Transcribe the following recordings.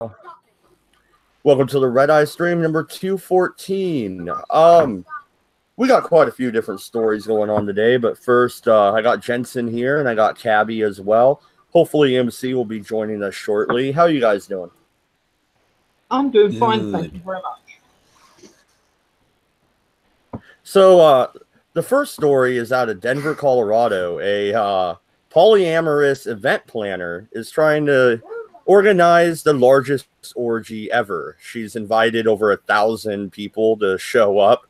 Welcome to the Redeye stream number 214. We got quite a few different stories going on today, but first, I got Jensen here and I got Cabby as well. Hopefully, MC will be joining us shortly. How are you guys doing? I'm doing fine, thank you very much. So, the first story is out of Denver, Colorado. A polyamorous event planner is trying to organize the largest orgy ever. She's invited over 1,000 people to show up.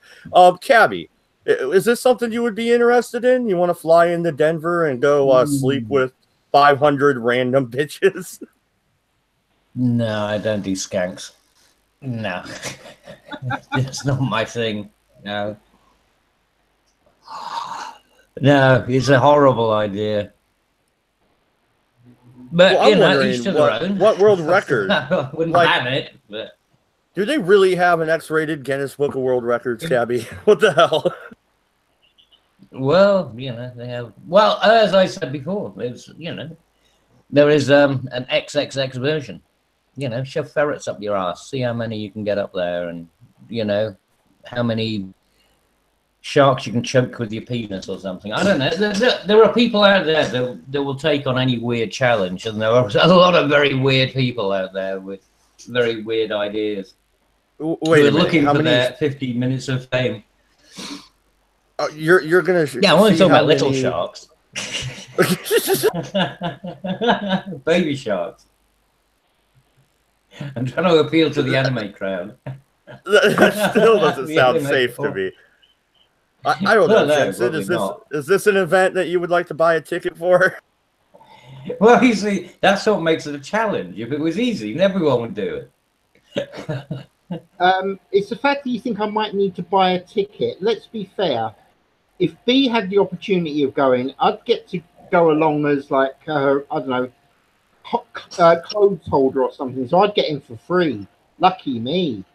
Cabby, is this something you would be interested in? You want to fly into Denver and go sleep with 500 random bitches? No, I don't do skanks. No. It's not my thing. No. No, it's a horrible idea. But, well, you know, each to their own. What world record? I wouldn't ban it, but... Do they really have an X-rated Guinness Book of World Records, Cabby? What the hell? Well, you know, they have... Well, as I said before, it's, you know, there is an XXX version. You know, shove ferrets up your ass, see how many you can get up there, and, you know, how many sharks you can choke with your penis or something. I don't know. There are people out there that will take on any weird challenge, and there are a lot of very weird people out there with very weird ideas. Wait, who are looking for their 15 minutes of fame. You're gonna yeah, I want to talk about little sharks. Baby sharks. I'm trying to appeal to the anime crowd. That still doesn't sound safe to me. I don't know, Jensen. Is this an event that you would like to buy a ticket for? Well, you see, that's what makes it a challenge. If it was easy, everyone would do it. It's the fact that you think I might need to buy a ticket. Let's be fair. If B had the opportunity of going, I'd get to go along as, like, I don't know, clothes holder or something. So I'd get in for free. Lucky me.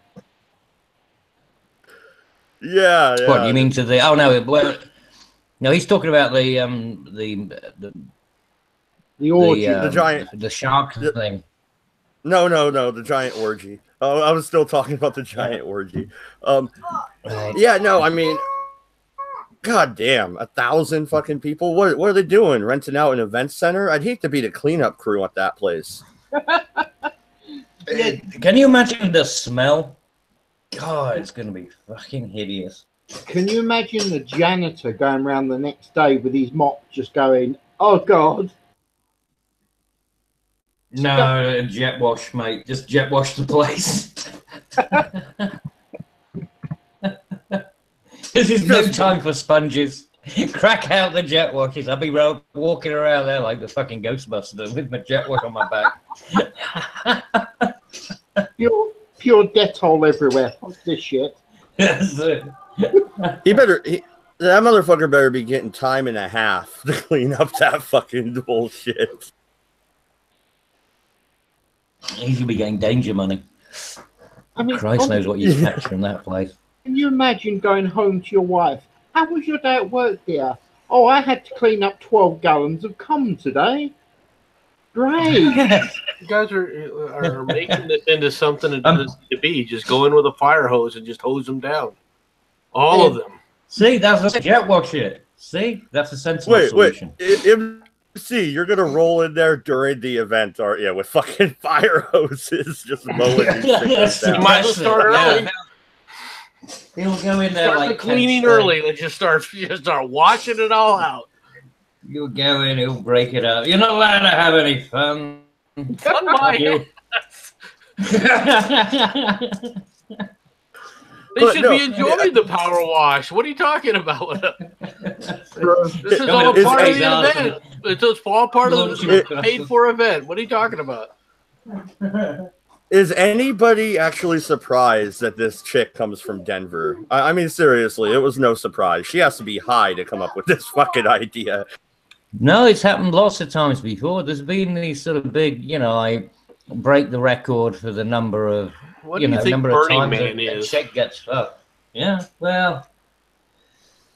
Yeah. What you mean to the? Oh no, no. He's talking about the orgy, the shark thing. No, the giant orgy. Oh, I was still talking about the giant orgy. Right. Yeah, no, I mean, god damn, 1,000 fucking people. What are they doing? Renting out an event center? I'd hate to be the cleanup crew at that place. Can you imagine the smell? God, it's going to be fucking hideous. Can you imagine the janitor going around the next day with his mop just going, oh, God. No, jet wash, mate. Just jet wash the place. This is no time for sponges. Crack out the jet washes. I'll be walking around there like the fucking Ghostbuster with my jet wash on my back. Pure Dettol everywhere. What's this shit? That motherfucker better be getting time and a half to clean up that fucking bullshit. He should be getting danger money. I mean, Christ knows what you catch from that place. Can you imagine going home to your wife? How was your day at work, dear? Oh, I had to clean up 12 gallons of cum today. Great. You guys are making this into something it doesn't need to be. Just go in with a fire hose and just hose them down. All of them. See, that's a jet wash it. See, that's a sensible solution. See, you're gonna roll in there during the event, aren't you? With fucking fire hoses, just mowing these things down. You might as well start early. He'll go in there start like the cleaning early. Let's just start washing it all out. You'll go in, he'll break it up. You're not allowed to have any fun. Fun by you. They should be enjoying the power wash. What are you talking about? This is all part of the event. It's all part of the paid-for event. What are you talking about? Is anybody actually surprised that this chick comes from Denver? I mean, seriously, it was no surprise. She has to be high to come up with this fucking idea. No, it's happened lots of times before. There's been these sort of big, you know, I break the record for the number of, what do you think number Burning of times Man a is? chick gets fucked. Yeah, well,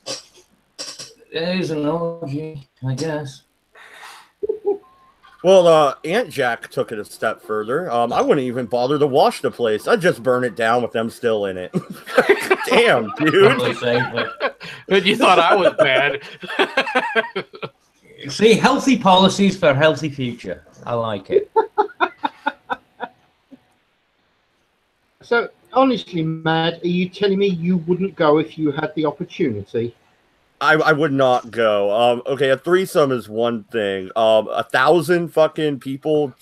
it is an orgy, I guess. Well, Aunt Jack took it a step further. I wouldn't even bother to wash the place. I'd just burn it down with them still in it. Damn, dude. But you thought I was bad. See, healthy policies for a healthy future. I like it. So, honestly, Mad, are you telling me you wouldn't go if you had the opportunity? I would not go. Okay, a threesome is one thing. 1,000 fucking people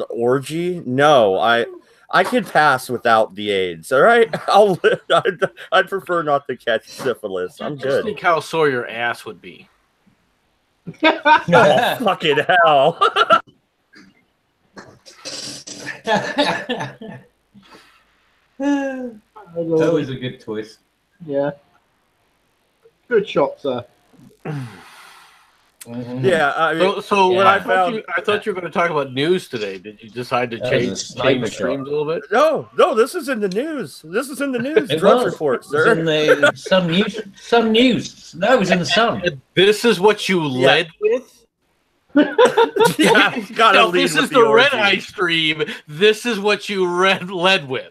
orgy? No, I could pass without the AIDS. All right, I'd prefer not to catch syphilis. I'm Just good. think how sore your ass would be. Oh, fucking hell. That was a good twist. Yeah. Good shot, sir. Yeah, I mean, So when yeah. I thought you were going to talk about news today. Did you decide to change streams a little bit? No, this is in the news. This is in the news. It Drudge was. report, It sir. was in the Sun News. Sun News. No, it was in the Sun. This is what you led with? Yeah, gotta No, lead this with is the orgy. Redeye stream. This is what you led with.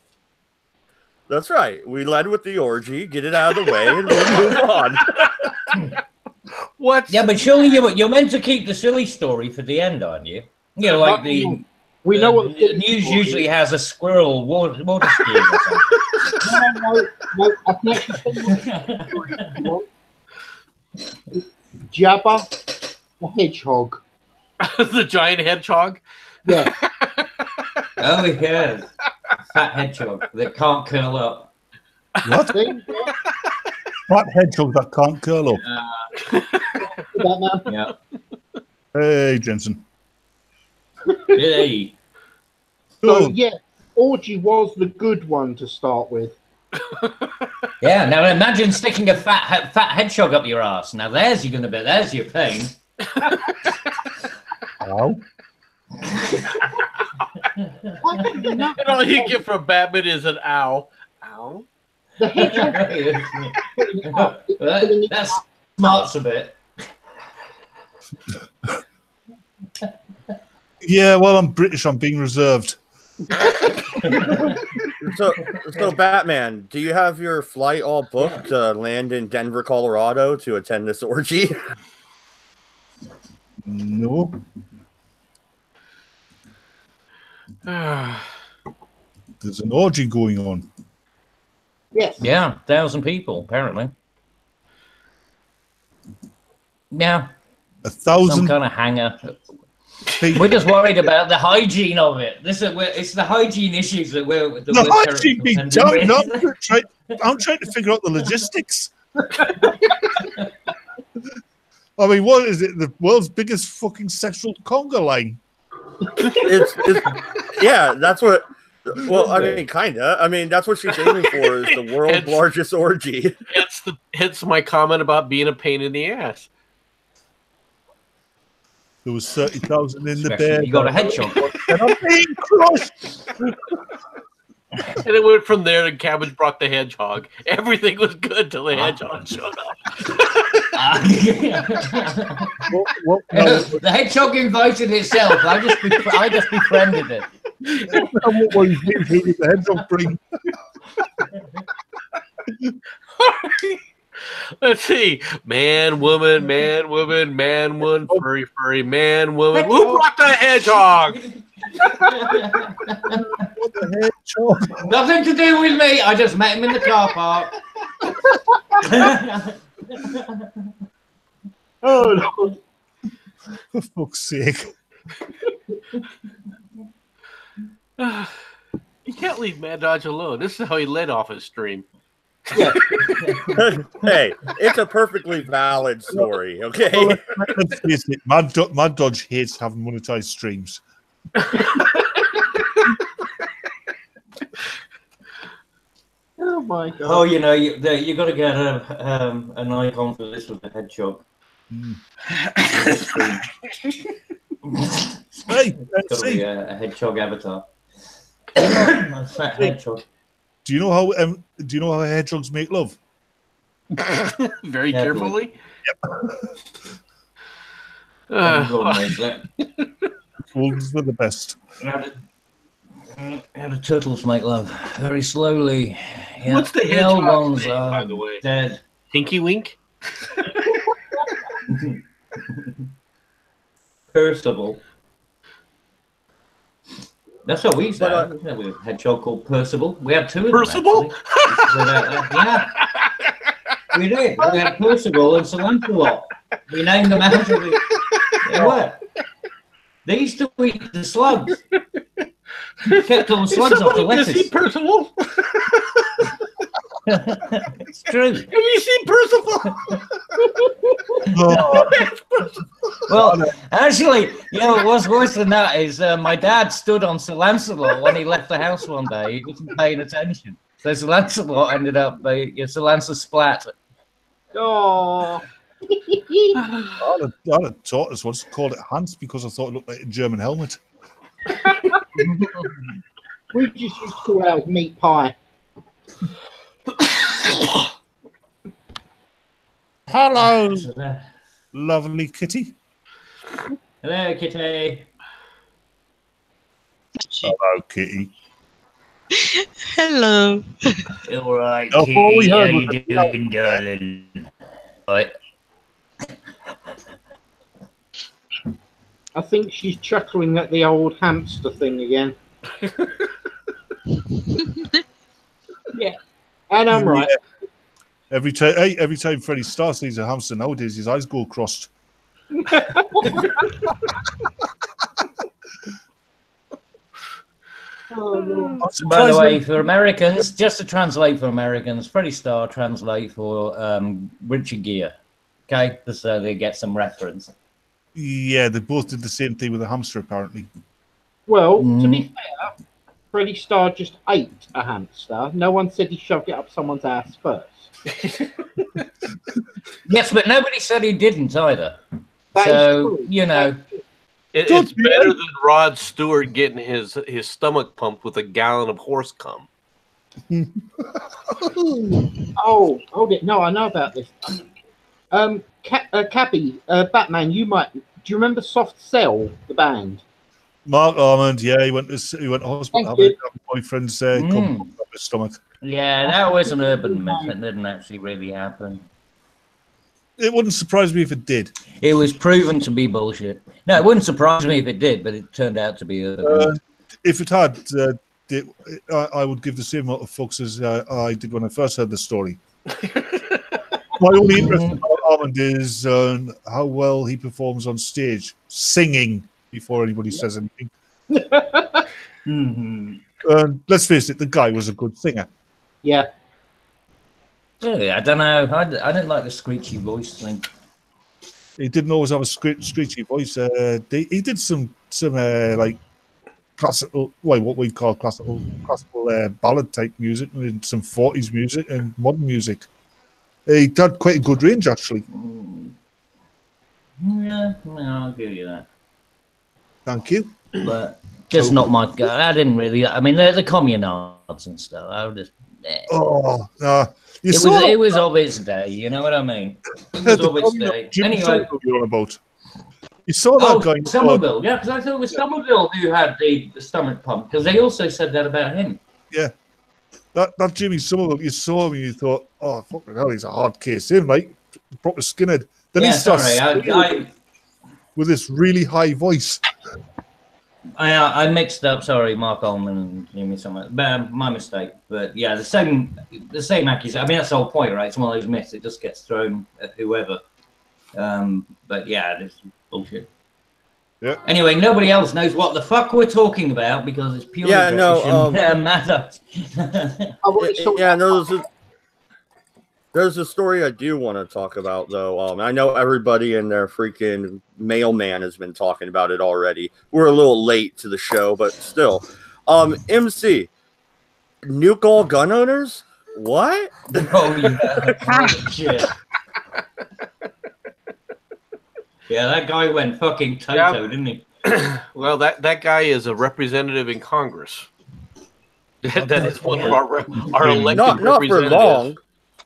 That's right. We led with the orgy, get it out of the way, and we'll move on. What? Yeah, but surely you're meant to keep the silly story for the end, aren't you? You know, like the We know what the news usually has a squirrel water skiing or something. No, I can actually tell you Jabba the Hedgehog. The giant hedgehog? Yeah. Oh, yeah. Fat hedgehog that can't curl up. What? Fat hedgehog that can't curl up. Yeah. Hey, Jensen. Hey. So, yeah, orgy was the good one to start with. Yeah, now imagine sticking a fat hedgehog up your ass. Now there's your pain. Ow. And all you get from Batman is an ow. Ow. The hedgehog. That smarts a bit. Yeah, well, I'm British. I'm being reserved. So Batman, do you have your flight all booked to land in Denver, Colorado to attend this orgy? No. There's an orgy going on. Yes. Yeah, 1,000 people apparently. Yeah, 1,000 some kind of hanger. people. We're just worried about the hygiene of it. It's the hygiene issues that we're. The hygiene being done. No, I'm trying to figure out the logistics. I mean, what is it? The world's biggest fucking sexual conga line. It's yeah, that's what. Well, I mean, kinda. I mean, that's what she's aiming for is the world's largest orgy. Hence my comment about being a pain in the ass. There was 30,000 in the Especially bed. you got a hedgehog. And I'm being crushed. And it went from there, and Cabbage brought the hedgehog. Everything was good till the hedgehog showed up. The hedgehog invited itself. I just befriended it. What you think did the hedgehog bring? Let's see. Man, woman, man, woman, man, woman, furry, furry, man, woman. Who brought the hedgehog? What the hedgehog? Nothing to do with me. I just met him in the car park. Oh, no. For fuck's sake. You can't leave Mad Dodge alone. This is how he led off his stream. Yeah. Hey, it's a perfectly valid story, okay? Well, let's face it, Mad Dodge hates having monetized streams. Oh, my God. Oh, you know, you got to get an icon for this with the hedgehog. Hey, Got to see, be a hedgehog avatar. A fat hedgehog. do you know how hedgehogs make love? Very carefully. Go on, mate. Wolves were the best. How do turtles make love? Very slowly. Yeah. What's the old hedgehog's ones name, are by the way? dead. Tinky Wink? Percival. That's what we used to have. We had a hedgehog called Percival. We had two of them. Percival? Yeah. We did. We had Percival and Sir Lancelot. We named them after the... They were. They used to eat the slugs. Kept all the slugs off the lettuce. Percival? It's true. Have you seen Percival? Well, actually, you know, what's worse than that is my dad stood on Sir Lancelot when he left the house one day. He wasn't paying attention. So Sir Lancelot ended up, Sir Lancelot splat. Oh. I had a tortoise once, called it Hans because I thought it looked like a German helmet. We just used to call ours meat pie. Hello, lovely kitty. Hello, kitty. Hello, kitty. Hello. All right, Oh, kitty. we How heard you what- doing, darling? Right. I think she's chuckling at the old hamster thing again. Yeah. And I'm right. Every time Freddie Starr sees a hamster nowadays, his eyes go crossed. Oh, no. By the way, for Americans, just to translate for Americans, Freddie Starr translate for Richard Gere. Okay, just so they get some reference. Yeah, they both did the same thing with a hamster, apparently. Well, to be fair, Freddie Starr just ate a hamster. No one said he shoved it up someone's ass first. Yes, but nobody said he didn't either. That is So, true. you know, It's better than Rod Stewart getting his stomach pumped with a gallon of horse cum. Oh, hold it. No, I know about this. Cabby, Batman, you might. Do you remember Soft Cell, the band? Mark Armand, yeah, he went to hospital Thank having you. a boyfriend's cum up his stomach. yeah, that was an urban myth. It didn't actually really happen. It wouldn't surprise me if it did. It was proven to be bullshit. No, it wouldn't surprise me if it did, but it turned out to be urban. If it had, I would give the same amount of fucks as I did when I first heard the story. My only interest in Armand is how well he performs on stage, singing before anybody says anything. Let's face it, the guy was a good singer. Yeah. Really, I don't know. I didn't like the screechy voice thing. He didn't always have a screechy voice. He did some like classical, well, what we call classical ballad type music, and some 40s music and modern music. He had quite a good range, actually. Yeah, I'll give you that. Thank you. But just not my guy. I didn't really. I mean, the communards and stuff. I would just. Oh, It was of its day. You know what I mean? It was of its day. Anyway, you're about. You saw that guy. Somerville. Yeah, because I thought it was Somerville who had the stomach pump. Because they also said that about him. Yeah. That Jimmy Somerville, you saw him and you thought, oh, fucking hell, he's a hard case in, like proper skinhead. Then he starts with this really high voice. I mixed up. Sorry, Mark Ullman and Jimmy Somerville. My mistake. But yeah, the same accusation. I mean, that's the whole point, right? It's one of those myths. It just gets thrown at whoever. But yeah, this bullshit. Yeah. Anyway, nobody else knows what the fuck we're talking about because it's purely MADDS. There's a story I do want to talk about, though. I know everybody and their freaking mailman has been talking about it already. We're a little late to the show, but still. MC, nuke all gun owners? What? Oh, yeah. Shit. Yeah, that guy went fucking Toto, didn't he? Well, that guy is a representative in Congress. That is one of our elected not representatives. For long.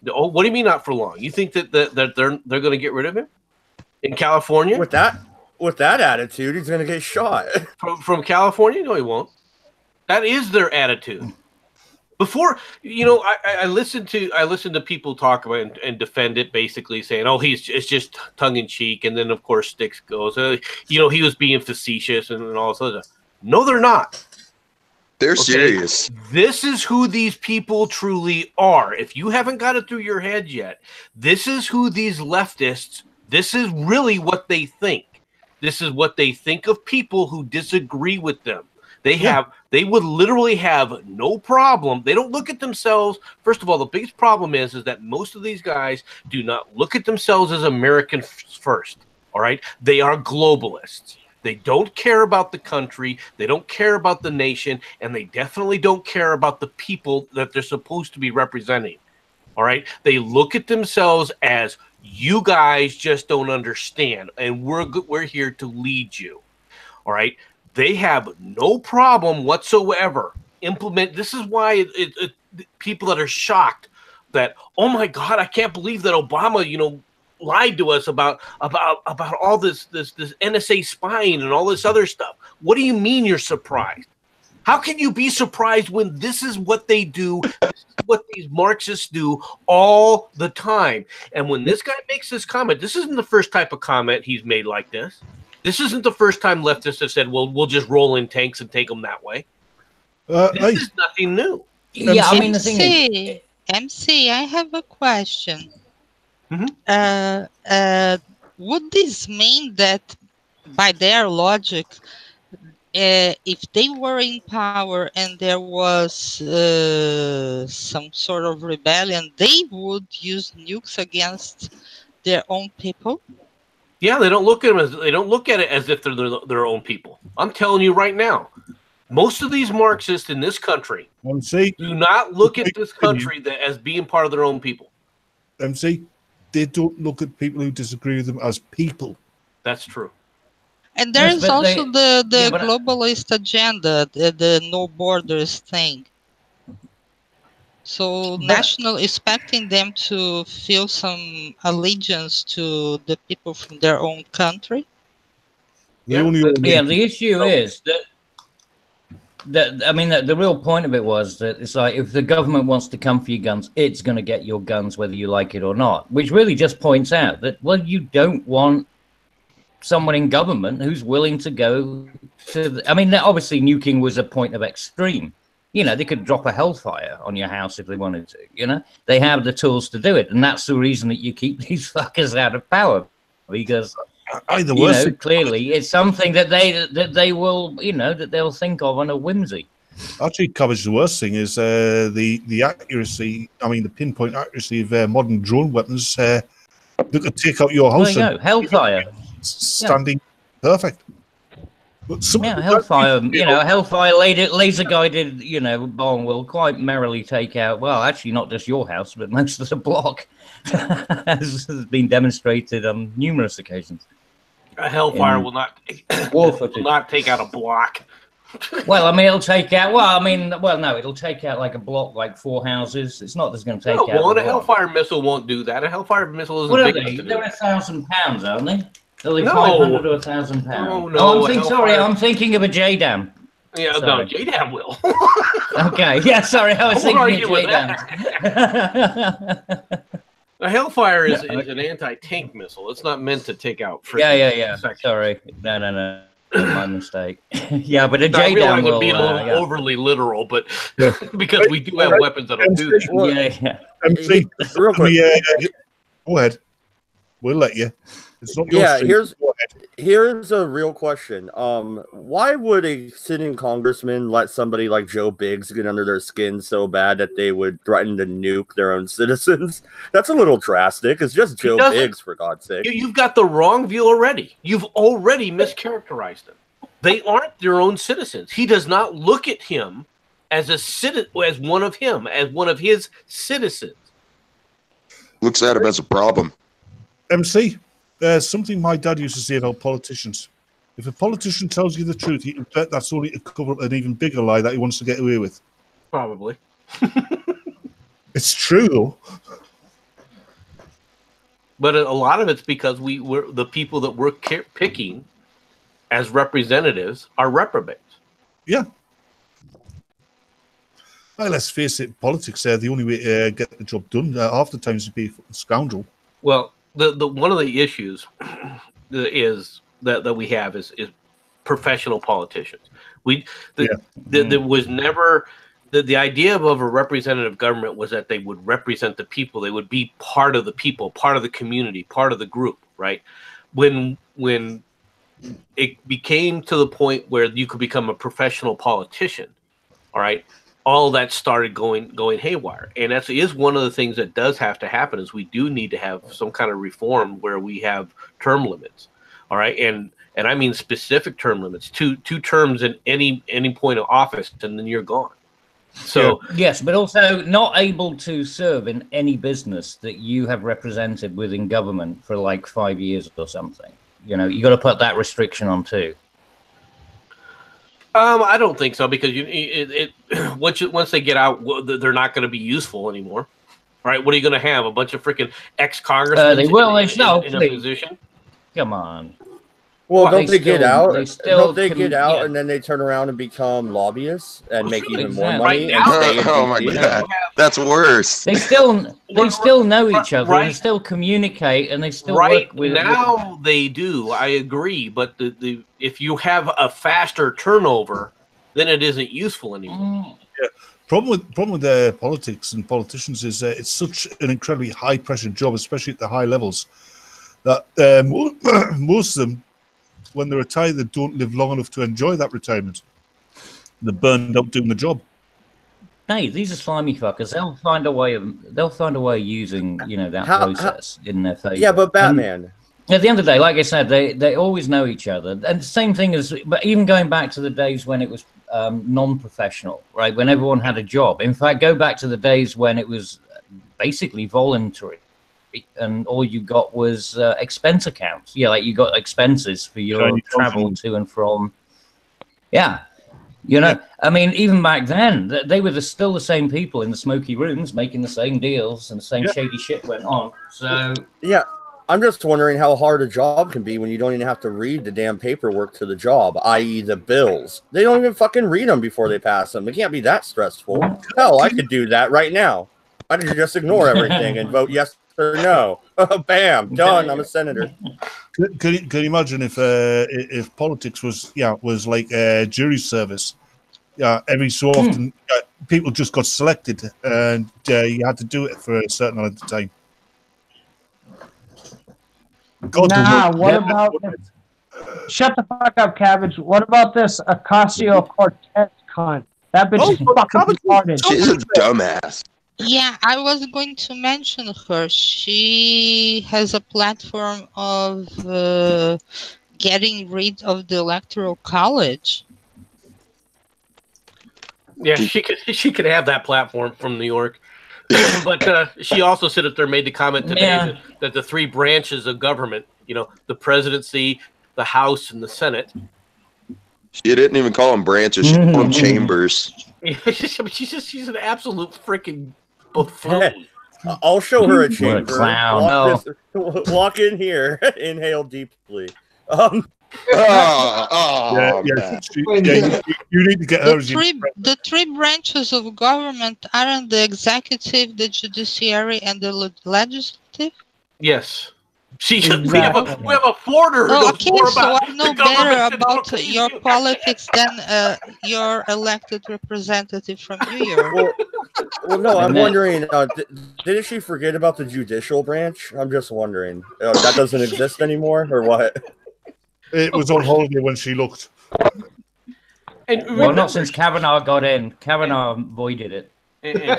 Oh, what do you mean not for long? You think that they're going to get rid of him in California? With that With that attitude, he's gonna get shot. From California? No, he won't. That is their attitude. Before, I listened to people talk about and defend it, basically saying, "Oh, it's just tongue in cheek," and then of course Sticks goes, he was being facetious and all this other stuff. No, they're not. They're serious. This is who these people truly are. If you haven't got it through your head yet, this is who these leftists. This is really what they think. This is what they think of people who disagree with them. They would literally have no problem. They don't look at themselves. First of all, the biggest problem is that most of these guys do not look at themselves as American first. All right. They are globalists. They don't care about the country. They don't care about the nation. And they definitely don't care about the people that they're supposed to be representing. All right. They look at themselves as, you guys just don't understand. And we're here to lead you. All right. They have no problem whatsoever this is why people that are shocked that, oh my God, I can't believe that Obama, lied to us about all this NSA spying and all this other stuff. What do you mean you're surprised? How can you be surprised when this is what they do? This is what these Marxists do all the time. And when this guy makes this comment, this isn't the first type of comment he's made like this. This isn't the first time leftists have said, well, we'll just roll in tanks and take them that way. This is nothing new. Yeah, I mean, the thing is... MC, I have a question. Would this mean that, by their logic, if they were in power and there was some sort of rebellion, they would use nukes against their own people? Yeah, they don't look at it as if they're their own people. I'm telling you right now, most of these Marxists in this country do not look at this country as being part of their own people. MC, they don't look at people who disagree with them as people. That's true. And there is also the globalist agenda, the no borders thing. So national expecting them to feel some allegiance to the people from their own country. The issue is that the real point of it was that it's like, if the government wants to come for your guns, it's going to get your guns whether you like it or not, which really just points out that, well, you don't want someone in government who's willing to go to obviously nuking was a point of extreme. They could drop a hellfire on your house if they wanted to. They have the tools to do it, and that's the reason that you keep these fuckers out of power, because clearly it's something that they will, that they'll think of on a whimsy. Actually, Cabbage, the worst thing is the accuracy. The pinpoint accuracy of modern drone weapons. They could take out your house. There you go. Hellfire, standing perfect. Hellfire, Hellfire laser guided, bomb will quite merrily take out, well, actually not just your house, but most of the block, as has been demonstrated on numerous occasions. A Hellfire will not take out a block. Well, it'll take out. No, it'll take out like a block, like 4 houses. It's not just going to take out. Well, a Hellfire missile won't do that. A Hellfire missile isn't big enough to do. They're 1,000 pounds, aren't they? Only 500 to 1,000 pounds. I'm thinking of a JDAM. Yeah, no, JDAM will. Okay, yeah, sorry, I was thinking of JDAM. A Hellfire is an anti-tank missile. It's not meant to take out. Yeah. Sorry, no. My mistake. Yeah, but a JDAM will be a little overly literal, but because we do have weapons that'll do that. Yeah. MC, real quick. Go ahead. We'll let you. It's not your here's a real question. Why would a sitting congressman let somebody like Joe Biggs get under their skin so bad that they would threaten to nuke their own citizens? That's a little drastic. It's just Joe Biggs, for God's sake. You've got the wrong view already. You've already mischaracterized them. They aren't their own citizens. He does not look at him as one of his citizens. Looks at him as a problem. MC, there's something my dad used to say about politicians. If a politician tells you the truth, you can bet that's only to cover up an even bigger lie that he wants to get away with. Probably. It's true, though. But a lot of it's because we're the people that we're picking as representatives are reprobates. Yeah. Well, let's face it, politics, the only way to get the job done, half the time, is to be a scoundrel. Well, the one of the issues is that we have is professional politicians. There was never the idea of a representative government was that they would represent the people. They would be part of the people, part of the community, part of the group, right? When it became to the point where you could become a professional politician, all right, all that started going haywire. And that is one of the things that does have to happen is we do need to have some kind of reform where we have term limits, all right? And I mean specific term limits, two terms in any point of office, and then you're gone. So yes, but also not able to serve in any business that you have represented within government for like 5 years or something. You know, you got to put that restriction on too. I don't think so, because once they get out, they're not going to be useful anymore, right? What are you going to have? A bunch of freaking ex-congressmen they will. in a position? Come on. Well, don't they get out? Don't they get out yeah. and then they turn around and become lobbyists and make even more Exactly. money? Right now, and stay in Oh my DC? god, that's worse. They still know each other, and they still communicate, and they still work with. Now they do. I agree, but the if you have a faster turnover, then it isn't useful anymore. Yeah. Problem with politics and politicians is it's such an incredibly high pressure job, especially at the high levels, that most of them, when they retire, they don't live long enough to enjoy that retirement. They're burned out doing the job. Hey, these are slimy fuckers. They'll find a way of using, you know, that process in their favor. Yeah, but Batman. At the end of the day, like I said, they always know each other. And the same thing as, but even going back to the days when it was non-professional, right? When everyone had a job. In fact, go back to the days when it was basically voluntary. And all you got was expense accounts. Yeah, like you got expenses for your travel to and from. Yeah. You know, I mean, even back then, they were still the same people in the smoky rooms making the same deals, and the same shady shit went on. So yeah, I'm just wondering how hard a job can be when you don't even have to read the damn paperwork to the job, i.e. the bills. They don't even fucking read them before they pass them. It can't be that stressful. Hell, I could do that right now. I could just ignore everything and vote yes or no. Bam, done. I'm a senator. Can you imagine if politics was like a jury service? Yeah, every so often people just got selected, and you had to do it for a certain amount of time. What about this? Shut the fuck up, Cabbage. What about this Ocasio-Cortez cunt? That bitch is fucking retarded. She's a dumbass. Yeah, I was going to mention her. She has a platform of getting rid of the Electoral College. Yeah, she could have that platform from New York. But she also said that there made the comment today that the three branches of government, you know, the presidency, the House, and the Senate. She didn't even call them branches. She called them chambers. She's an absolute freaking buffoon. I'll show her a chamber. What a clown. Walk in here. Inhale deeply. You need to get her. The three branches of government aren't the executive, the judiciary, and the legislative? Yes. We have a forder. Okay, so I know better about your politics than your elected representative from New York. Well, no, I'm wondering, didn't she forget about the judicial branch? I'm just wondering. That doesn't exist anymore, or what? It was on holiday when she looked. Well, not since Kavanaugh got in. Kavanaugh avoided it. And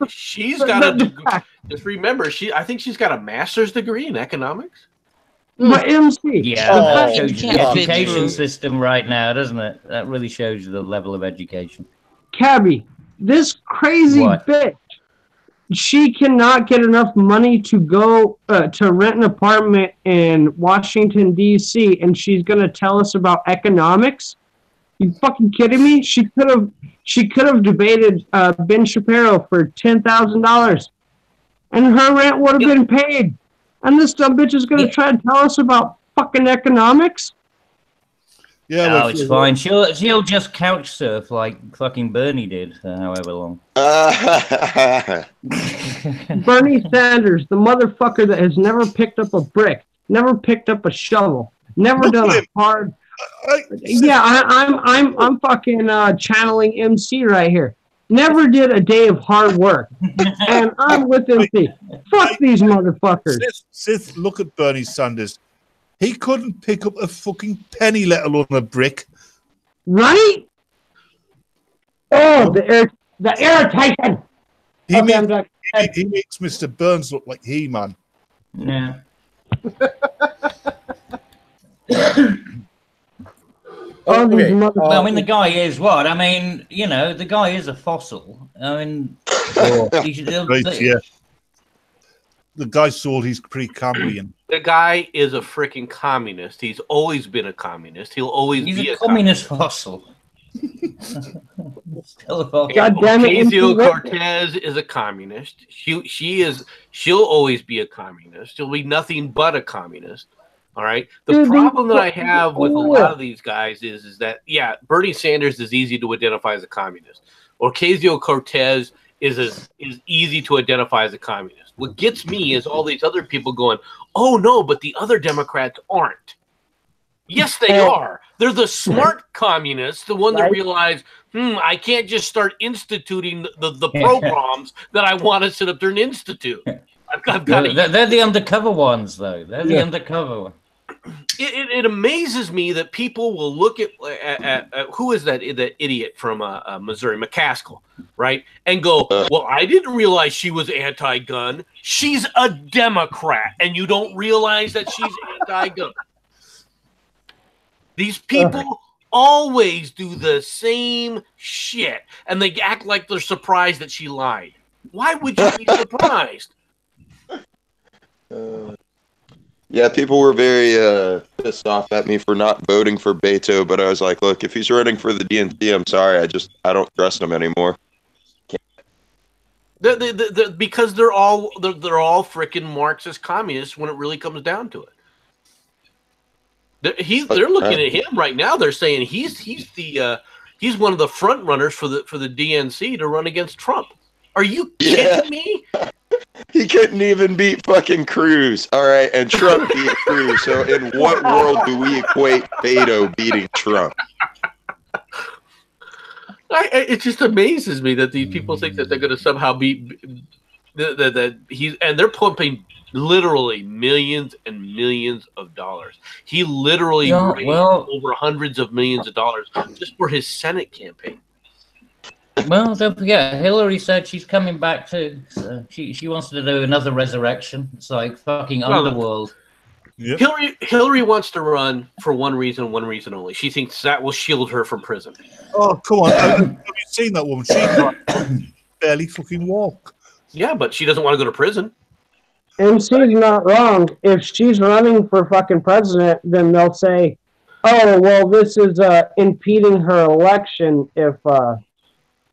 she's got a. Just remember, I think she's got a master's degree in economics. But MC, yeah, that shows you the education system right now, doesn't it? That really shows you the level of education. Cabby, this crazy bitch, she cannot get enough money to go to rent an apartment in Washington, D.C., and she's going to tell us about economics? You fucking kidding me? She could have debated Ben Shapiro for $10,000, and her rent would have been paid. And this dumb bitch is going to try to tell us about fucking economics? Yeah, No, well, it's fine. She'll just couch surf like fucking Bernie did for however long. Bernie Sanders, the motherfucker that has never picked up a brick, never picked up a shovel, never Look done at a him. hard. I'm fucking channeling MC right here. Never did a day of hard work, and I'm with MC. Fuck these motherfuckers. Sith, look at Bernie Sanders. He couldn't pick up a fucking penny, let alone a brick. Right? Oh, the irritation. He, Okay, he makes Mr. Burns look like He-Man. Yeah. Okay. Well, I mean, the guy is what? I mean, you know, the guy is a fossil. I mean, Yeah. The guy sold his pre-Cambrian. The guy is a freaking communist. He's always been a communist. He'll always he's be a communist fossil. Still a fossil. God damn it, Ocasio-Cortez is a communist. She'll always be a communist. She'll be nothing but a communist. All right. The problem that I have with a lot of these guys is that, yeah, Bernie Sanders is easy to identify as a communist. Ocasio-Cortez is easy to identify as a communist. What gets me is all these other people going, oh, no, but the other Democrats aren't. Yes, they are. They're the smart communists, the one that realize, I can't just start instituting the programs that I want to sit up there and institute. I've got to. They're the undercover ones, though. They're the undercover ones. It amazes me that people will look at who is that idiot from Missouri, McCaskill, right? And go, well, I didn't realize she was anti-gun. She's a Democrat, and you don't realize that she's anti-gun. These people always do the same shit, and they act like they're surprised that she lied. Why would you be surprised? Yeah, people were very pissed off at me for not voting for Beto, but I was like, look, if he's running for the DNC, I'm sorry, I don't trust him anymore. Because they're all freaking Marxist communists when it really comes down to it. They're looking at him right now. They're saying he's one of the front runners for the DNC to run against Trump. Are you kidding me? He couldn't even beat fucking Cruz. All right, and Trump beat Cruz. So in what world do we equate Beto beating Trump? It just amazes me that these people think that they're going to somehow beat that he's, and they're pumping literally millions and millions of dollars. He literally raised over hundreds of millions of dollars just for his Senate campaign. Well, don't forget, Hillary said she's coming back too. So she wants to do another resurrection. It's like fucking Underworld. Yep. Hillary wants to run for one reason only. She thinks that will shield her from prison. Oh, come on. Have you seen that woman? She can't barely fucking walk. Yeah, but she doesn't want to go to prison. And she's not wrong. If she's running for fucking president, then they'll say, oh, well, this is impeding her election if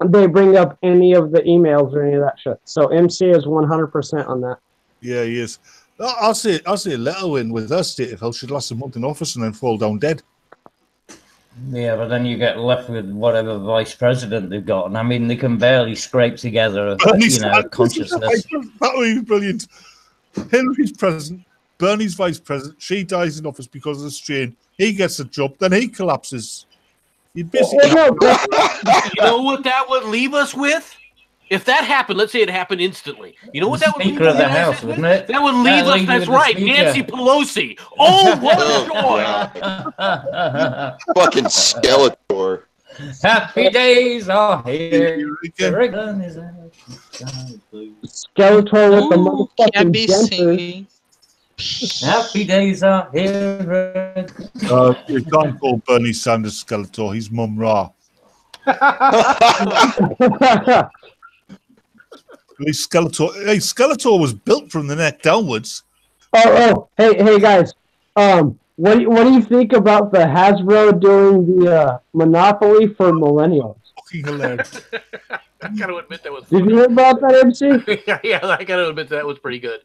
they bring up any of the emails or any of that shit. So MC is 100% on that. Yeah, he is. I'll say Leto with her state of health should last a month in office and then fall down dead. Yeah, but then you get left with whatever vice president they've got. And I mean, they can barely scrape together, consciousness. That would be brilliant. Hillary's president, Bernie's vice president. She dies in office because of the strain. He gets a job, then he collapses. You'd basically. You know what that would leave us with? If that happened, let's say it happened instantly. You know what that would leave us the House, wouldn't it? That would leave us. That's right, Nancy Pelosi. Oh, what a joy! Fucking Skeletor. Happy days are here. Skeletor with the motherfucking singing. Happy days are here. You can't call Bernie Sanders Skeletor. He's Mum Ra. Skeletor was built from the neck downwards. Hey guys. What do you think about the Hasbro doing the Monopoly for millennials? Fucking hilarious. I gotta admit that was. Did you hear about that, MC? Yeah, I gotta admit that was pretty good.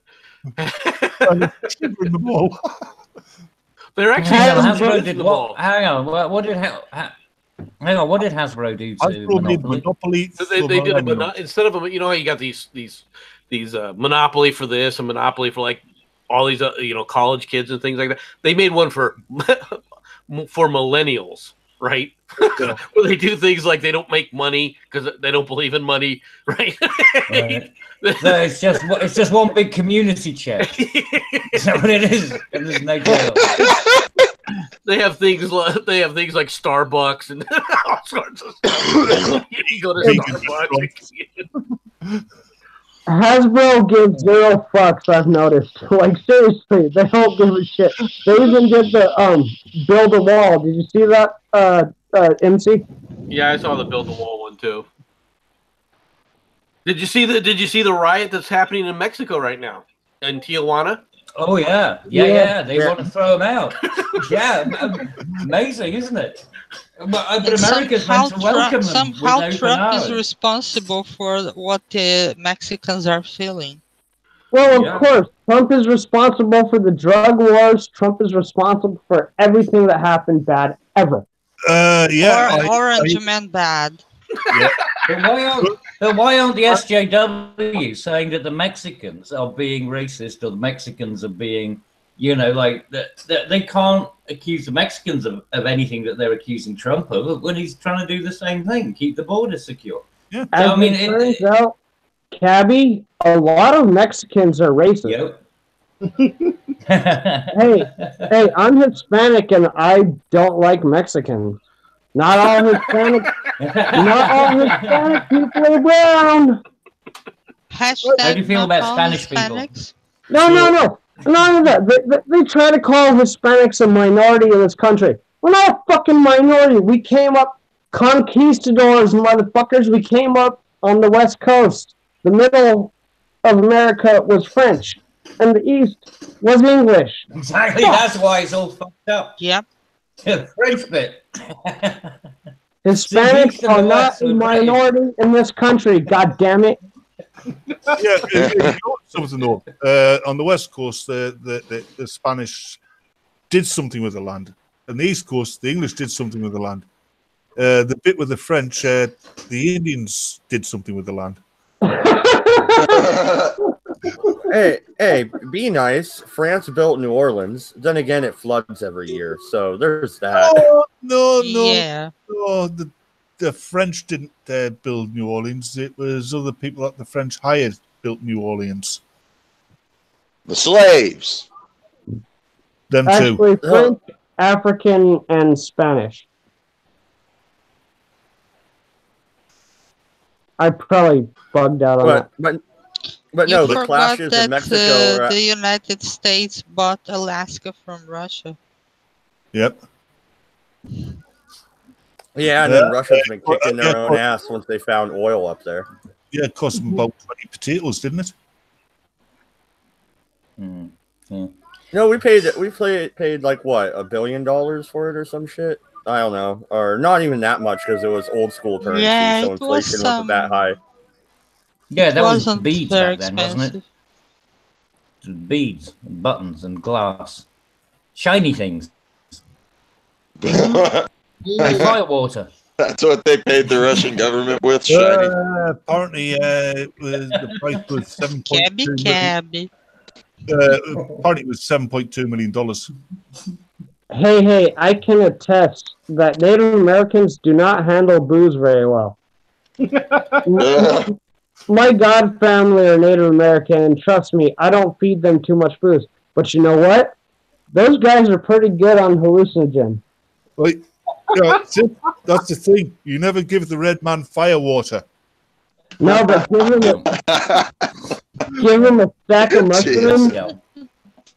They're actually Hang on, still Hasbro using did them what? all. Hang on, what did hang on? What did Hasbro do to Hasbro did Monopoly? Monopoly. So they did it, but instead of you know how you got these Monopoly for this and Monopoly for like all these college kids and things like that. They made one for millennials, right? Where they do things like they don't make money because they don't believe in money, right? Right. So it's just one big community check. Is that what it is? And there's no deal. They have things like Starbucks and all sorts of stuff. You go to Starbucks. Hasbro gives zero fucks, I've noticed. Like, seriously, they don't give a shit. They even did the build a wall. Did you see that, MC? Yeah, I saw the build the wall one too. Did you see the riot that's happening in Mexico right now in Tijuana? Oh yeah. They want to throw them out. Yeah, amazing, isn't it? But America's meant to welcome them. Somehow Trump is responsible for what the Mexicans are feeling. Well, of course, Trump is responsible for the drug wars. Trump is responsible for everything that happened bad ever. Orange Man bad. Yeah. But why aren't the SJW saying that the Mexicans are being racist or the Mexicans are being, they can't accuse the Mexicans of anything that they're accusing Trump of when he's trying to do the same thing, keep the border secure. Yeah. As it turns out, Cabby, a lot of Mexicans are racist. Hey, I'm Hispanic and I don't like Mexicans. Not all Hispanic people are brown. How do you feel about Spanish people? No. They try to call Hispanics a minority in this country. We're not a fucking minority. We came up conquistadors, motherfuckers. We came up on the West Coast. The middle of America was French, and the East was English. Exactly. That's why it's all fucked up. Yep. French bit. Hispanics are not a minority in this country. God damn it. Yeah, something though. On the West Coast, the Spanish did something with the land. On the East Coast, the English did something with the land. The bit with the French, the Indians did something with the land. Hey, be nice. France built New Orleans. Then again, it floods every year, so there's that. Oh, no. Yeah. No, the French didn't build New Orleans. It was other people that the French hired built New Orleans. The slaves. Them Actually, too. French, African, and Spanish. I probably bugged out on that. But You no, the forgot clashes that in Mexico are... the United States bought Alaska from Russia. Yep. Yeah, and then Russia's been kicking their own ass once they found oil up there. Yeah, it cost them about 20 potatoes, didn't it? No, we paid like what, $1 billion for it or some shit. I don't know, or not even that much because it was old school currency, Yeah, so inflation wasn't that high. Yeah, that was wasn't beads very back then, wasn't expensive. it? Beads, and buttons, and glass, shiny things, like firewater. That's what they paid the Russian government with. Shiny. Apparently, the price was Cabby. apparently, it was $7.2 million. Hey, I can attest that Native Americans do not handle booze very well. My god family are Native American, and trust me, I don't feed them too much booze. But you know what? Those guys are pretty good on hallucinogen. Right. That's the thing. You never give the red man fire water. No, but give him a stack of mushrooms.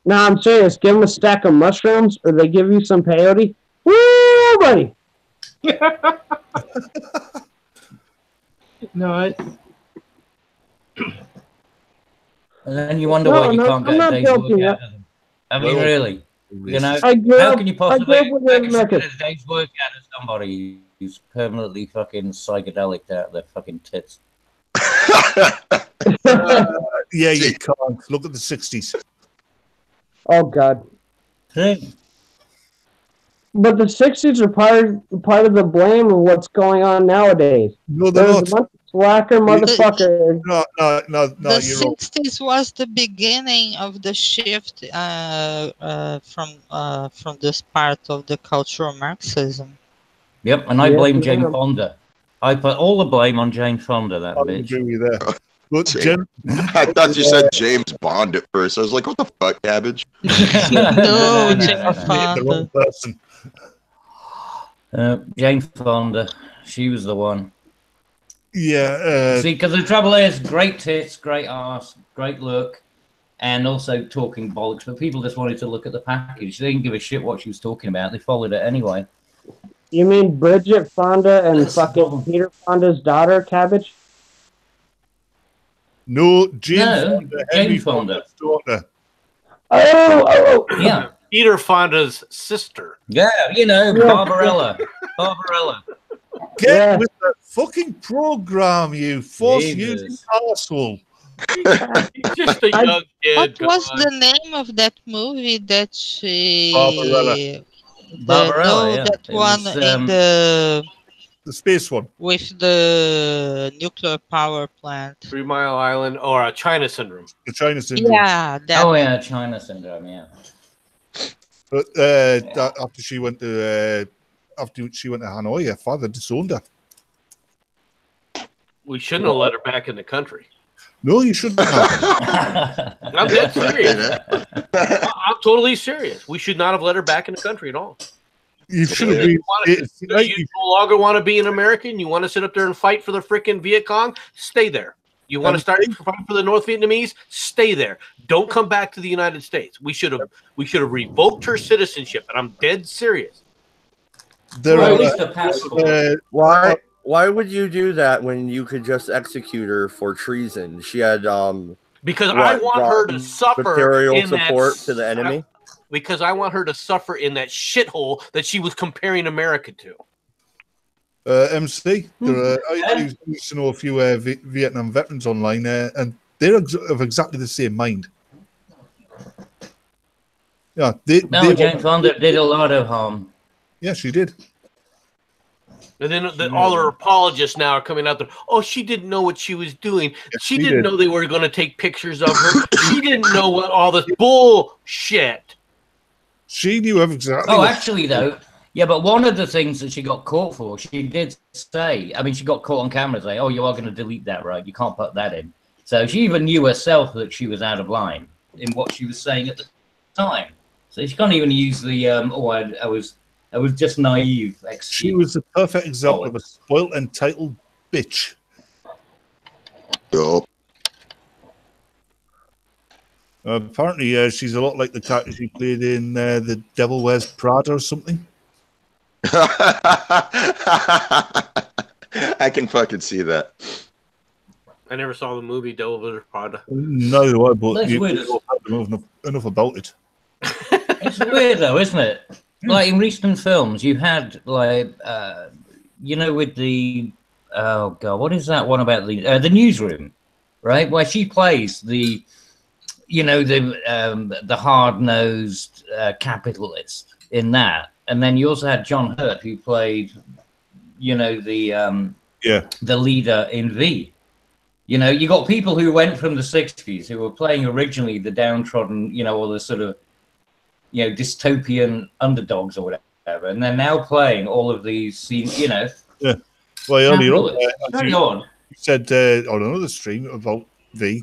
No, I'm serious. Give them a stack of mushrooms, or they give you some peyote. Woo, buddy! No, it's... And then you wonder why you can't get a day's work out of them. I mean, really? You know, how can you possibly get a day's work out of somebody who's permanently fucking psychedelic out of their fucking tits? Yeah, you can't. Look at the 60s. Oh, God. Hey. But the 60s are part of the blame of what's going on nowadays. No, they're There's not. a bunch of slacker motherfuckers. No, The you're wrong. 60s was the beginning of the shift from this part of the cultural Marxism. Yep, and I Yeah, blame yeah. Jane Fonda. I put all the blame on Jane Fonda, that I would bitch. agree with you there. But I thought you said James Bond at first. I was like, what the fuck, Cabbage? No, Jane the wrong Fonda. person. Jane Fonda, she was the one. Yeah. See, because the trouble is, great tits, great ass, great look, and also talking bollocks. But people just wanted to look at the package. They didn't give a shit what she was talking about. They followed it anyway. You mean Bridget Fonda and That's the fucking problem. Peter Fonda's daughter, Cabbage? No, Jane No, Fonda. Jane Henry Fonda. Fonda's daughter. Oh! Yeah, Peter Fonda's sister. yeah, you know, Barbarella. Barbarella. Get Yeah. with the fucking program, you force Jesus. using arsehole. He's just a young kid. What was God. the name of that movie that she... Barbarella. Barbarella, yeah. that It one was, in the... The space one. with the nuclear power plant. 3 Mile Island or China Syndrome. The China syndrome. Yeah, that Oh, yeah, China Syndrome, yeah. But after she went to Hanoi, her father disowned her. We shouldn't have let her back in the country. No, you shouldn't have. I'm dead serious. I'm totally serious. We should not have let her back in the country at all. You should have been. You no longer want to be an American? You want to sit up there and fight for the freaking Viet Cong? Stay there. You want to start fighting for the North Vietnamese? Stay there. Don't come back to the United States. We should have revoked her citizenship, and I'm dead serious. There Well, are, at least a passport. Why would you do that when you could just execute her for treason? She had Because I want her to suffer material in support that, to the enemy. Because I want her to suffer in that shithole that she was comparing America to. MC, I used to know a few Vietnam veterans online, and they're of exactly the same mind. Yeah, Jane Fonda did a lot of harm. Yeah, she did. And then all her apologists now are coming out there. Oh, she didn't know what she was doing. Yes, she didn't know they were going to take pictures of her. She didn't know what all this bullshit. She knew exactly. Oh, actually, though, yeah, but one of the things that she got caught for, she did say, I mean, she got caught on camera saying, oh, you are going to delete that, right? You can't put that in. So she even knew herself that she was out of line in what she was saying at the time. So she can't even use the, I was just naive. She was the perfect example of a spoilt, entitled bitch. Oh. Apparently, she's a lot like the character she played in The Devil Wears Prada or something. I can fucking see that. I never saw the movie Devil Wears Prada. No, but That's you weird. don't know enough about it. It's weird, though, isn't it? Like in recent films, you had like, with the, oh god, what is that one about the newsroom, right? Where she plays the, the hard-nosed capitalist in that, and then you also had John Hurt who played, the leader in V. You got people who went from the 60s who were playing originally the downtrodden, or the sort of, dystopian underdogs or whatever, and they're now playing all of these, Yeah. Well, earlier on, very odd. You said on another stream about V,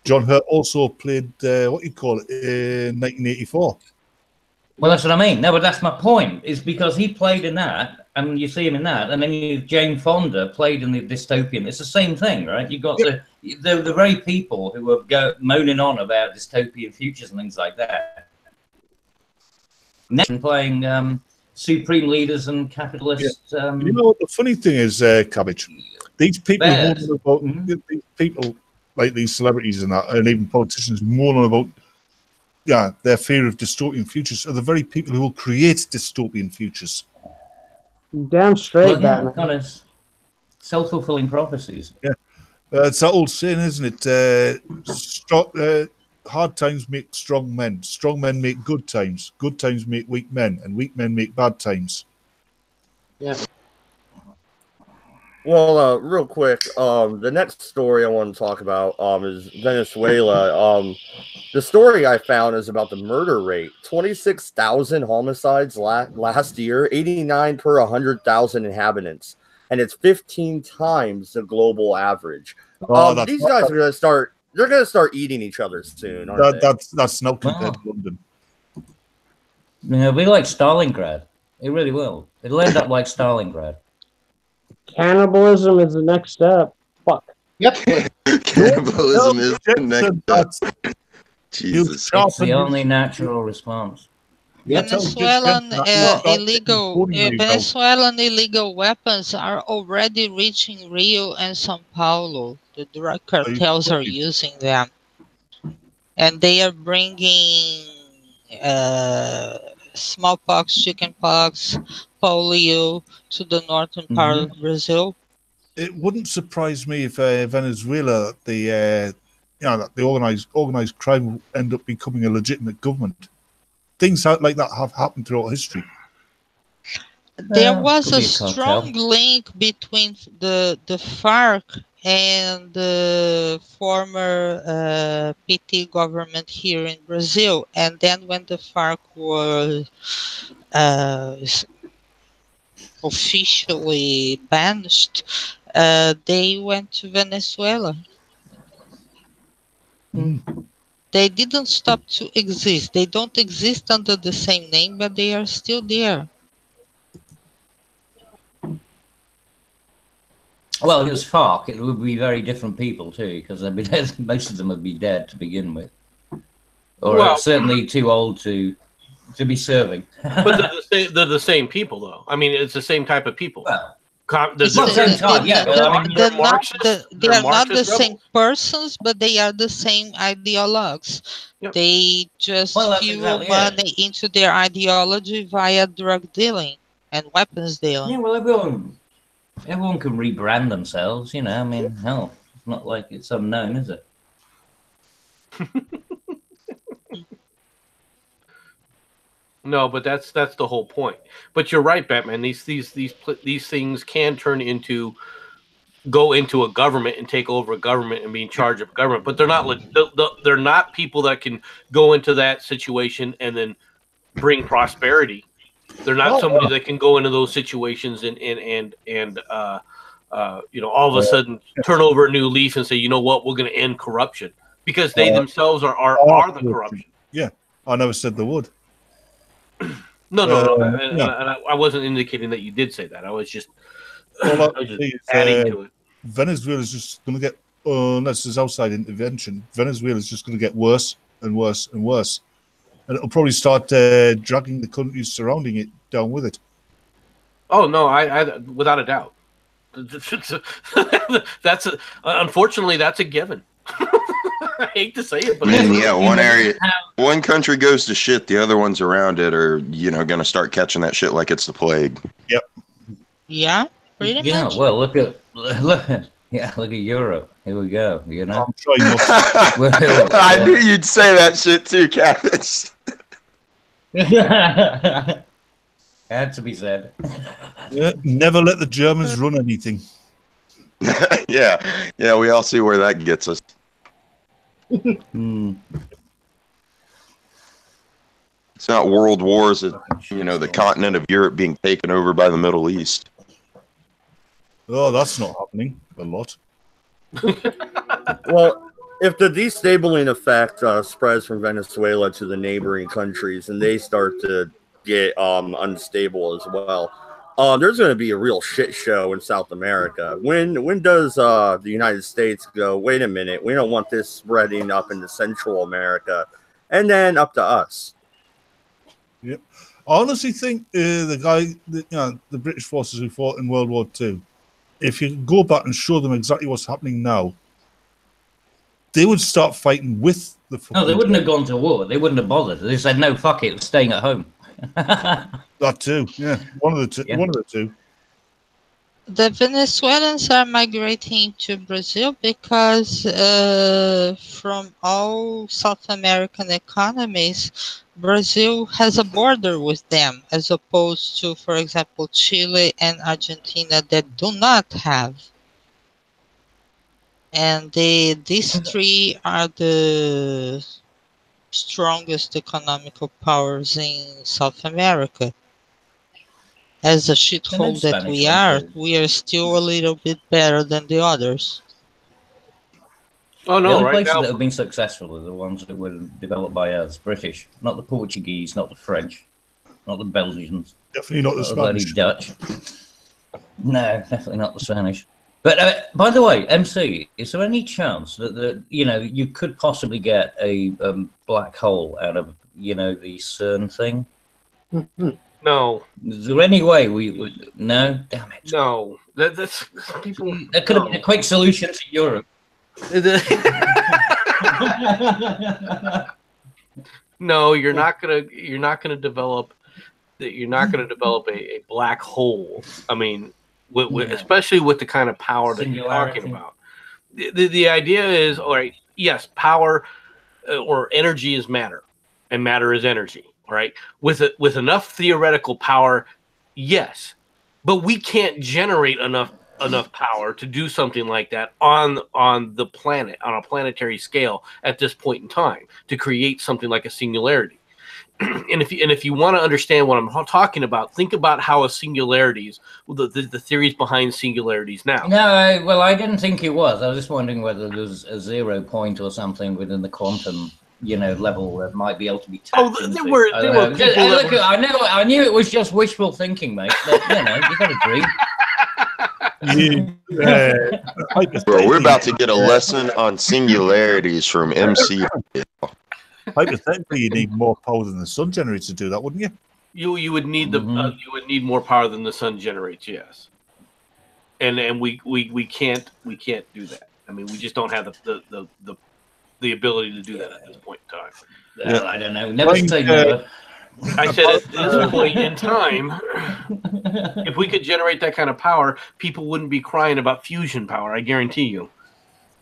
John Hurt also played what you call it in 1984. Well, that's what I mean. No, but that's my point. Is because he played in that, and you see him in that, and then Jane Fonda played in the dystopian. It's the same thing, right? You got the very people who were moaning on about dystopian futures and things like that. Next, playing supreme leaders and capitalists. The funny thing is, Cabbage, these people these people like these celebrities and that, and even politicians moaning about their fear of dystopian futures are the very people who will create dystopian futures. Damn straight, Batman. Kind of self-fulfilling prophecies. Yeah, it's that old saying, isn't it? hard times make strong men. Strong men make good times. Good times make weak men, and weak men make bad times. Yeah. Well, real quick, the next story I want to talk about is Venezuela. The story I found is about the murder rate. 26,000 homicides last year, 89 per 100,000 inhabitants, and it's 15 times the global average. These guys are going to start. They're going to start eating each other soon, aren't they? That's not compared to London. Yeah, it'll be like Stalingrad. It really will. It'll end up like Stalingrad. Cannibalism is the next step. Fuck. Yep. Cannibalism is the next step. Jesus. It's the only natural response. Venezuelan illegal weapons are already reaching Rio and São Paulo. The drug cartels are using them, and they are bringing smallpox, chickenpox, polio to the northern part of Brazil. It wouldn't surprise me if Venezuela, the organized crime will end up becoming a legitimate government. Things like that have happened throughout history. There was a strong link between the FARC and the former PT government here in Brazil. And then when the FARC was officially banished, they went to Venezuela. They didn't stop to exist. They don't exist under the same name, but they are still there. Well, if it was FARC, it would be very different people too, because most of them would be dead to begin with, or certainly too old to be serving. But they're the same people, though. I mean, it's the same type of people. Well, They are not the same persons, but they are the same ideologues. Yep. They just fuel money into their ideology via drug dealing and weapons dealing. Yeah, well, everyone can rebrand themselves, you know. I mean, hell, it's not like it's unknown, is it? No, but that's the whole point. But you're right, Batman. These things can go into a government and take over a government and be in charge of a government. But they're not people that can go into that situation and then bring prosperity. They're not somebody that can go into those situations and all of a sudden turn over a new leaf and say, you know what, we're going to end corruption, because they themselves are the corruption. Yeah, I never said they would. No. And I wasn't indicating that you did say that. I was just, adding to it. Venezuela is just going to get, unless there's outside intervention, Venezuela is just going to get worse and worse and worse. And it'll probably start dragging the countries surrounding it down with it. Oh, no, I without a doubt. Unfortunately, that's a given. I hate to say it, but one country goes to shit, the other ones around it are, going to start catching that shit like it's the plague. Yep. Yeah, pretty much. Well, look at Europe. Here we go. You know, I'm trying not to. I knew you'd say that shit too, Cabbage. Had to be said. Yeah, never let the Germans run anything. Yeah, we all see where that gets us. It's not world wars, the continent of Europe being taken over by the Middle East. Oh, that's not happening a lot. Well, if the destabilizing effect spreads from Venezuela to the neighboring countries and they start to get unstable as well, there's going to be a real shit show in South America. When does the United States go, wait a minute, we don't want this spreading up into Central America, and then up to us? Yep. I honestly think the British forces who fought in World War II, if you go back and show them exactly what's happening now, they would start fighting with the... No, they wouldn't have gone to war. They wouldn't have bothered. They said, no, fuck it, we're staying at home. That too, yeah. One of the two. The Venezuelans are migrating to Brazil because from all South American economies, Brazil has a border with them, as opposed to, for example, Chile and Argentina that do not have. And these three are the strongest economical powers in South America. As a I know shithole that Spanish we are still a little bit better than the others. Oh The no, only right places now. that have been successful are the ones that were developed by us, British, not the Portuguese, not the French, not the Belgians, Definitely not the not the bloody Spanish. Dutch. No, definitely not the Spanish. But by the way, MC, is there any chance that you could possibly get a black hole out of the CERN thing? No, Is there any way we would? No, damn it. no. That's people. That could have been a quick solution to Europe. No, you're not gonna develop a black hole. I mean, especially with the kind of power that you're talking about. The idea is, all right, yes, power or energy is matter, and matter is energy. All right, with enough theoretical power, yes, but we can't generate enough power to do something like that on the planet, on a planetary scale at this point in time, to create something like a singularity. And if you want to understand what I'm talking about, think about how a singularities, the theories behind singularities now. No, I didn't think it was. I was just wondering whether there's a 0 point or something within the quantum level that might be able to be tapped into. There were people look, I knew it was just wishful thinking, mate. But you got to agree. Bro, we're about to get a lesson on singularities from MC. Hypothetically, you need more power than the sun generates to do that, wouldn't you? You would need you would need more power than the sun generates, yes. And we can't do that. I mean, we just don't have the ability to do that at this point in time. Well, I don't know. Never say never. I said at this point in time, if we could generate that kind of power, people wouldn't be crying about fusion power. I guarantee you.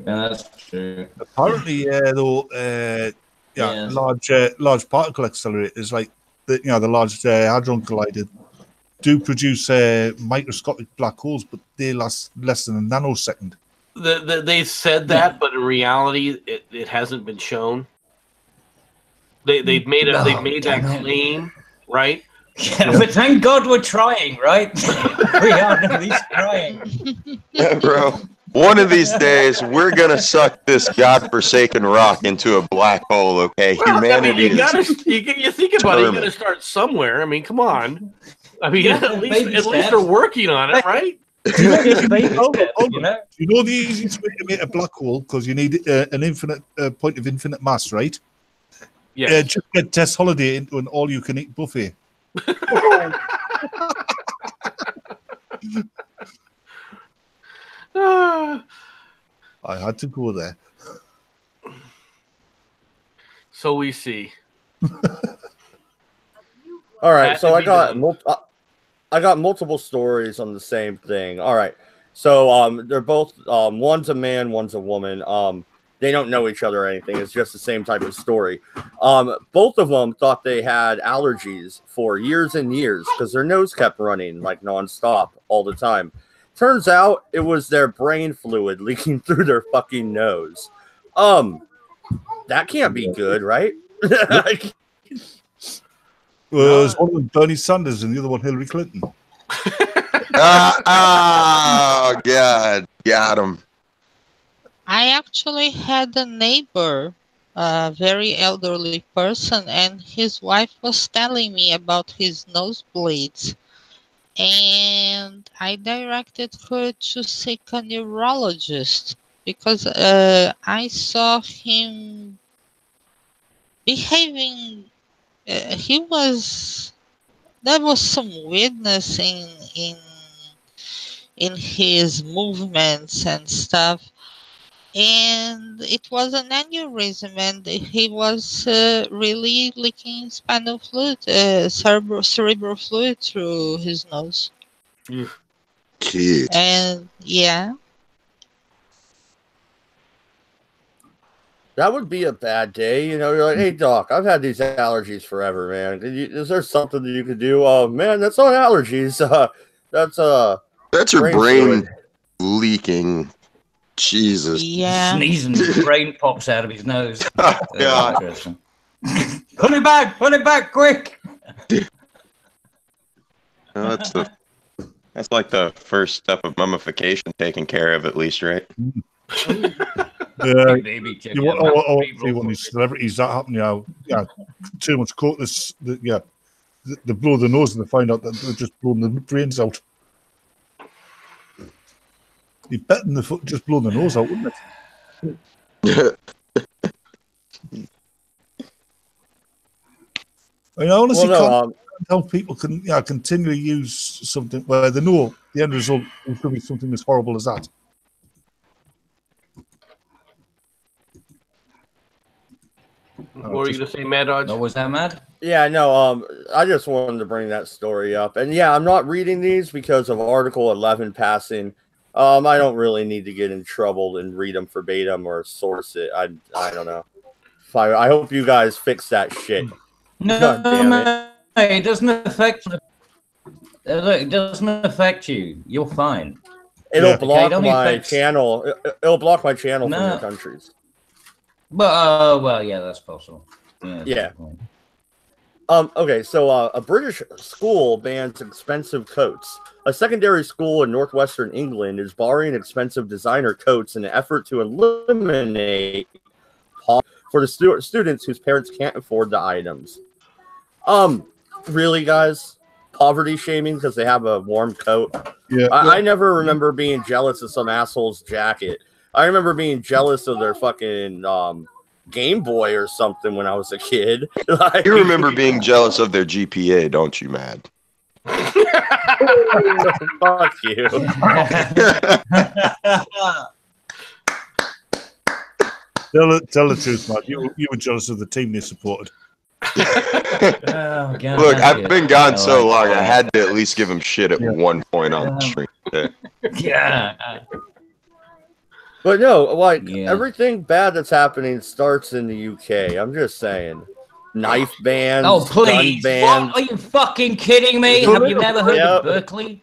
Yeah, that's true. Apparently, large particle accelerators like the large hadron collider do produce microscopic black holes, but they last less than a nanosecond. They said that, but in reality, it hasn't been shown. They've made that claim, right? Yeah, but thank God we're trying, right? We are at least trying. Yeah, bro. One of these days, we're gonna suck this godforsaken rock into a black hole. Okay, well, humanity. You think about it. You got to start somewhere. I mean, come on. I mean, at least they're working on it, right? You know the easiest way to make a black hole, because you need an infinite point of infinite mass, right? Yeah. Just get Tess Holiday into an all-you-can-eat buffet. I had to go there. So we see. All right, so I got multiple stories on the same thing. All right, so they're both one's a man, one's a woman. They don't know each other or anything. It's just the same type of story. Both of them thought they had allergies for years and years because their nose kept running like nonstop all the time. Turns out it was their brain fluid leaking through their fucking nose. That can't be good, right? Was one of them Bernie Sanders and the other one Hillary Clinton? Oh, God. Got him. I actually had a neighbor, a very elderly person, and his wife was telling me about his nosebleeds. And I directed her to seek a neurologist because I saw him behaving. There was some weirdness in his movements and stuff. And it was an aneurysm, and he was really leaking cerebral fluid through his nose. Kids. And yeah. That would be a bad day. You know, you're like, hey, doc, I've had these allergies forever, man. Is there something that you could do? Oh, man, that's not allergies. That's your brain fluid. leaking. Jesus. Yeah. Sneezing, brain pops out of his nose. Oh, God. Put it back, quick! Well, that's like the first step of mummification taken care of, at least, right? Baby You want see one of these celebrities that happen, you know, yeah, too much coke, they blow the nose and they find out that they're just blowing the brains out. You bet in the foot just blow the nose out, wouldn't it? I honestly can't how people can continually use something where they know the end result is going to be something as horrible as that. What were you going to say, Mad Dodge? What was that, Mad? Yeah, no, I just wanted to bring that story up. And yeah, I'm not reading these because of Article 11 passing. I don't really need to get in trouble and read them verbatim or source it. I don't know. I hope you guys fix that shit. No, God damn it. It doesn't affect. Look, it doesn't affect you. You're fine. It'll block my channel. It'll block my channel from your countries. But well, yeah, that's possible. Yeah. Okay, so a British school bans expensive coats. A secondary school in northwestern England is borrowing expensive designer coats in an effort to eliminate for the students whose parents can't afford the items. Really, guys? Poverty shaming because they have a warm coat? Yeah. I never remember being jealous of some asshole's jacket. I remember being jealous of their fucking Game Boy or something when I was a kid. Like, you remember being jealous of their GPA, don't you, Mad? Fuck you. Tell the truth, Mad. You were jealous of the team they supported. Oh, God, look, I've been gone so long, that. I had to at least give him shit at one point on the stream. Yeah. But no, like, everything bad that's happening starts in the UK. I'm just saying. Knife bans, oh, please. gun bans. What? Are you fucking kidding me? Have you never heard of Berkeley?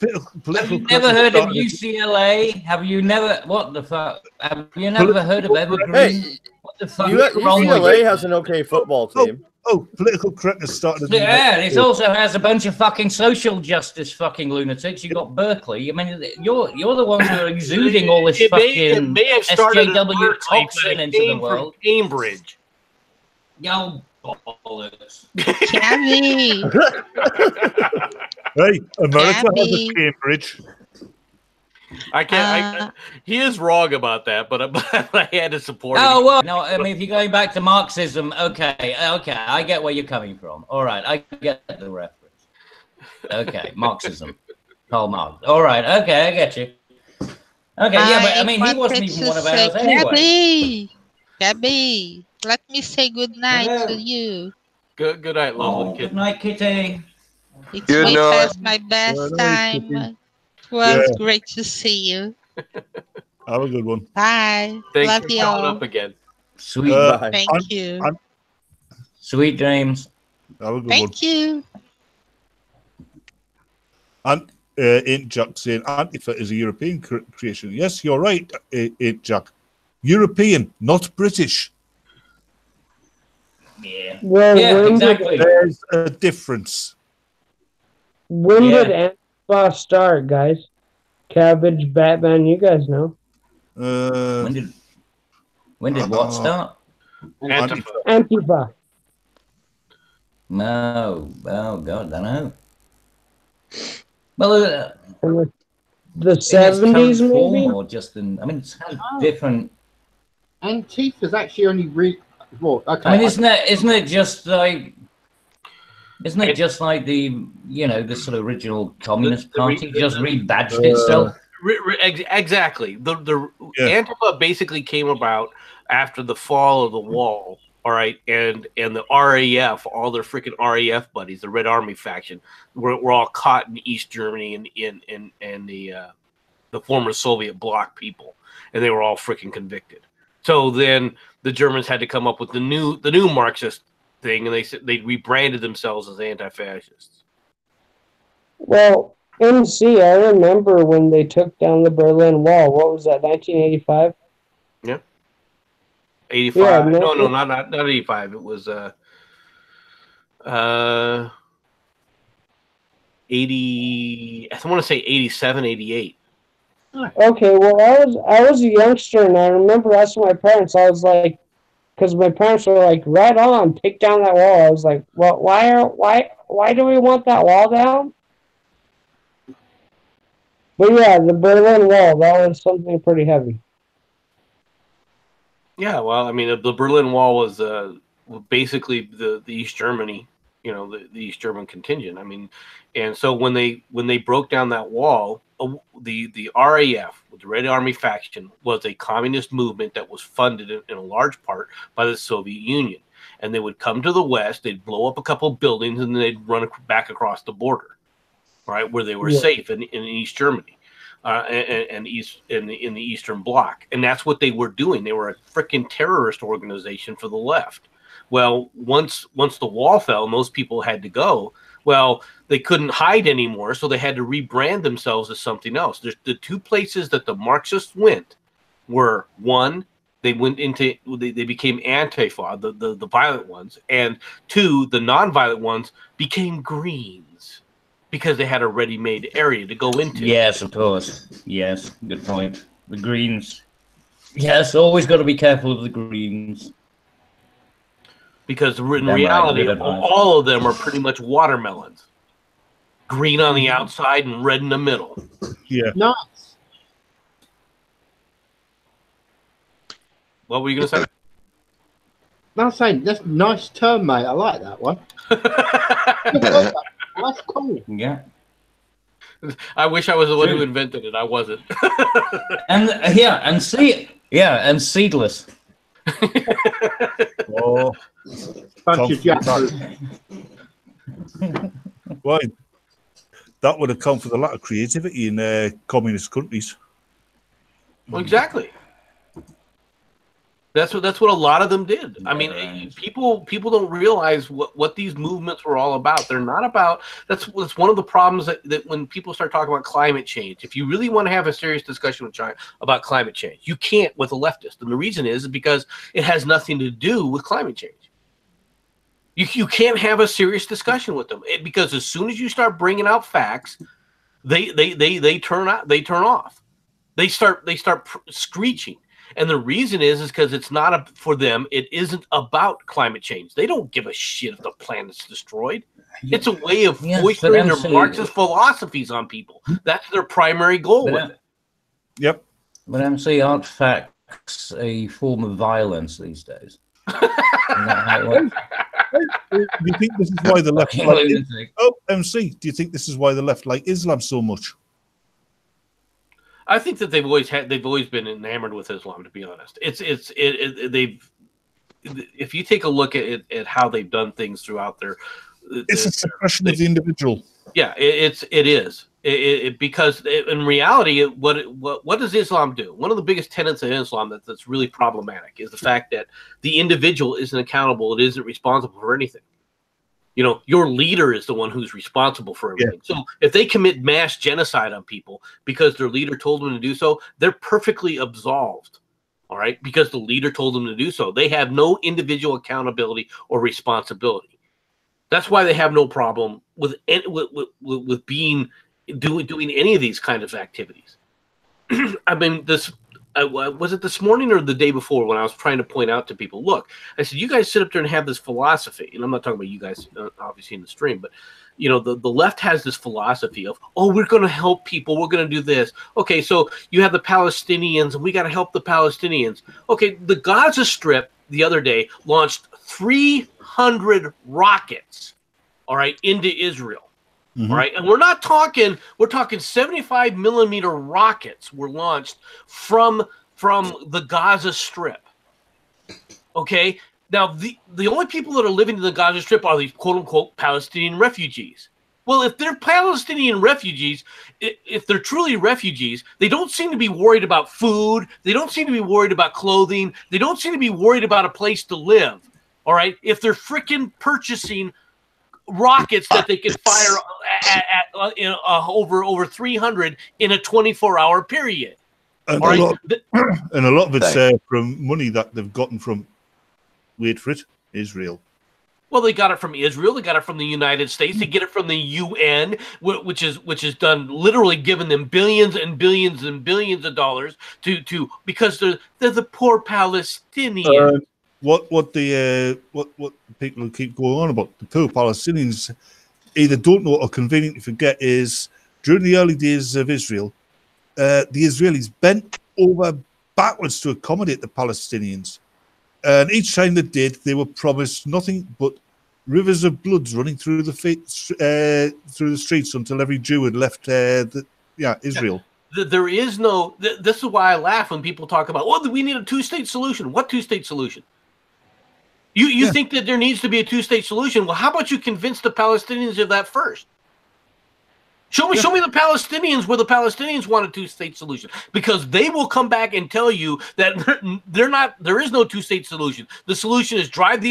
Have you never heard of UCLA? Have you never... What the fuck? Have you never heard of Evergreen? Hey, what the fuck is wrong with UCLA you? has an okay football team. Oh, political correctness started. Yeah, it also has a bunch of fucking social justice fucking lunatics. You got Berkeley. I mean, you're the ones who are exuding all this fucking SJW toxin into the world. Cambridge. Yo, bollocks. Cabby. Hey, America has a Cambridge. I can't. He is wrong about that, but I had to support him. Oh well, no. I mean, if you're going back to Marxism, okay, I get where you're coming from. All right, I get the reference. Okay, Marxism, Karl Marx. All right, okay, I get you. Okay, yeah, but I mean, he wasn't even one of ours anyway. Gabby, let me say good night to you. Good night, lovely kid. Good night, Kitty. It's way past my best time. Well, it's great to see you. Have a good one. Bye. Thanks Love for you calling all. up again. Sweet. Thank you. Sweet dreams. Have a good one. Thank you. And Ain't Jack saying Antifa is a European creation. Yes, you're right, Ain't Jack. European, not British. Yeah. Well, Yeah, exactly. There's a difference. When did Antifa start, guys? Cabbage, Batman, you guys know. When did what start? Antifa. No. Oh God, I don't know. Well, the 70s, maybe, or just in. I mean, it's kind of different. Antifa's actually only well, okay. I mean, isn't it just like? Isn't it just like the the sort of original Communist Party just rebadged itself? Exactly. The Antifa basically came about after the fall of the wall, all right, and the RAF, all their freaking RAF buddies, the Red Army faction, were all caught in East Germany and in the former Soviet bloc people, and they were all freaking convicted. So then the Germans had to come up with the new Marxist thing, and they rebranded themselves as anti-fascists. Well, MC, I remember when they took down the Berlin Wall. What was that, 1985? Yeah. 85. Yeah, no, not 85. It was 80. I want to say 87, 88. Okay, well, I was a youngster, and I remember asking my parents. I was like, because my parents were like, "Right on, take down that wall." I was like, "Well, why do we want that wall down?" But yeah, the Berlin Wall, that was something pretty heavy. Yeah, well, I mean, the Berlin Wall was basically the East Germany, the East German contingent. I mean, and so when they broke down that wall, the RAF, the Red Army faction, was a communist movement that was funded in a large part by the Soviet Union. And they would come to the West, they'd blow up a couple of buildings, and then they'd run back across the border, right, where they were safe in East Germany. And in the Eastern Bloc, and that's what they were doing. They were a freaking terrorist organization for the left. Well, once the wall fell and those people had to go, well, they couldn't hide anymore, so they had to rebrand themselves as something else. There's the two places that the Marxists went were, one, they became Antifa, the violent ones, and two, the non-violent ones became Greens, because they had a ready-made area to go into. Yes, of course. Yes, good point. The Greens. Yes, always got to be careful of the Greens. Because in reality, all of them are pretty much watermelons. Green on the outside and red in the middle. Yeah. Nice. What were you going to say? No, I'm saying that's a nice term, mate. I like that one. That's cool. Yeah. I wish I was the one who invented it. I wasn't. and seedless. Oh, bunch of jackals. Why? That would account for the lack of creativity in communist countries. Well, exactly. That's what a lot of them did. I mean, people don't realize what these movements were all about. They're not about. That's one of the problems that when people start talking about climate change. If you really want to have a serious discussion with China about climate change, you can't with a leftist, and the reason is because it has nothing to do with climate change. You can't have a serious discussion with them because as soon as you start bringing out facts, they turn off. They start screeching. And the reason is because it's not for them. It isn't about climate change. They don't give a shit if the planet's destroyed. It's a way of foisting their Marxist philosophies on people. That's their primary goal with it. Yep. But MC, aren't facts a form of violence these days? Isn't that how it works? Do you think this is why the left MC, do you think this is why the left like Islam so much? I think that they've always been enamored with Islam. To be honest, if you take a look at how they've done things throughout it's a suppression of the individual. Yeah, it is because in reality, what does Islam do? One of the biggest tenets of Islam that's really problematic is the fact that the individual isn't accountable. It isn't responsible for anything. You know, your leader is the one who's responsible for everything. Yeah. So if they commit mass genocide on people because their leader told them to do so, they're perfectly absolved, all right, because the leader told them to do so. They have no individual accountability or responsibility. That's why they have no problem with doing any of these kind of activities. I mean, was it this morning or the day before when I was trying to point out to people, look, I said, you guys sit up there and have this philosophy, and I'm not talking about you guys obviously in the stream, but you know, the left has this philosophy of, oh, we're going to help people, we're going to do this. Okay, so you have the Palestinians, and we got to help the Palestinians. Okay, the Gaza Strip the other day launched 300 rockets, all right, into Israel. Mm-hmm. All right, and we're talking 75 millimeter rockets were launched from the Gaza Strip. Okay, Now, the only people that are living in the Gaza Strip are these quote-unquote Palestinian refugees. Well, if they're Palestinian refugees, if they're truly refugees, they don't seem to be worried about food. They don't seem to be worried about clothing. They don't seem to be worried about a place to live. All right? If they're freaking purchasing rockets that they can fire over 300 in a 24-hour period. And, and a lot of it's from money that they've gotten from, wait for it, Israel. Well, they got it from Israel. They got it from the United States. They get it from the UN, which is done literally giving them billions and billions and billions of dollars to because they're the poor Palestinians. What people keep going on about the poor Palestinians either don't know or conveniently forget is during the early days of Israel, the Israelis bent over backwards to accommodate the Palestinians. And each time they did, they were promised nothing but rivers of blood running through the streets until every Jew had left Israel. There is no. This is why I laugh when people talk about, well, we need a two-state solution. What two-state solution? You think that there needs to be a two-state solution? Well, how about you convince the Palestinians of that first? Show me the Palestinians where the Palestinians want a two-state solution, because they will come back and tell you that there is no two-state solution. The solution is drive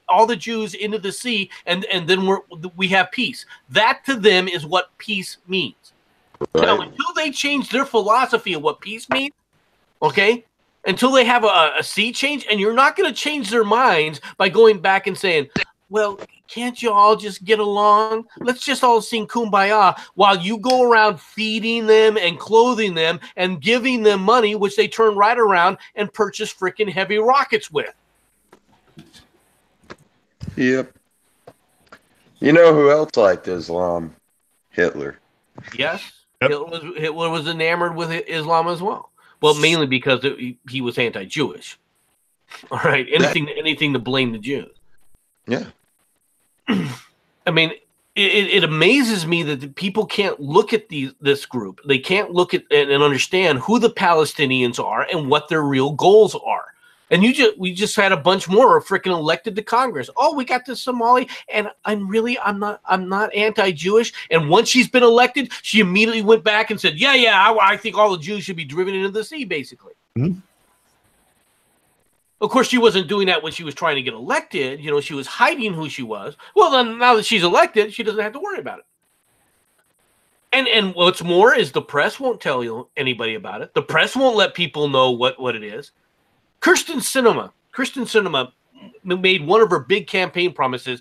all the Jews into the sea, and then we have peace. That to them is what peace means. Right. Now, until they change their philosophy of what peace means, okay, until they have a sea change, and you're not going to change their minds by going back and saying, well, can't you all just get along? Let's just all sing Kumbaya while you go around feeding them and clothing them and giving them money, which they turn right around and purchase freaking heavy rockets with. Yep. You know who else liked Islam? Hitler. Yes. Yep. Hitler was enamored with Islam as well. Well, mainly because he was anti-Jewish. All right. Anything to blame the Jews. Yeah. I mean, it amazes me that people can't look at this group. They can't look at and understand who the Palestinians are and what their real goals are. And we just had a bunch more freaking elected to Congress. Oh, we got this Somali, and I'm not anti-Jewish. And once she's been elected, she immediately went back and said, I think all the Jews should be driven into the sea, basically. Mm-hmm. Of course, she wasn't doing that when she was trying to get elected. You know, she was hiding who she was. Well, then now that she's elected, she doesn't have to worry about it. And what's more is the press won't tell anybody about it. The press won't let people know what it is. Kirsten Sinema made one of her big campaign promises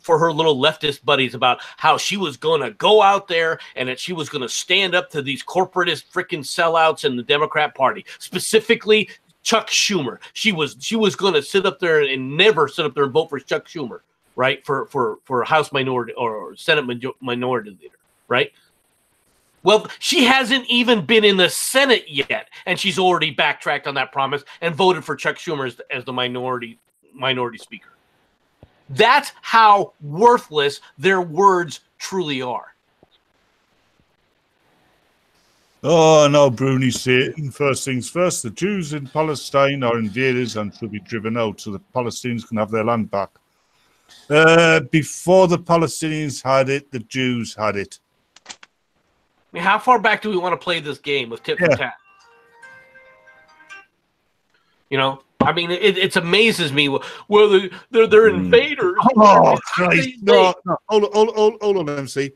for her little leftist buddies about how she was going to go out there and that she was going to stand up to these corporatist freaking sellouts in the Democrat Party, specifically Chuck Schumer. She was going to sit up there and never sit up there and vote for Chuck Schumer, right? For House minority or Senate minority leader, right? Well, she hasn't even been in the Senate yet, and she's already backtracked on that promise and voted for Chuck Schumer as the minority speaker. That's how worthless their words truly are. Oh, no, Bruni Satan. First things first, the Jews in Palestine are invaders and should be driven out so the Palestinians can have their land back. Before the Palestinians had it, the Jews had it. I mean, how far back do we want to play this game of tit for tat? You know, I mean, it amazes me. Well, they're invaders. Oh, Christ. No. Hold on, MC.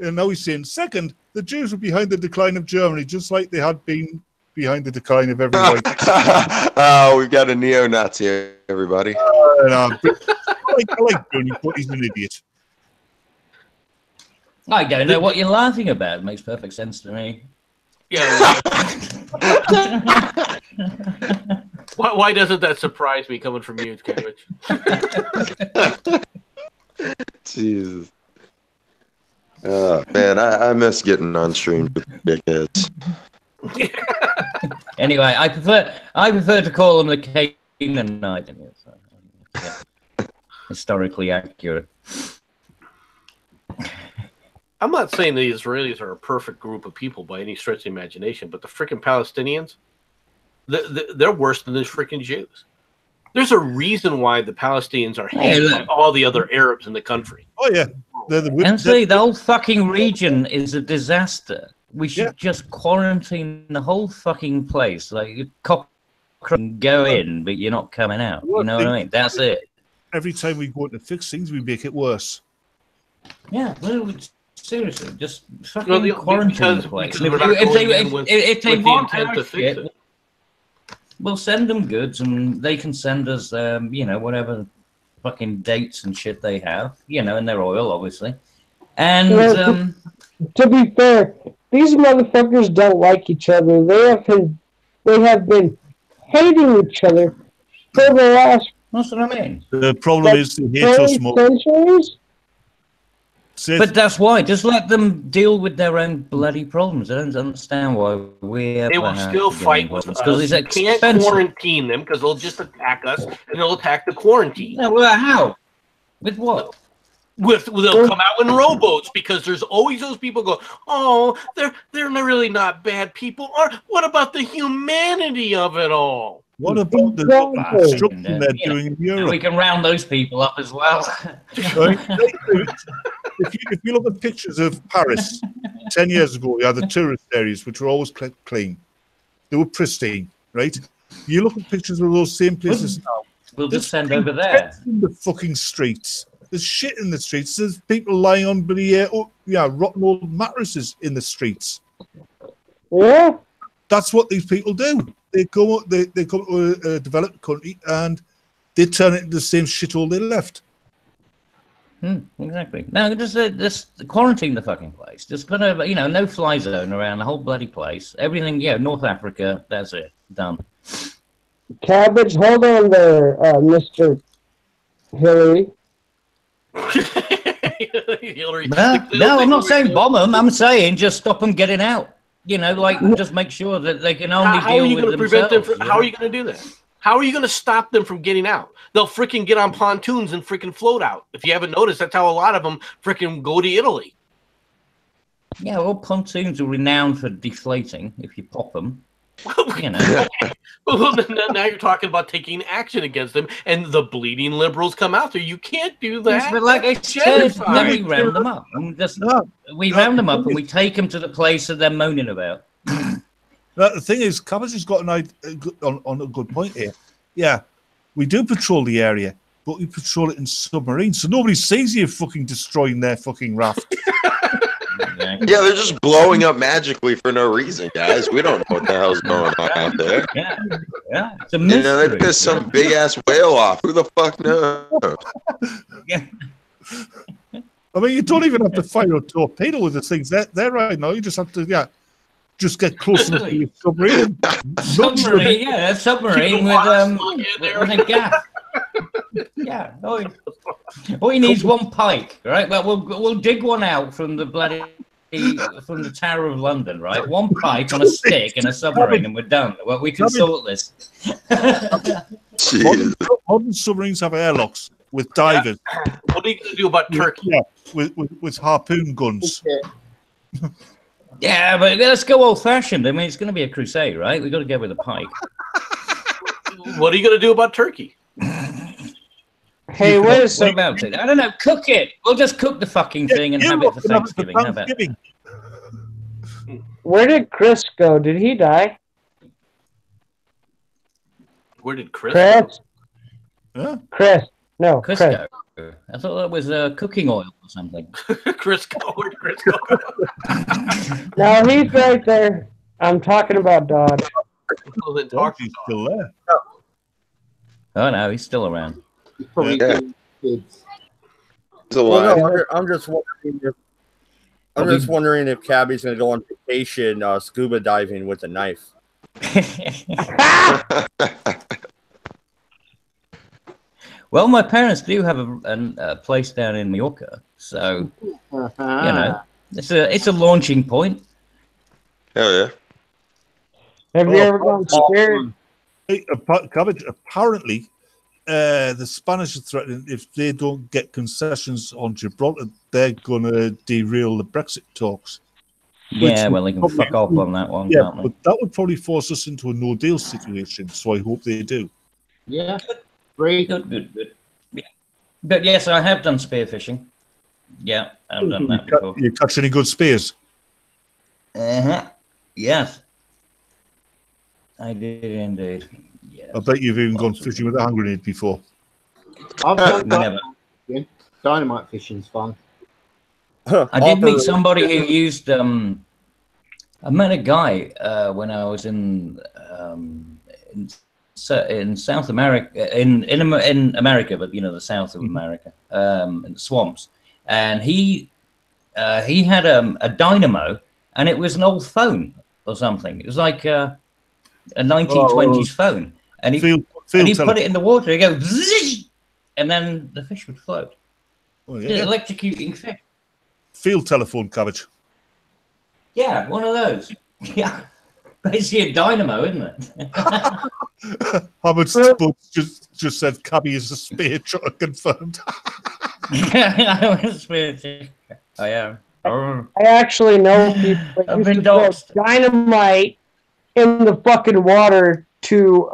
And now he's saying, second, the Jews were behind the decline of Germany, just like they had been behind the decline of every white. Oh, we've got a neo-Nazi, everybody. I like Bernie, but he's an idiot. I don't know what you're laughing about. It makes perfect sense to me. Yeah. Why doesn't that surprise me coming from you, Cabbage? Jesus. Oh, man, I miss getting on stream with dickheads. Anyway, I prefer to call them the Canaanite. Yeah. Historically accurate. I'm not saying the Israelis are a perfect group of people by any stretch of the imagination, but the freaking Palestinians, they're worse than the freaking Jews. There's a reason why the Palestinians are hated by all the other Arabs in the country. Oh yeah, and see, the whole fucking region is a disaster. We should just quarantine the whole fucking place. Like, can go in, but you're not coming out. You know what I mean? That's it. Every time we go in to fix things, we make it worse. Yeah, well, seriously, just fucking quarantine the place. If they want our shit, we'll send them goods, and they can send us, you know, whatever fucking dates and shit they have, you know, and their oil, obviously. And to be fair, these motherfuckers don't like each other. They have been hating each other for the last. That's what I mean. The problem is they hate us more. Centuries? But that's why. Just let them deal with their own bloody problems. I don't understand why they will still fight with us. Because you can't quarantine them because they'll just attack us and they'll attack the quarantine. No, well, how? With what? They'll come out in rowboats because there's always those people go, oh, they're really not bad people. Or what about the humanity of it all? What about the destruction they're doing in Europe? We can round those people up as well. Right? If you look at pictures of Paris 10 years ago, you had the tourist areas, which were always clean. They were pristine, right? You look at pictures of those same places now. We'll just send over there. In the fucking streets. There's shit in the streets. There's people lying on rotten old mattresses in the streets. Yeah. That's what these people do. They come to a developed country and they turn it into the same shithole they left. Exactly. No, just quarantine the fucking place. Just put a, you know, no fly zone around the whole bloody place. Everything, North Africa, that's it. Done. Cabbage, hold on there, Mr. Hillary. No, I'm not saying bomb them. I'm saying just stop them getting out. You know, like, just make sure that they can only deal with themselves. How are you going to do that? How are you going to stop them from getting out? They'll freaking get on pontoons and freaking float out. If you haven't noticed, that's how a lot of them freaking go to Italy. Yeah, well, pontoons are renowned for deflating if you pop them. You know. Well, now you're talking about taking action against them, and the bleeding liberals come out there. You can't do that. Yes, but like I said, then we round them up. We round them up and we take them to the place that they're moaning about. The thing is, Cabbage has got on a good point here. Yeah, we do patrol the area, but we patrol it in submarines, so nobody sees you fucking destroying their fucking raft. Yeah, they're just blowing up magically for no reason, guys. We don't know what the hell's going on out there. Yeah. It's a mystery. They pissed some big ass whale off. Who the fuck knows? Yeah. I mean, you don't even have to fire a torpedo with the things. They're right now. You just have to, just get closer to your submarine. Submarine, a submarine with a gap. Yeah. All he needs one pike, right? Well, we'll dig one out from the Tower of London, right? One pike on a stick and a submarine, and we're done. Well, we can sort this. Modern submarines have airlocks with divers. Yeah. What are you going to do about Turkey? Yeah, with harpoon guns. Yeah, but let's go old-fashioned. I mean, it's going to be a crusade, right? We've got to go with a pike. What are you going to do about turkey? Hey, wait a second. About it? I don't know. Cook it. We'll just cook the fucking thing and have it for Thanksgiving. How about that? Where did Chris go? Did he die? Where did Chris go? Huh? Chris. No, Chris. Crisco. I thought that was cooking oil or something. Crisco. Where'd Crisco go? No, he's right there. I'm talking about Dodge. Well, then talk He's still there. Oh, no, he's still around. He's probably doing kids. I'm just wondering if Cabby's going to go on vacation scuba diving with a knife. Well, my parents do have a place down in Mallorca, so you know, it's a launching point. Hell yeah! Have you ever gone scared? Hey, Cabbage, apparently, the Spanish are threatening if they don't get concessions on Gibraltar, they're going to derail the Brexit talks. Yeah, well, they can fuck off on that one, can't they? But that would probably force us into a no-deal situation, so I hope they do. Yeah. Three. Good. Yeah. But yes, I have done spearfishing. Yeah, I've done that before. You catch any good spears? Yes. I did indeed. Yes. I bet you've even gone fishing with a hand grenade before. I've done Never. dynamite fishing's fun. I did meet somebody who used. I met a guy when I was in South America, in America, but you know the south of America, in the swamps, and he had a dynamo, and it was an old phone or something. It was like a 1920s phone, and he put it in the water. He goes, zzz, and then the fish would float. Oh, yeah. Electrocuting fish. Field telephone cabbage. Yeah, one of those. Yeah, basically a dynamo, isn't it? Hamid just said cabby is a spear truck confirmed. I am. I actually know people that I've used been to throw doxed. dynamite in the fucking water to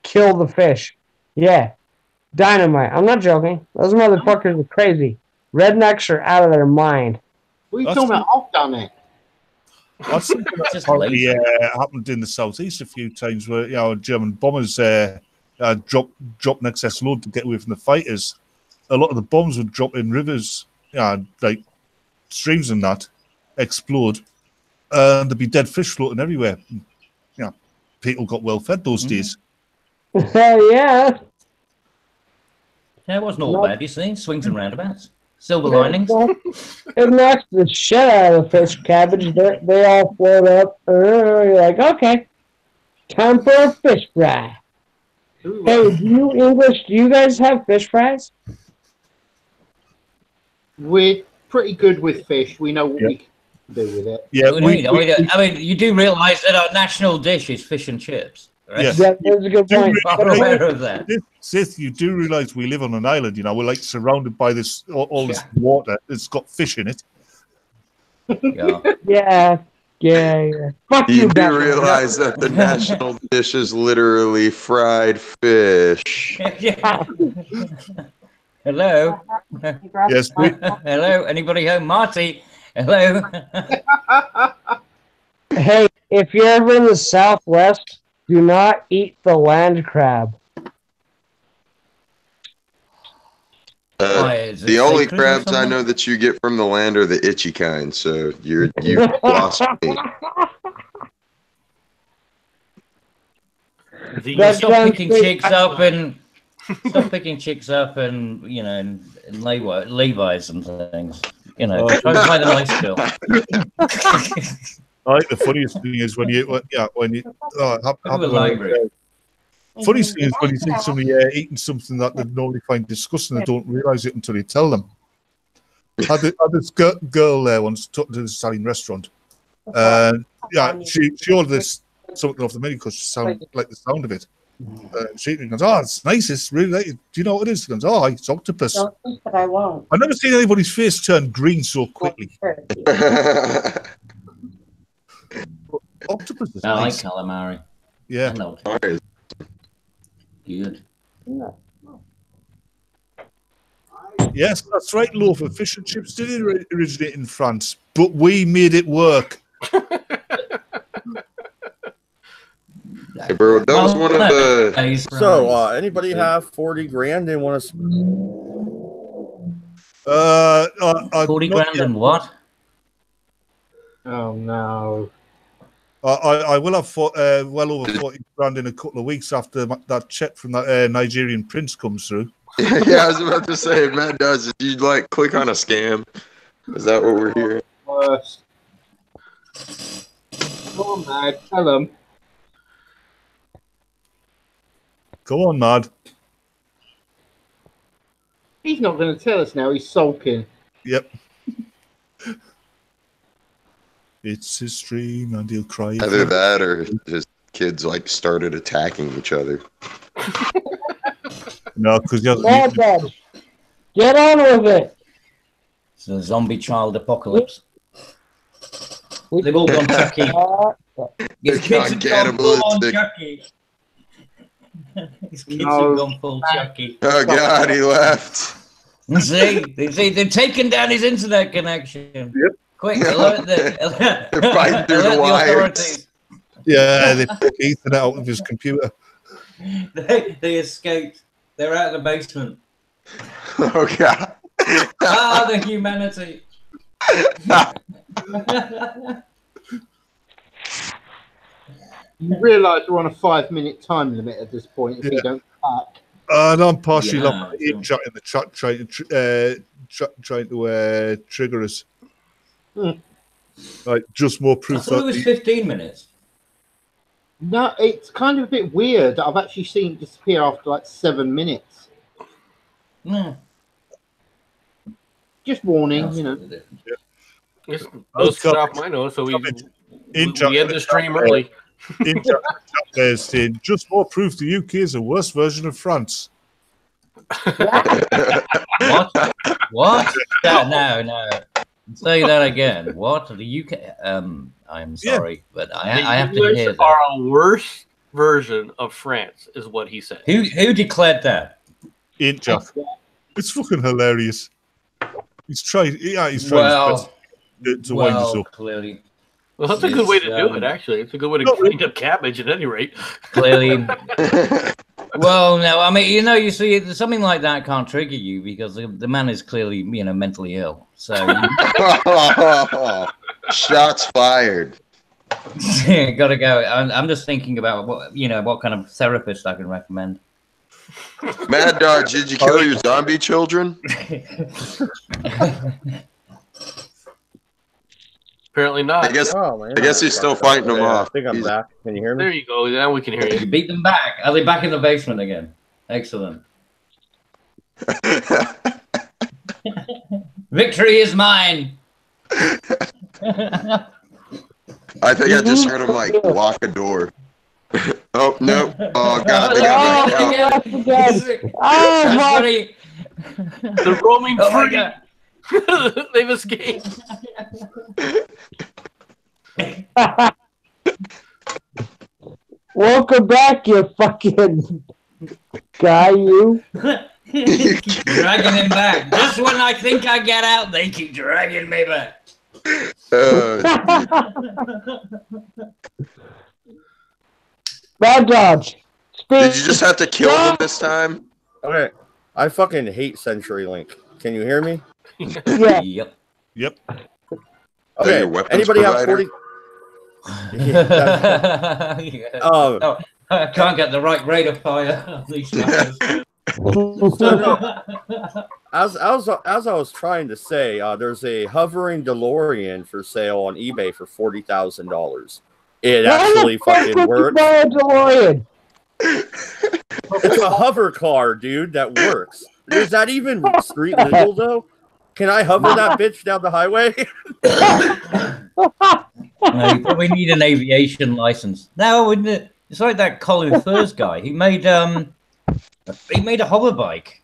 kill the fish. Yeah, dynamite. I'm not joking. Those motherfuckers are crazy. Rednecks are out of their mind. What are you talking about? I've done it. That's something that apparently happened in the southeast a few times, where German bombers dropped an excess load to get away from the fighters. A lot of the bombs would drop in rivers, like streams and that, explode, and there'd be dead fish floating everywhere. Yeah, people got well fed those days. Yeah. Yeah, it wasn't all bad, you see. Swings and roundabouts. Silver linings. It knocks the shit out of the fish cabbage. They all float up. You're like, okay, time for a fish fry. Hey, do you guys have fish fries? We're pretty good with fish. We know what we can do with it. Yeah, I mean, you do realise that our national dish is fish and chips. Right? Yes. Yeah, that's a good point. I'm aware of that. Sith, you do realise we live on an island. We're like surrounded by this all this water. It's got fish in it. Yeah. Fuck You do Banter. realize that the national dish is literally fried fish. Hello. Yes. Hello. Anybody home? Marty. Hello. Hey, if you're ever in the Southwest, do not eat the land crab. The only crabs I know that you get from the land are the itchy kind, so you've lost me. Stop picking chicks up and in Levi's and things. Try and find a nice girl. I think the funniest thing is when you funniest thing is when you see somebody eating something that they normally find disgusting, they don't realise it until you tell them. I had this girl there once took to this Italian restaurant, and she ordered this something off the menu because she sounded like the sound of it. She goes, "Oh, it's nice. It's really nice. Do you know what it is?" She goes, "Oh, it's octopus." Don't think that I won't. I've never seen anybody's face turn green so quickly. Octopus is nice. I like calamari. Yeah. Good. Yes, that's right, Loafer. Fish and chips did originate in France, but we made it work. Hey, bro, that was one of the... So, anybody have 40 grand they want to... 40 grand and what? Oh, no. I will have well over 40 grand in a couple of weeks after that check from that Nigerian prince comes through. Yeah, I was about to say, if Matt does, did you click on a scam? Is that what we're hearing? Worst. Go on, Matt. Tell him. Go on, Mad. He's not going to tell us now. He's sulking. Yep. It's his dream, and he'll cry. Either that, or his kids started attacking each other. No, because Get on with it. It's a zombie child apocalypse. They've all gone Chucky. It's not cannibalistic. These kids have gone full Chucky. Oh God, he left. See, they're taking down his internet connection. Yep. Quick, alert the Fighting through the wires. authorities. Yeah, they took Ethan out of his computer. They escaped. They're out of the basement. Oh God. Ah, the humanity. You realise we're on a 5-minute time limit at this point if you don't cut. And I'm partially Yeah, up in chat in the chat trying to trigger us. Like just more I proof thought it was 15 minutes. No, it's kind of a bit weird. I've actually seen it disappear after like 7 minutes. No. Just warning, you know. Just post it off my nose so we end the stream early. In chat there's saying just more proof the UK is a worse version of France. What? What? No. Say that again. What? The UK? I'm sorry, but I have to hear that. Are a worse version of France, is what he said. Who declared that? Ain't Jeff. It's fucking hilarious. He's trying. Yeah, he's trying his best to wind us up. Clearly. Well, that's a good way to do it, actually. It's a good way to clean up cabbage, at any rate. Clearly. Well, no, I mean, you see, something like that can't trigger you because the man is clearly, mentally ill. So. Shots fired. Gotta go. I'm just thinking about what kind of therapist I can recommend. Mad Dodge, did you kill your zombie children? Apparently not. I guess he's still fighting them off. I think I'm back. Can you hear me? There you go. Now we can hear you. You beat them back. Are they back in the basement again? Excellent. Victory is mine. I think I just heard him lock a door. Oh no! Oh God! They got They're roaming free. They've escaped. Welcome back, you fucking guy, you. Dragging him back. Just when I think I get out, they keep dragging me back. Bad Dodge. Did you just have to kill them this time? Okay. I fucking hate CenturyLink. Can you hear me? Yeah. Yep. Okay. Anybody have 40? I can't get the right rate of fire on these guys. As I was trying to say, there's a hovering DeLorean for sale on eBay for $40,000. It actually fucking works. Buy a DeLorean? It's a hover car, dude, that works. Is that even street legal though? Can I hover that bitch down the highway? No, you probably need an aviation license. No, it's like that Colin Firth guy. He made a hover bike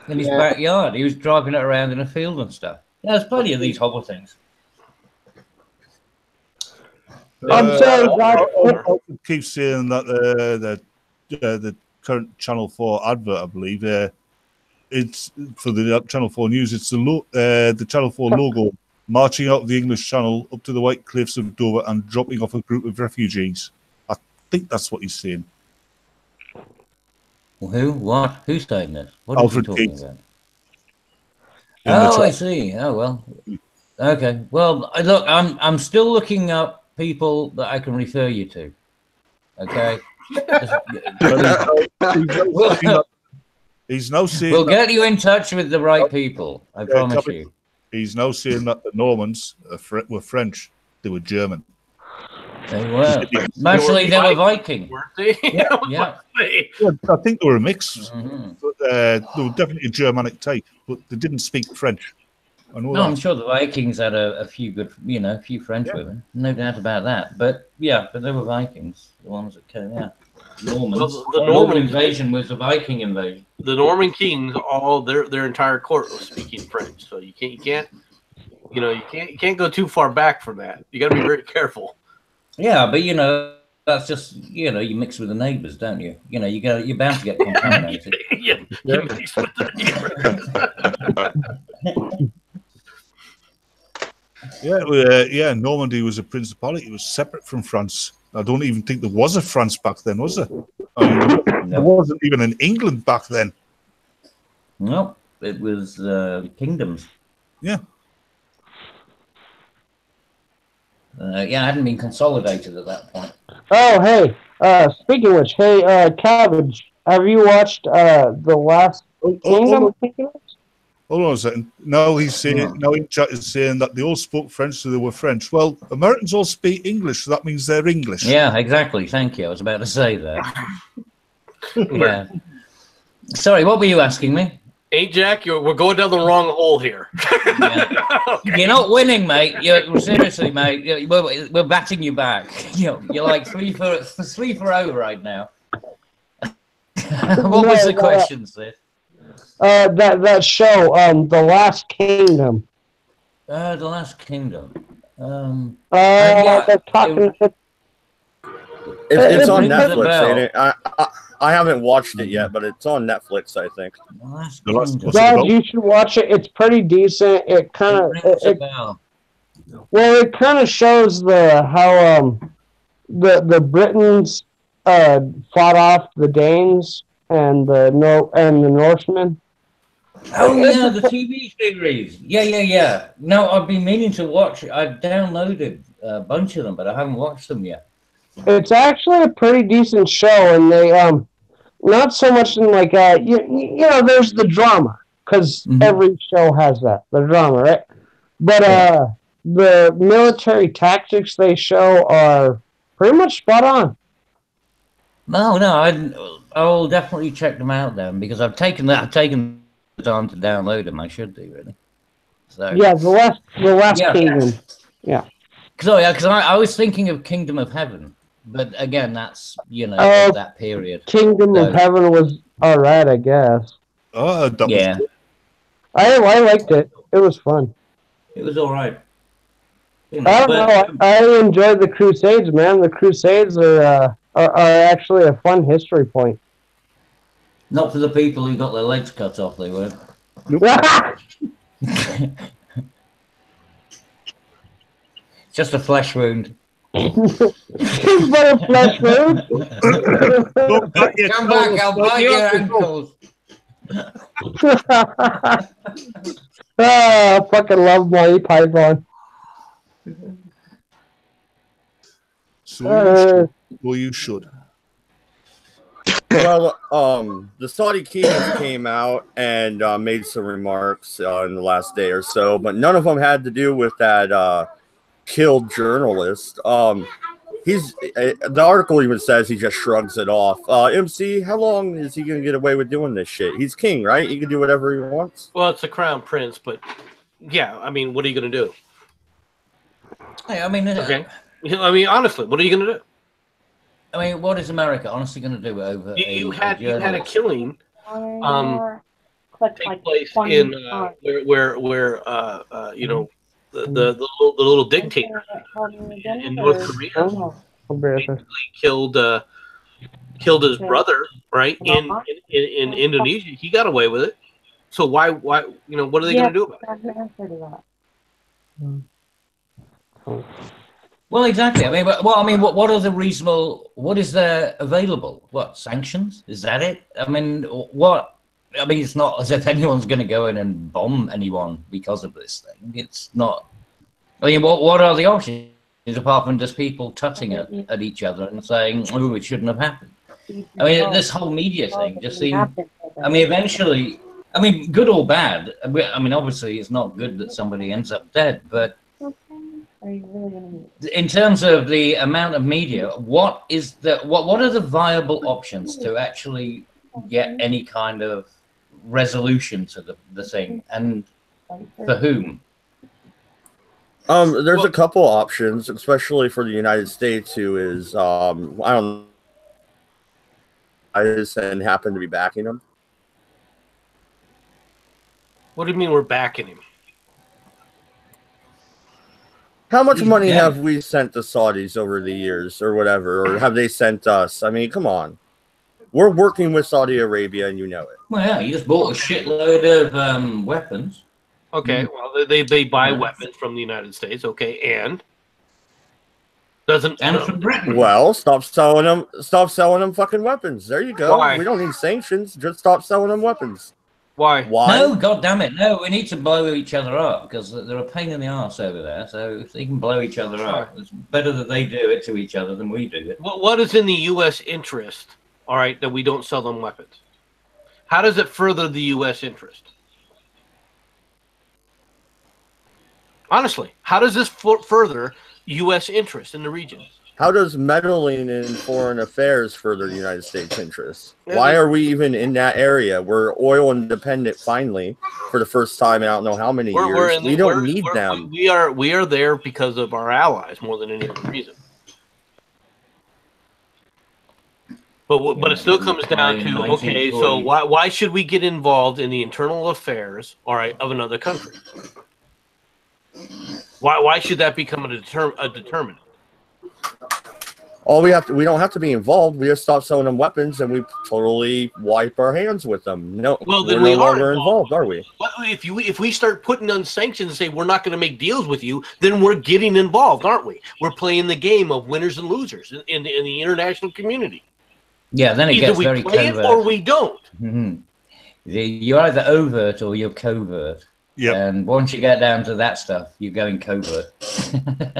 in his backyard. He was driving it around in a field and stuff. Yeah, there's plenty of these hover things. I'm sorry, I keep saying that the current Channel 4 advert, I believe, it's for the Channel 4 news. It's the Channel 4 logo marching out of the English Channel up to the White Cliffs of Dover and dropping off a group of refugees. I think that's what he's saying. Who? What? Who's saying this? What Alfred are you talking about? Oh, I see. Oh well. Okay. Well, look, I'm still looking up people that I can refer you to. Okay. He's now saying we'll get you in touch with the right people. I promise you. He's now saying that the Normans were French. They were German. They were. Actually, they were Viking. Weren't they? Yeah. I think they were a mix. Mm-hmm. But, they were definitely a Germanic type, but they didn't speak French. No, I'm sure the Vikings had a few good, a few French women. No doubt about that. But yeah, they were Vikings, the ones that came out. Normans. Well, the Norman invasion was the Viking invasion. The Norman kings, all their entire court was speaking French, so you can't go too far back from that. You got to be very careful. Yeah, but that's just, you know, you mix with the neighbours, don't you? You know, you're bound to get contaminated. Yeah, you mix with the neighbors. Yeah, Normandy was a principality. It was separate from France. I don't even think there was a France back then, was there? I mean, there wasn't even an England back then. No, it was kingdoms. Yeah. Yeah, I hadn't been consolidated at that point. Oh, hey. Speaking of which, hey, Cabbage, have you watched The Last Kingdom? Hold on a second. Now he's saying, now in chat is saying that they all spoke French, so they were French. Well, Americans all speak English, so that means they're English. Yeah, exactly. Thank you. I was about to say that. Yeah. Sorry, what were you asking me? Hey, Jack, we're going down the wrong hole here. Yeah. Okay. You're not winning, mate. Seriously, mate. We're batting you back. You're like 3 for 0 right now. What was the question, Sid? That show, The Last Kingdom. The Last Kingdom. They're talking. It's on Netflix, ain't it? I haven't watched it yet, but it's on Netflix, I think. God, you should watch it. It's pretty decent. It kind of it kind of shows how the Britons fought off the Danes and the Norsemen. Oh yeah, the TV series. Yeah. No, I've been meaning to watch it. I've downloaded a bunch of them, but I haven't watched them yet. It's actually a pretty decent show, and they not so much in like you know, there's the drama because every show has the drama, right? But the military tactics they show are pretty much spot on. No, I'll definitely check them out then, because I've taken the time to download them. I should do, really. So yeah, the last Kingdom. Yeah. Because I was thinking of Kingdom of Heaven, but again, that's, you know, that period. Kingdom of Heaven was all right, I guess. Yeah. I liked it. It was fun. It was all right. You know, I don't know. I enjoyed the Crusades, man. The Crusades are actually a fun history point. Not for the people who got their legs cut off, they weren't. Just a flesh wound. But a flesh wound? Come back, I'll bite your ankles. I fucking love Monty Python. So you should. Well, the Saudi Kings came out and made some remarks in the last day or so, but none of them had to do with that killed journalist. The article even says he just shrugs it off. MC, how long is he gonna get away with doing this shit? He's king, right? He can do whatever he wants. Well, it's the crown prince, but yeah, I mean, what are you gonna do? Hey, I mean, okay. I mean, honestly, what are you gonna do? I mean, what is America honestly going to do over? You had a killing take place in where you know, the little dictator in North Korea basically killed his brother, right? In Indonesia, he got away with it. So why you know, what are they going to do about it? Well, exactly. I mean, what are the reasonable? What is there available? What, sanctions? Is that it? I mean, what? I mean, it's not as if anyone's going to go in and bomb anyone because of this thing. It's not. I mean, what are the options apart from just people tutting at each other and saying, "Oh, it shouldn't have happened"? I mean, this whole media thing just seems. I mean, eventually, I mean, good or bad. I mean, obviously, it's not good that somebody ends up dead, but. In terms of the amount of media, what are the viable options to actually get any kind of resolution to the thing, and for whom? There's a couple options, especially for the United States, who is I don't know, and happen to be backing him. What do you mean we're backing him? How much money Yeah. have we sent the Saudis over the years or whatever? Or have they sent us? I mean, come on. We're working with Saudi Arabia and you know it. Well, yeah, you just bought a shitload of weapons. Okay, well, they buy weapons from the United States. Okay, and doesn't And from Britain. Well, stop selling them. Stop selling them fucking weapons. There you go. Why? We don't need sanctions. Just stop selling them weapons. Why? Why? No, God damn it, no. We need to blow each other up because they're a pain in the arse over there. So if they can blow each other up, it's better that they do it to each other than we do it. What is in the U.S. interest? All right, that we don't sell them weapons. How does it further the U.S. interest? Honestly, how does this further U.S. interest in the region? How does meddling in foreign affairs further the United States interests? Why are we even in that area? We're oil independent finally for the first time in I don't know how many years. We don't need them. We are there because of our allies more than any other reason. But it still comes down to, okay, so why should we get involved in the internal affairs, all right, of another country? Why should that become a determinant? We don't have to be involved. We just stop selling them weapons and we totally wipe our hands with them. No, well, then we're no longer involved, are we? Well, if we start putting on sanctions and say we're not going to make deals with you, then we're getting involved, aren't we? We're playing the game of winners and losers in the international community. Yeah, then it Either gets we very play covert. it or we don't. Mm-hmm. You're either overt or you're covert. Yeah. And once you get down to that stuff, you're going covert.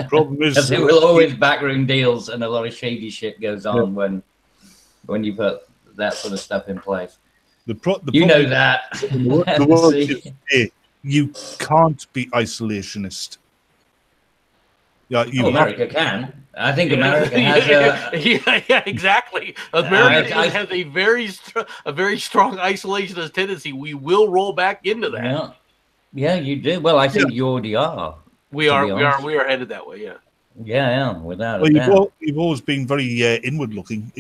Problem is, there will always backroom deals and a lot of shady shit goes on when you put that sort of stuff in place. you know that. The world is, you can't be isolationist. Yeah, America can. I think America has yeah, exactly. America has a very strong isolationist tendency. We will roll back into that. Yeah, you do. Well, I think you already are. We are headed that way. Yeah, without a doubt. You've always been very inward looking.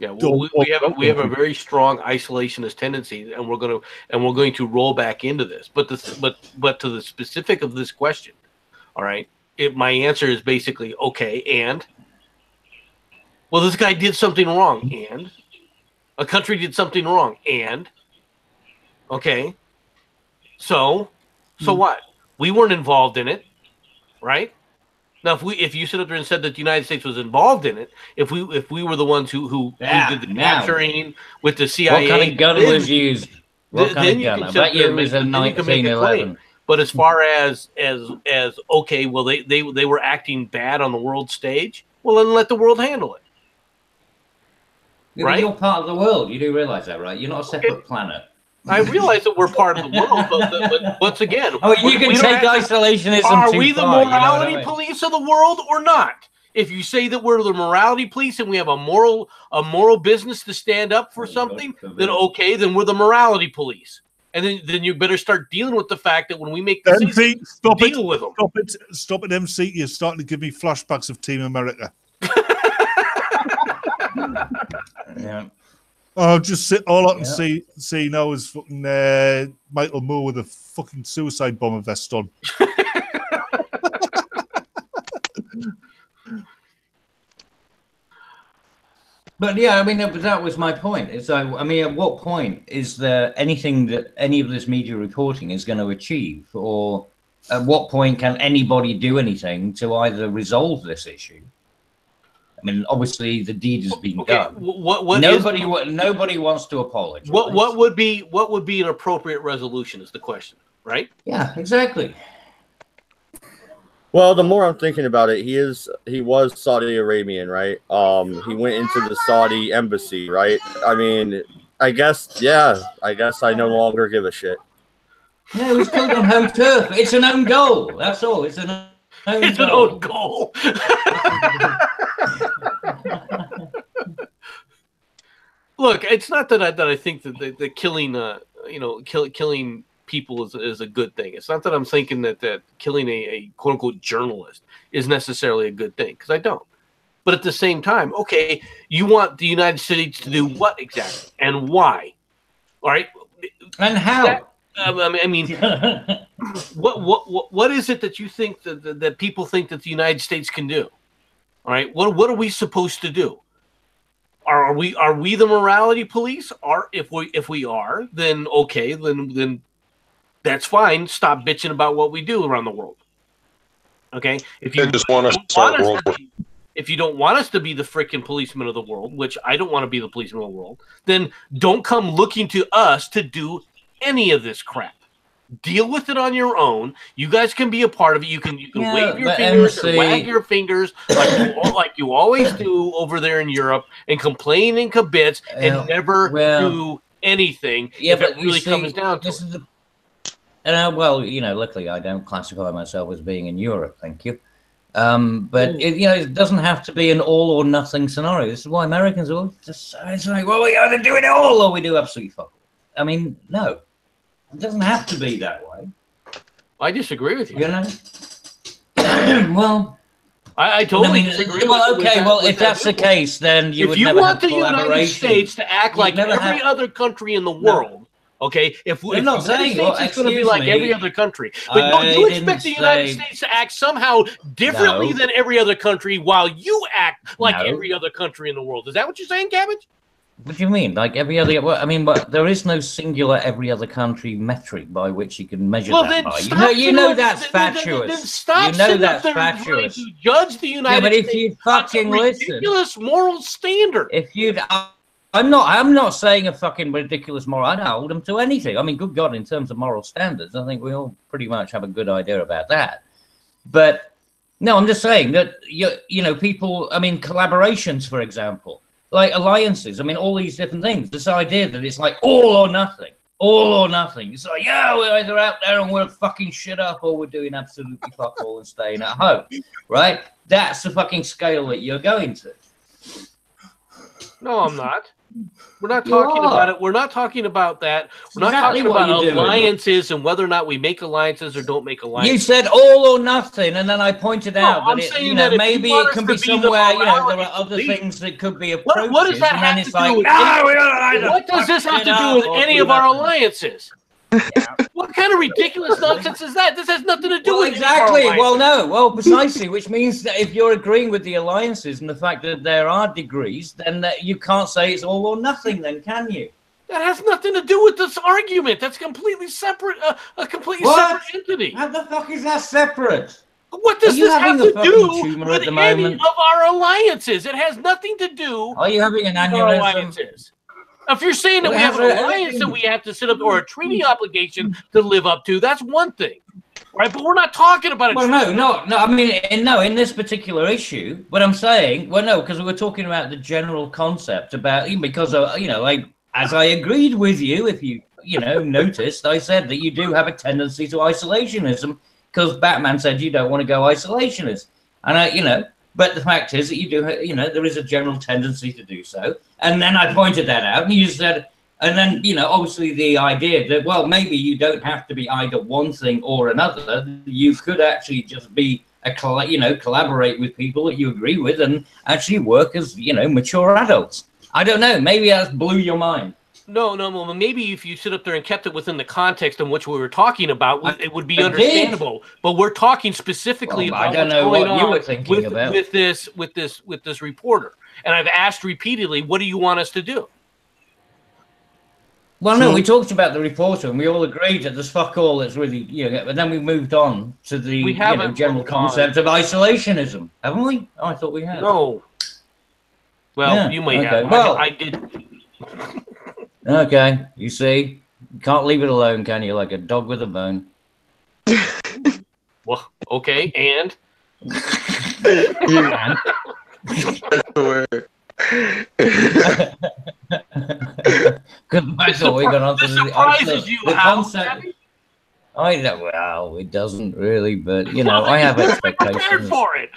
Yeah, well, we have a very strong isolationist tendency, and we're going to roll back into this. But to the specific of this question, all right, my answer is basically okay. And well, this guy did something wrong, and a country did something wrong, and okay, so what? We weren't involved in it, right? Now, if you sit up there and said that the United States was involved in it, if we were the ones who did the capturing with the CIA, what kind of gun was used? What kind of gun? I bet you it was a 1911. But as far as okay, well they were acting bad on the world stage. Well, then let the world handle it. Right? You're part of the world. You do realize that, right? You're not a separate planet. I realize that we're part of the world, but once again, you can take isolationism. Are we the morality police of the world or not? If you say that we're the morality police and we have a moral business to stand up for something, then okay, then we're the morality police, and then you better start dealing with the fact that when we make decisions, deal with them. Stop it, MC. You're starting to give me flashbacks of Team America. Yeah. Oh, just sit. All I can see now is fucking Michael Moore with a fucking suicide bomber vest on. But yeah, I mean that was my point. So I mean, at what point is there anything that any of this media reporting is going to achieve, or at what point can anybody do anything to either resolve this issue? I mean, obviously the deed has been done. Nobody wants to apologize. What would be an appropriate resolution is the question, right? Yeah, exactly. Well, the more I'm thinking about it, he was Saudi Arabian, right? He went into the Saudi embassy, right? I mean, I guess I no longer give a shit. No, he's killed on home turf. It's an own goal. That's all. It's an own goal. Look, it's not that I think that killing killing people is a good thing. It's not that I'm thinking that killing a quote unquote journalist is necessarily a good thing, because I don't. But at the same time, okay, you want the United States to do what exactly and why? All right, and how? I mean, what is it that you think that people think that the United States can do? All right, what are we supposed to do? Are we the morality police? If we are, then okay, then that's fine. Stop bitching about what we do around the world. Okay, if you just want to start World War. If you don't want us to be the freaking policemen of the world, which I don't want to be the policeman of the world, then don't come looking to us to do any of this crap. Deal with it on your own. You guys can be a part of it. You can wave your fingers and wag your fingers like you always do over there in Europe and complain and kibitz and never do anything if it really comes down to it. Well, you know, luckily I don't classify myself as being in Europe, thank you. But you know, it doesn't have to be an all or nothing scenario. This is why Americans are just it's like, well, we either do it all or we do absolutely fuck. I mean, no. It doesn't have to be that way. I disagree with you. You know? Well, I totally disagree. Well, okay. Well, if that's the case, then you would never have collaboration. If you want the United States to act like every other country in the world, okay? If the United States is going to be like every other country, but don't you expect the United States to act somehow differently than every other country while you act like every other country in the world? Is that what you're saying, Cabbage? What do you mean? Like every other? Well, I mean, but there is no singular every other country metric by which you can measure that by. You know that's fatuous. Then stop you know that's fatuous. To judge the United States. But if you fucking listen, ridiculous moral standard. If you'd, I'm not saying a fucking ridiculous moral. I don't hold them to anything. I mean, good God, in terms of moral standards, I think we all pretty much have a good idea about that. But no, I'm just saying that you know, people. I mean, collaborations, for example. Like alliances, I mean, all these different things. This idea that it's like all or nothing. It's like, yeah, we're either out there and we're fucking shit up or we're doing absolutely fuck all and staying at home, right? That's the fucking scale that you're going to. No, I'm not. We're not talking about it. We're not talking about that. We're not talking about alliances and whether or not we make alliances or don't make alliances. You said all or nothing, and then I pointed out that you know, maybe it can be somewhere. You know, there are other things that could be approaches. What does that have to do with? What does this have to do with any of our alliances? What kind of ridiculous nonsense is that? This has nothing to do with exactly. Well, no. Well, precisely. Which means that if you're agreeing with the alliances and the fact that there are degrees, then you can't say it's all or nothing. Then can you? That has nothing to do with this argument. That's completely separate. A completely separate entity. How the fuck is that separate? What does this have to do with any of our alliances? It has nothing to do. Are you having an aneurysm? If you're saying that we have an alliance that we have to set up or a treaty obligation to live up to, that's one thing, right? But we're not talking about it. Well, no. I mean, in this particular issue, what I'm saying, well, no, because we're talking about the general concept about because you know, as I agreed with you, if you noticed, I said that you do have a tendency to isolationism because Batman said you don't want to go isolationist, and But the fact is that you do, there is a general tendency to do so. And then I pointed that out, and you said, and then, obviously the idea that, well, maybe you don't have to be either one thing or another. You could actually just be collaborate with people that you agree with and actually work as, mature adults. I don't know. Maybe that blew your mind. No. Well, maybe if you sit up there and kept it within the context in which we were talking about, it would be understandable. But we're talking specifically about what's going on with this reporter. And I've asked repeatedly, what do you want us to do? Well, no, we talked about the reporter, and we all agreed that there's fuck all that's really, but then we moved on to the general concept of isolationism, haven't we? Oh, I thought we had. No. Well, you may have. Well, I did. Okay, you see, you can't leave it alone, can you? Like a dog with a bone. Well, okay, and? Well, it doesn't really, but I have expectations. For it.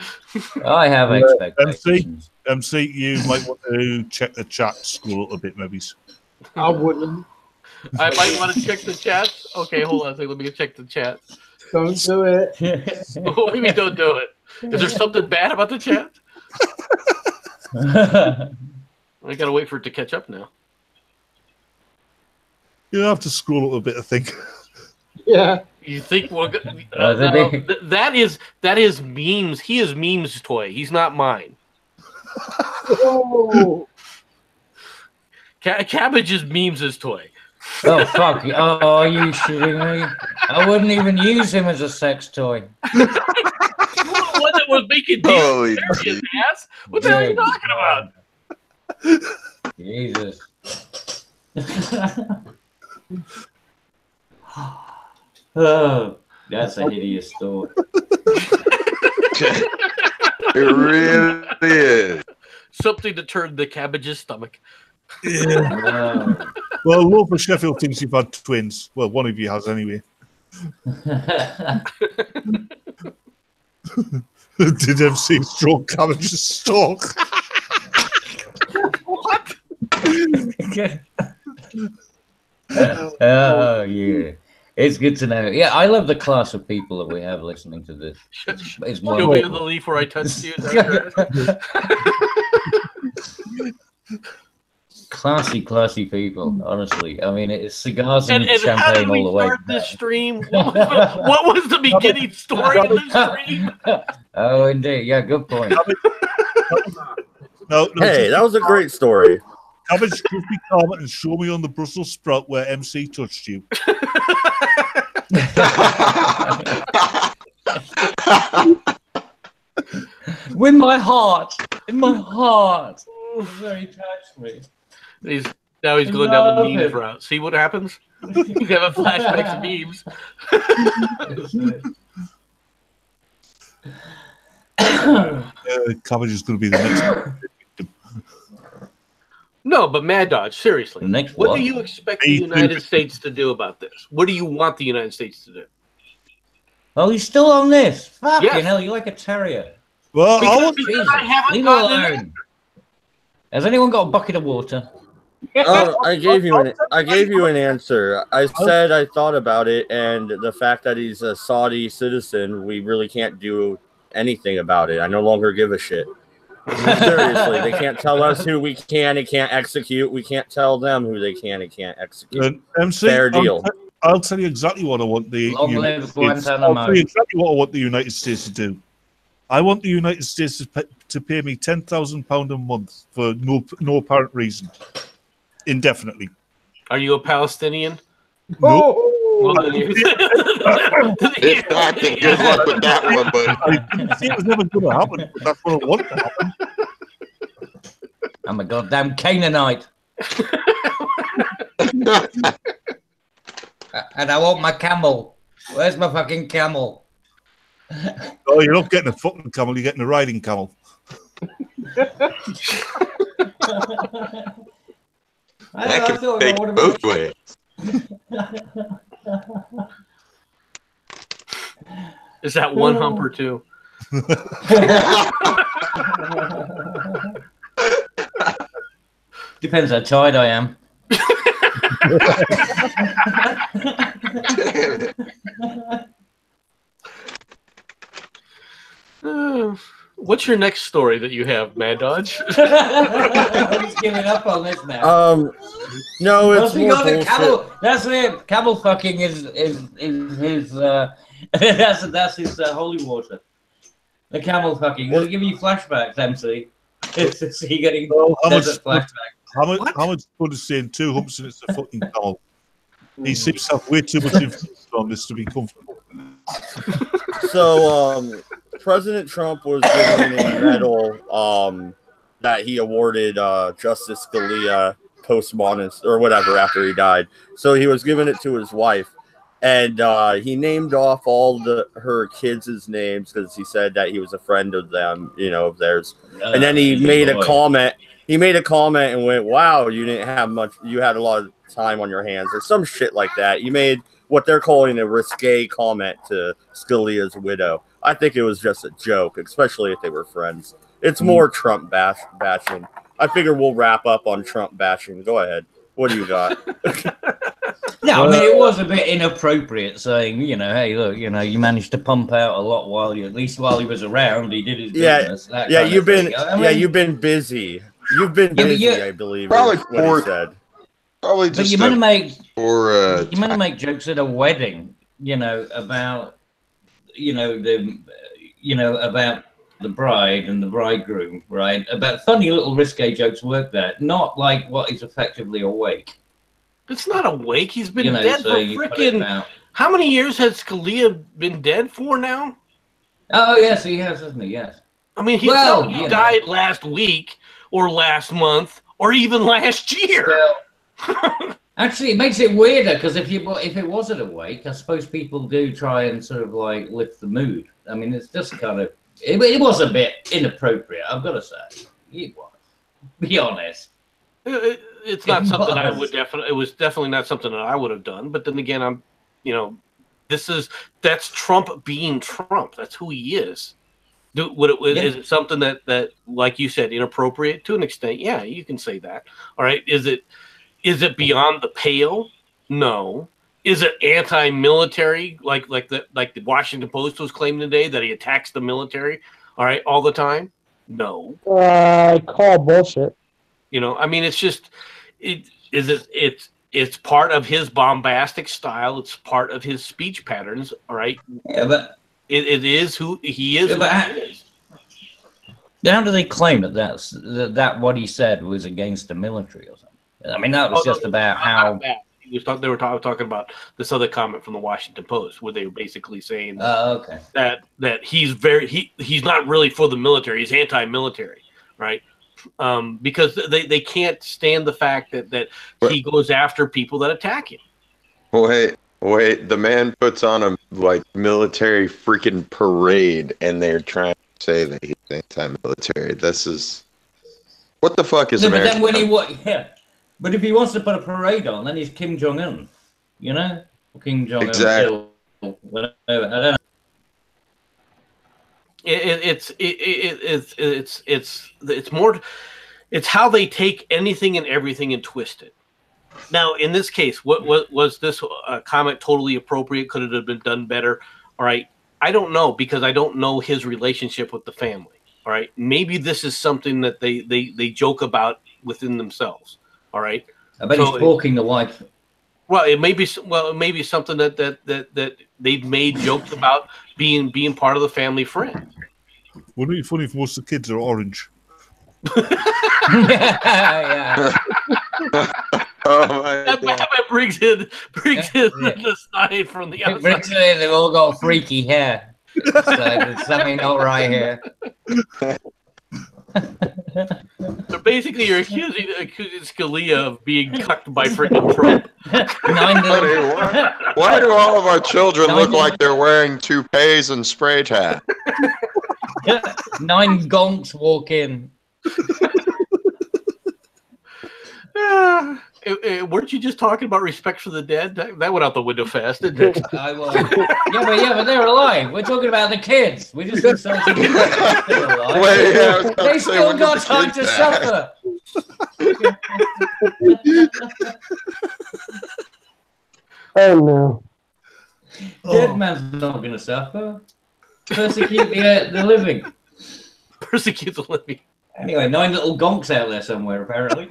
I have expectations. MC, you might want to check the chat school a bit, maybe. I wouldn't. I might want to check the chat. Okay, hold on a second. Let me check the chat. Don't do it. What do you mean don't do it? Is there something bad about the chat? I gotta wait for it to catch up now. You have to scroll up a bit, I think. Yeah. You think we're that is memes. He is memes toy. He's not mine. Oh. Cabbage is memes' toy. Oh fuck! Oh, are you shitting me? I wouldn't even use him as a sex toy. You're the one that was making Holy deals, ass. What the hell are you talking about? Jesus. Oh, that's a hideous thought. It really is. Something to turn the cabbage's stomach. Yeah. Well, Lofa Sheffield thinks you've had twins. Well, one of you has anyway. Did MC stroke cabbage's stalk? What? Oh yeah, it's good to know. Yeah, I love the class of people that we have listening to this. It's You'll be in the leaf where I touched you. Classy people. Honestly, I mean, it's cigars and how champagne did we all the way. start this stream? What was the beginning story of the stream? Oh, indeed. Yeah, good point. No, Hey, that was a great story. Cabbage, just be calm and show me on the Brussels sprout where MC touched you. In my heart. Very touched me. Now he's going down the memes route. See what happens? You have a flashback to memes. Cabbage is going to be the next. No, but Mad Dodge, seriously. Next what what? do you expect the United States to do about this? What do you want the United States to do? Oh, he's still on this. Fucking Yes. hell, you're like a terrier. Well, Because I haven't Leave it gotten it. alone. Has anyone got a bucket of water? I gave you an answer. I said I thought about it, and the fact that he's a Saudi citizen, we really can't do anything about it. I no longer give a shit. Seriously, they can't tell us who we can and can't execute. We can't tell them who they can and can't execute. MC, Fair deal. I'll tell you exactly what I want the Long United live States. Guantanamo. I'll tell you exactly what I want the United States to do. I want the United States to pay me £10,000 a month for no apparent reason, indefinitely. Are you a Palestinian? No. Well, then you- If not, then good luck with that one, but It was never going to happen, but that's what I want to happen. I'm a goddamn Canaanite. And I want my camel. Where's my fucking camel? Oh, you're not getting a fucking camel, you're getting a riding camel. that can take both ways. Is that one hump or two? Depends how tired I am. What's your next story that you have, Mad Dodge? He's giving up on this now. No, it's more the bullshit. camel. That's it. Camel fucking is his. That's his holy water. The camel fucking. It'll give you flashbacks, MC. It's you getting desert flashbacks. How much fun is saying 2 humps and it's a fucking camel? He seems to have way too much influence on this to be comfortable. So, President Trump was given a medal that he awarded Justice Scalia post-mortem or whatever after he died. So he was giving it to his wife, and he named off all her kids' names because he said that he was a friend of them, of theirs. And then he made a comment. He made a comment and went, "Wow, you didn't have much. You had a lot of time on your hands," or some shit like that. He made what they're calling a risque comment to Scalia's widow. I think it was just a joke, especially if they were friends. It's more Trump bashing. I figure we'll wrap up on Trump bashing. Go ahead. What do you got? No, I mean, it was a bit inappropriate saying, hey, look, you managed to pump out a lot at least while he was around, he did his business. You've been busy. You've been busy, I believe. Probably is what he said. Probably just. But you're meant to make or you're meant to make jokes at a wedding. you know, about, you know, about the bride and the bridegroom, right? About funny little risque jokes work there, not like what is effectively a wake. It's not a wake. He's been You know, dead so for you put it freaking. out. How many years has Scalia been dead for now? Oh yes, he has, hasn't he? Yes. I mean, he died last week or last month or even last year. Actually, it makes it weirder because if it wasn't a wake, I suppose people do try and sort of like lift the mood. I mean, it's just kind of it was a bit inappropriate. I've got to say, it was. Be honest. It's not something I would definitely. It was definitely not something that I would have done. But then again, I'm, you know, that's Trump being Trump. That's who he is. Is it something that, like you said, inappropriate to an extent? Yeah, you can say that. All right. Is it beyond the pale? No. Is it anti-military, like the Washington Post was claiming today, that he attacks the military, all right, all the time? No. Call bullshit. You know, I mean, it's just it's part of his bombastic style. It's part of his speech patterns. All right. Yeah, but it is who he is. How do they claim that what he said was against the military or something? I mean, that was just about how they were talking about this other comment from the Washington Post, where they were basically saying that he's not really for the military. He's anti-military, right? Because they can't stand the fact that he goes after people that attack him. Wait, the man puts on a military freaking parade, and they're trying to say that he's anti-military. This is what the fuck is America? But then but if he wants to put a parade on, then he's Kim Jong-un, you know? Kim Jong-un. Exactly. I don't know. It's more. It's how they take anything and everything and twist it. Now, in this case, what was this comment totally appropriate? Could it have been done better? All right, I don't know, because I don't know his relationship with the family. All right, maybe this is something that they joke about within themselves. All right, I bet he's poking the wife. Well, it may be something that they've made jokes about being part of the family friend. Wouldn't it be funny if most of the kids are orange? Yeah. Oh my God. That brings in the side from the outside. Brings it in, they've all got freaky hair. So there's something not right here. So basically, you're accusing Scalia of being cucked by freaking Trump. Why do all of our children look like they're wearing toupees and spray tan? 9 gonks walk in. Weren't you just talking about respect for the dead? That went out the window fast, didn't it? I was. Yeah, but they're alive. We're talking about the kids. We just insulted them. They're still alive. Wait, they still got time to suffer. Oh no. Dead man's not going to suffer. Persecute the living. Persecute the living. Anyway, 9 little gonks out there somewhere, apparently.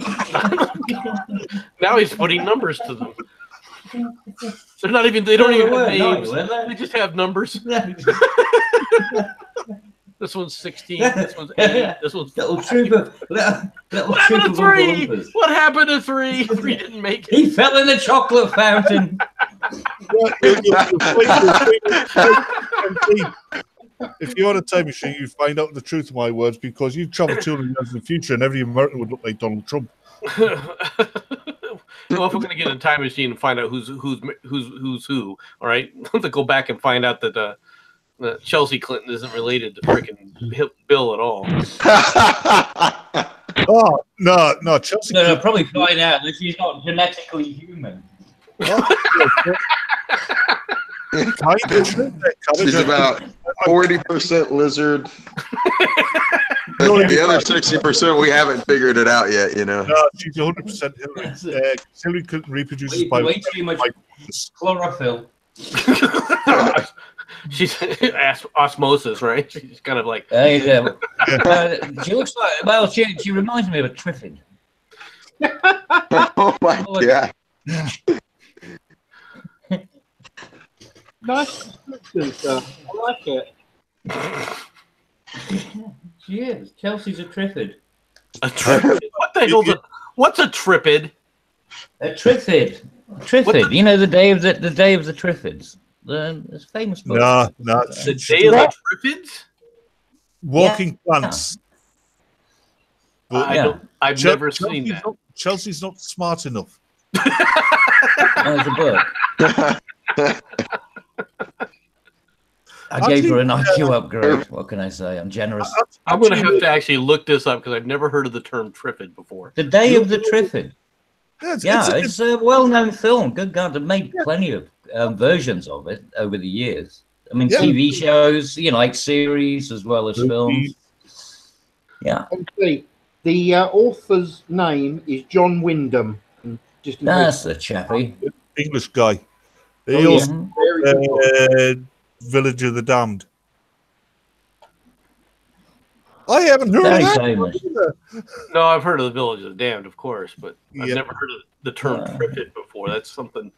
Now he's putting numbers to them. They're not even. They don't even have names. They just have numbers. This one's 16. This one's 8. This one's little trooper. What happened to 3? What happened to 3? 3 didn't make it. He fell in the chocolate fountain. If you had a time machine, you'd find out the truth of my words, because you'd travel 200 years in the future and every American would look like Donald Trump. Well, if we're going to get in a time machine and find out who's who, all right, to go back and find out that Chelsea Clinton isn't related to freaking Bill at all. Oh no, Chelsea. No, probably find out that she's not genetically human. She's about 40% lizard. The other 60% we haven't figured it out yet, you know. No, she's 100% Hillary. Hillary Clinton reproduces by way too much chlorophyll. She's osmosis, right? She's kind of like. She looks like. Well, she reminds me of a Triffid. Oh my God. Nice description, sir. I like it. She is. Chelsea's a Triffid. A tripid? What the hell's what's a tripid? A Triffid. Triffid. You know the day of the Triffids. It's a famous book. No. The Day of the Triffids? Walking plants. Yeah. I've never seen that. Chelsea's not smart enough. It's a book. I gave her an IQ upgrade. What can I say? I'm generous. I'm going to have to actually look this up because I've never heard of the term Triffid before. The Day of the Triffid. Yeah, It's a well-known film. Good God, they've made plenty of versions of it over the years. I mean, TV shows, like series as well as films. Yeah. Okay. The author's name is John Wyndham. That's the chappie. English guy. He also Village of the Damned. I haven't heard of that. No, I've heard of the Village of the Damned, of course, but I've never heard of the term Triffid before. That's something.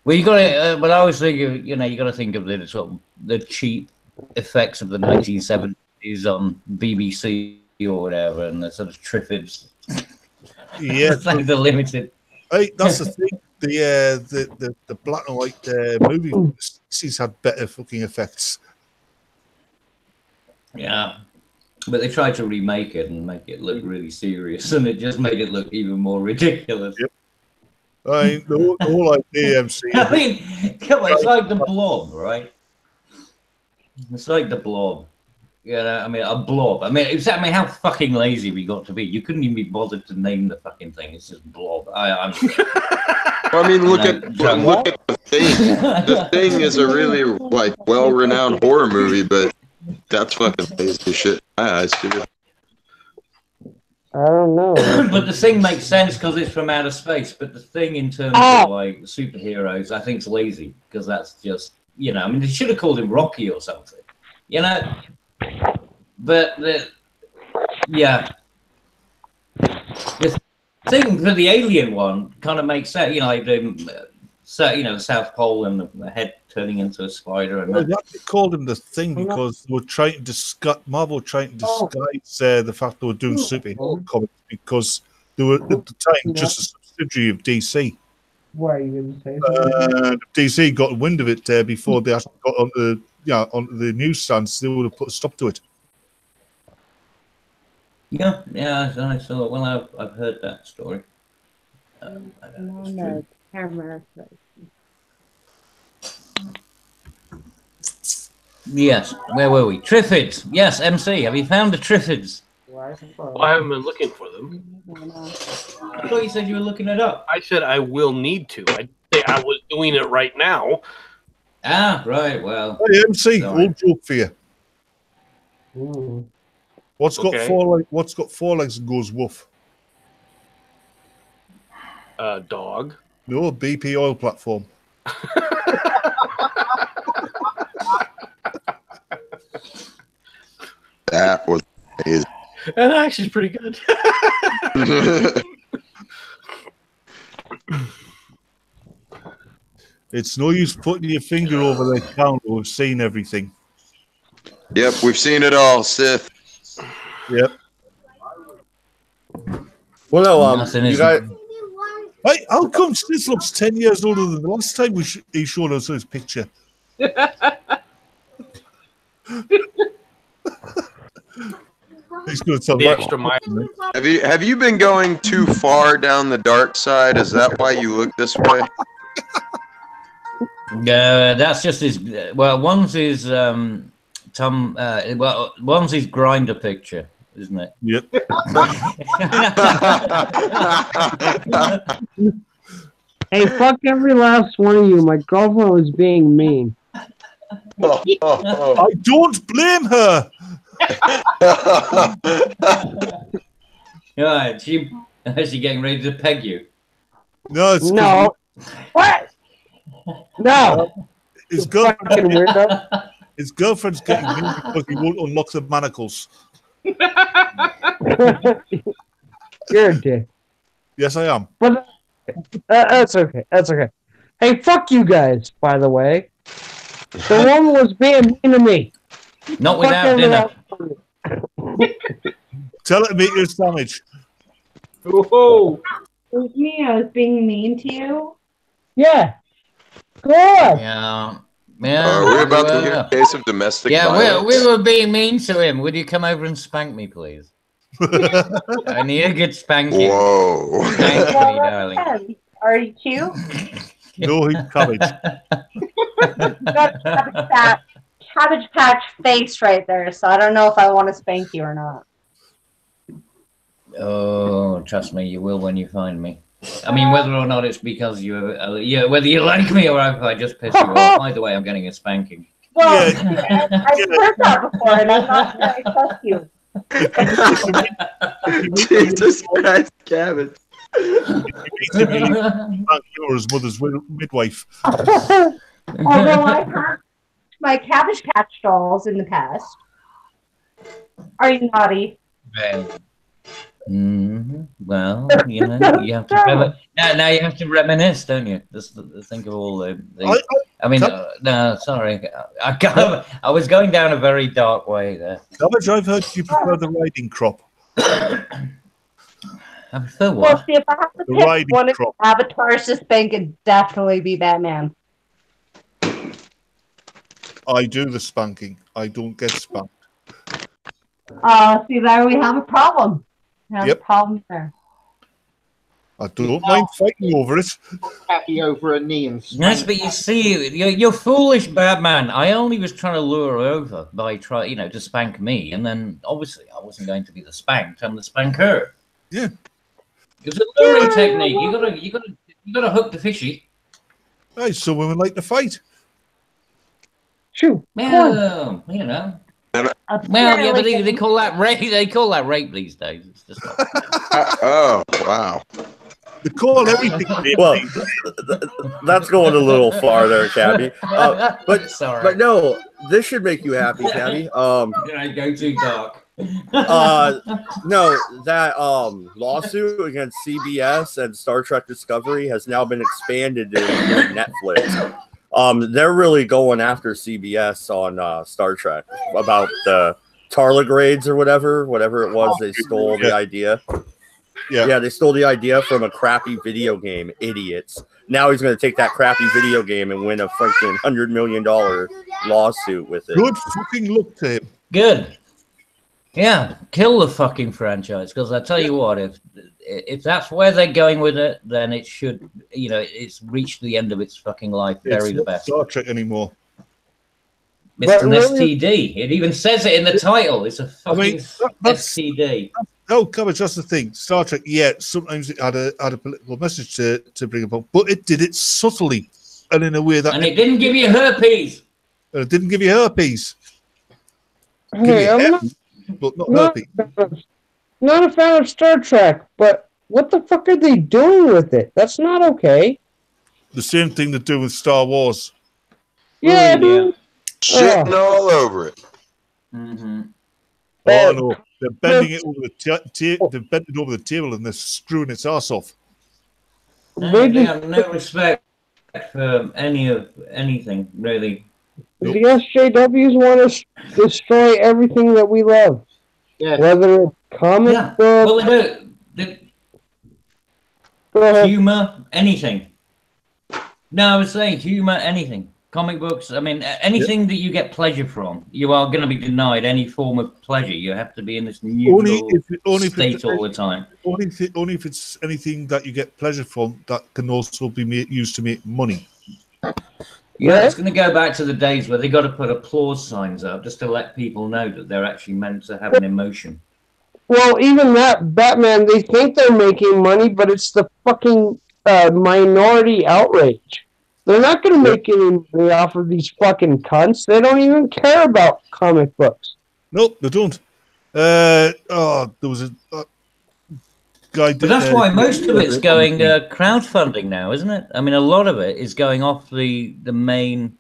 Well, you got to. But I always think of, you got to think of the sort of the cheap effects of the 1970s on BBC or whatever, and the sort of Triffids. Yeah, like the limited. Hey, that's the thing. The black and white movies had better fucking effects. Yeah, but they tried to remake it and make it look really serious, and it just made it look even more ridiculous. Yep. I mean, the whole idea I'm seeing. I mean, come on, it's like the Blob, right? It's like the Blob. I mean, a blob. I mean, how fucking lazy we got to be. You couldn't even be bothered to name the fucking thing. It's just Blob. I mean, look at the Thing. The Thing is a really well-renowned horror movie, but that's fucking lazy shit. I don't know. But the Thing makes sense because it's from outer space. But the Thing, in terms of superheroes, I think it's lazy because that's just I mean, they should have called him Rocky or something. But the thing for the alien one kind of makes sense. Like the South Pole and the head turning into a spider. And they called him the Thing because they were trying to disguise Marvel, trying to disguise the fact they were doing superhero comics because they were at the time just a subsidiary of DC. What are you going to say? DC got wind of it before they actually got onto the newsstands. They would have put a stop to it. Yeah, I saw it. Well, I've heard that story. I don't know. Camera. Yes, where were we? Triffids. Yes, MC. Have you found the Triffids? Well, I haven't been looking for them. I thought you said you were looking it up. I said I will need to. I was doing it right now. Ah, right. Well, hey, MC, old joke for you. Ooh. What's got four legs and goes woof? Dog. No, BP oil platform. That was amazing. That actually is pretty good. It's no use putting your finger over the counter. We've seen everything. Yep, we've seen it all, Sith. Yep. Well, no, you guys. Hey, how come Sith looks 10 years older than the last time he showed us his picture? He's going to tell the extra mile. Have you been going too far down the dark side? Is that why you look this way? That's just his. Well, one's his one's his grinder picture, isn't it? Yep. Hey, fuck every last one of you. My girlfriend was being mean. I don't blame her. Yeah, is she getting ready to peg you? No, it's no. What? No. His girlfriend's getting mean because he won't unlock the manacles. You're a dick. Yes, I am. But that's okay. That's okay. Hey, fuck you guys, by the way. The woman was being mean to me. Not without dinner. Tell her to make you a sandwich. Oh, Excuse me, I was being mean to you. Yeah. Good. Yeah. Yeah. Are we about to were. hear a case of domestic Yeah, violence? we were being mean to him. Would you come over and spank me, please? I need a good spanking. Whoa. Spank me, Well, darling. depends. Are you cute? No, he's cabbage. Got that Cabbage Patch face right there, so I don't know if I want to spank you or not. Oh, trust me, you will when you find me. I mean, whether or not it's because you, whether you like me or if I just piss you off. Either way, I'm getting a spanking. Well, Yeah. I've heard that before, and I'm not sure I trust you. Jesus Christ, cabbage. You're his mother's midwife. Although I've had my Cabbage Patch dolls in the past. Are you naughty? Well, you know, you have to now you have to reminisce, don't you? Just think of all the I mean, no, sorry, I was going down a very dark way there. Cabbage, I've heard you prefer the riding crop. I prefer Well, what? see, if I have to The pick riding one of the crop. avatars to spank, it'd definitely be Batman. I do the spanking. I don't get spanked. See, there we have a problem. We have a problem there. I don't mind fighting over it. happy over a knee and Yes, but you see, you're foolish, Batman. I only was trying to lure her over by to spank me, and then obviously I wasn't going to be the spanked. I'm the spanker. Yeah. It's a luring technique. You gotta hook the fishy. Right, so women like to fight. Shoot. Well, you know. Well, yeah, but they call that rape. They call that rape these days. It's just not... Oh, wow. They call everything rape. Well, that's going a little far there, Cabby. But sorry. But no, this should make you happy, Cabby. Did I go too dark? No, that lawsuit against CBS and Star Trek Discovery has now been expanded to Netflix. They're really going after CBS on Star Trek about the tardigrades or whatever it was. They stole the idea. Yeah, they stole the idea from a crappy video game. Idiots. Now he's going to take that crappy video game and win a fucking $100 million lawsuit with it. Good fucking luck to him. Good. Yeah, kill the fucking franchise, because I tell you what, if that's where they're going with it, then it should, it's reached the end of its fucking life. Bury the best. Star Trek anymore. It's an STD. It even says it in the title. It's a fucking STD. No, Cabbage, that's the thing. Star Trek, sometimes it had a political message to bring about, but it did it subtly and in a way that... And it didn't give you herpes. And it didn't give you herpes. Hey, But not herpes. Not a fan of Star Trek, but what the fuck are they doing with it? That's not okay. The same thing they do with Star Wars. Yeah, dude. Shitting all over it. Mm-hmm. Oh no, they're bending it over they're bending it over the table and they're screwing its ass off. They have no respect for anything, really. The SJWs want to destroy everything that we love. Yeah. Whether it's comic books, Well, they do. Humor, anything. No, I was saying humor, anything. Comic books, I mean, anything that you get pleasure from, you are going to be denied any form of pleasure. You have to be in this neutral state all the time. Only if it's anything that you get pleasure from that can also be used to make money. Yeah, it's going to go back to the days where they got to put applause signs up just to let people know that they're actually meant to have an emotion. Well, even that, Batman, they think they're making money, but it's the fucking minority outrage. They're not going to make any money off of these fucking cunts. They don't even care about comic books. Nope, they don't. There was a guy. But that's why most of it's going crowdfunding now, isn't it? I mean, a lot of it is going off the main.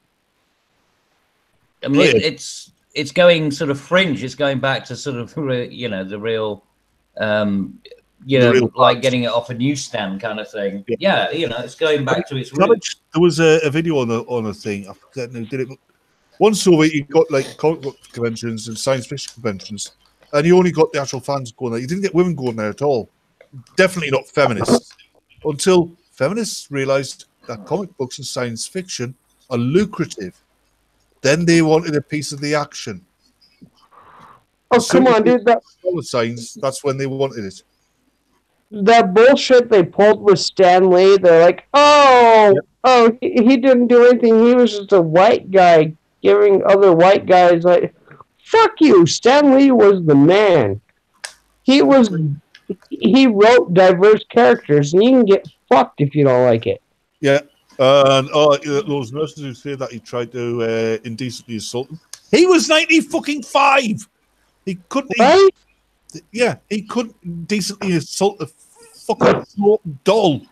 I mean, it's going sort of fringe. It's going back to sort of the real you The know, real like fans. getting it off a newsstand kind of thing. Yeah. Yeah, you know, it's going back to its roots. Cabbage, there was a video on a thing. I forget who did it. But once over, you got like comic book conventions and science fiction conventions, and you only got the actual fans going there. You didn't get women going there at all. Definitely not feminists. Until feminists realized that comic books and science fiction are lucrative. Then they wanted a piece of the action. Oh, come on, dude. Dollar signs, that's when they wanted it. That bullshit they pulled with Stan Lee, they're like, he didn't do anything. He was just a white guy giving other white guys, like, fuck you. Stan Lee was the man. He wrote diverse characters, and you can get fucked if you don't like it. Yeah. And those nurses who say that he tried to indecently assault them. He was 95. He couldn't. Right? He couldn't decently assault a fucking doll.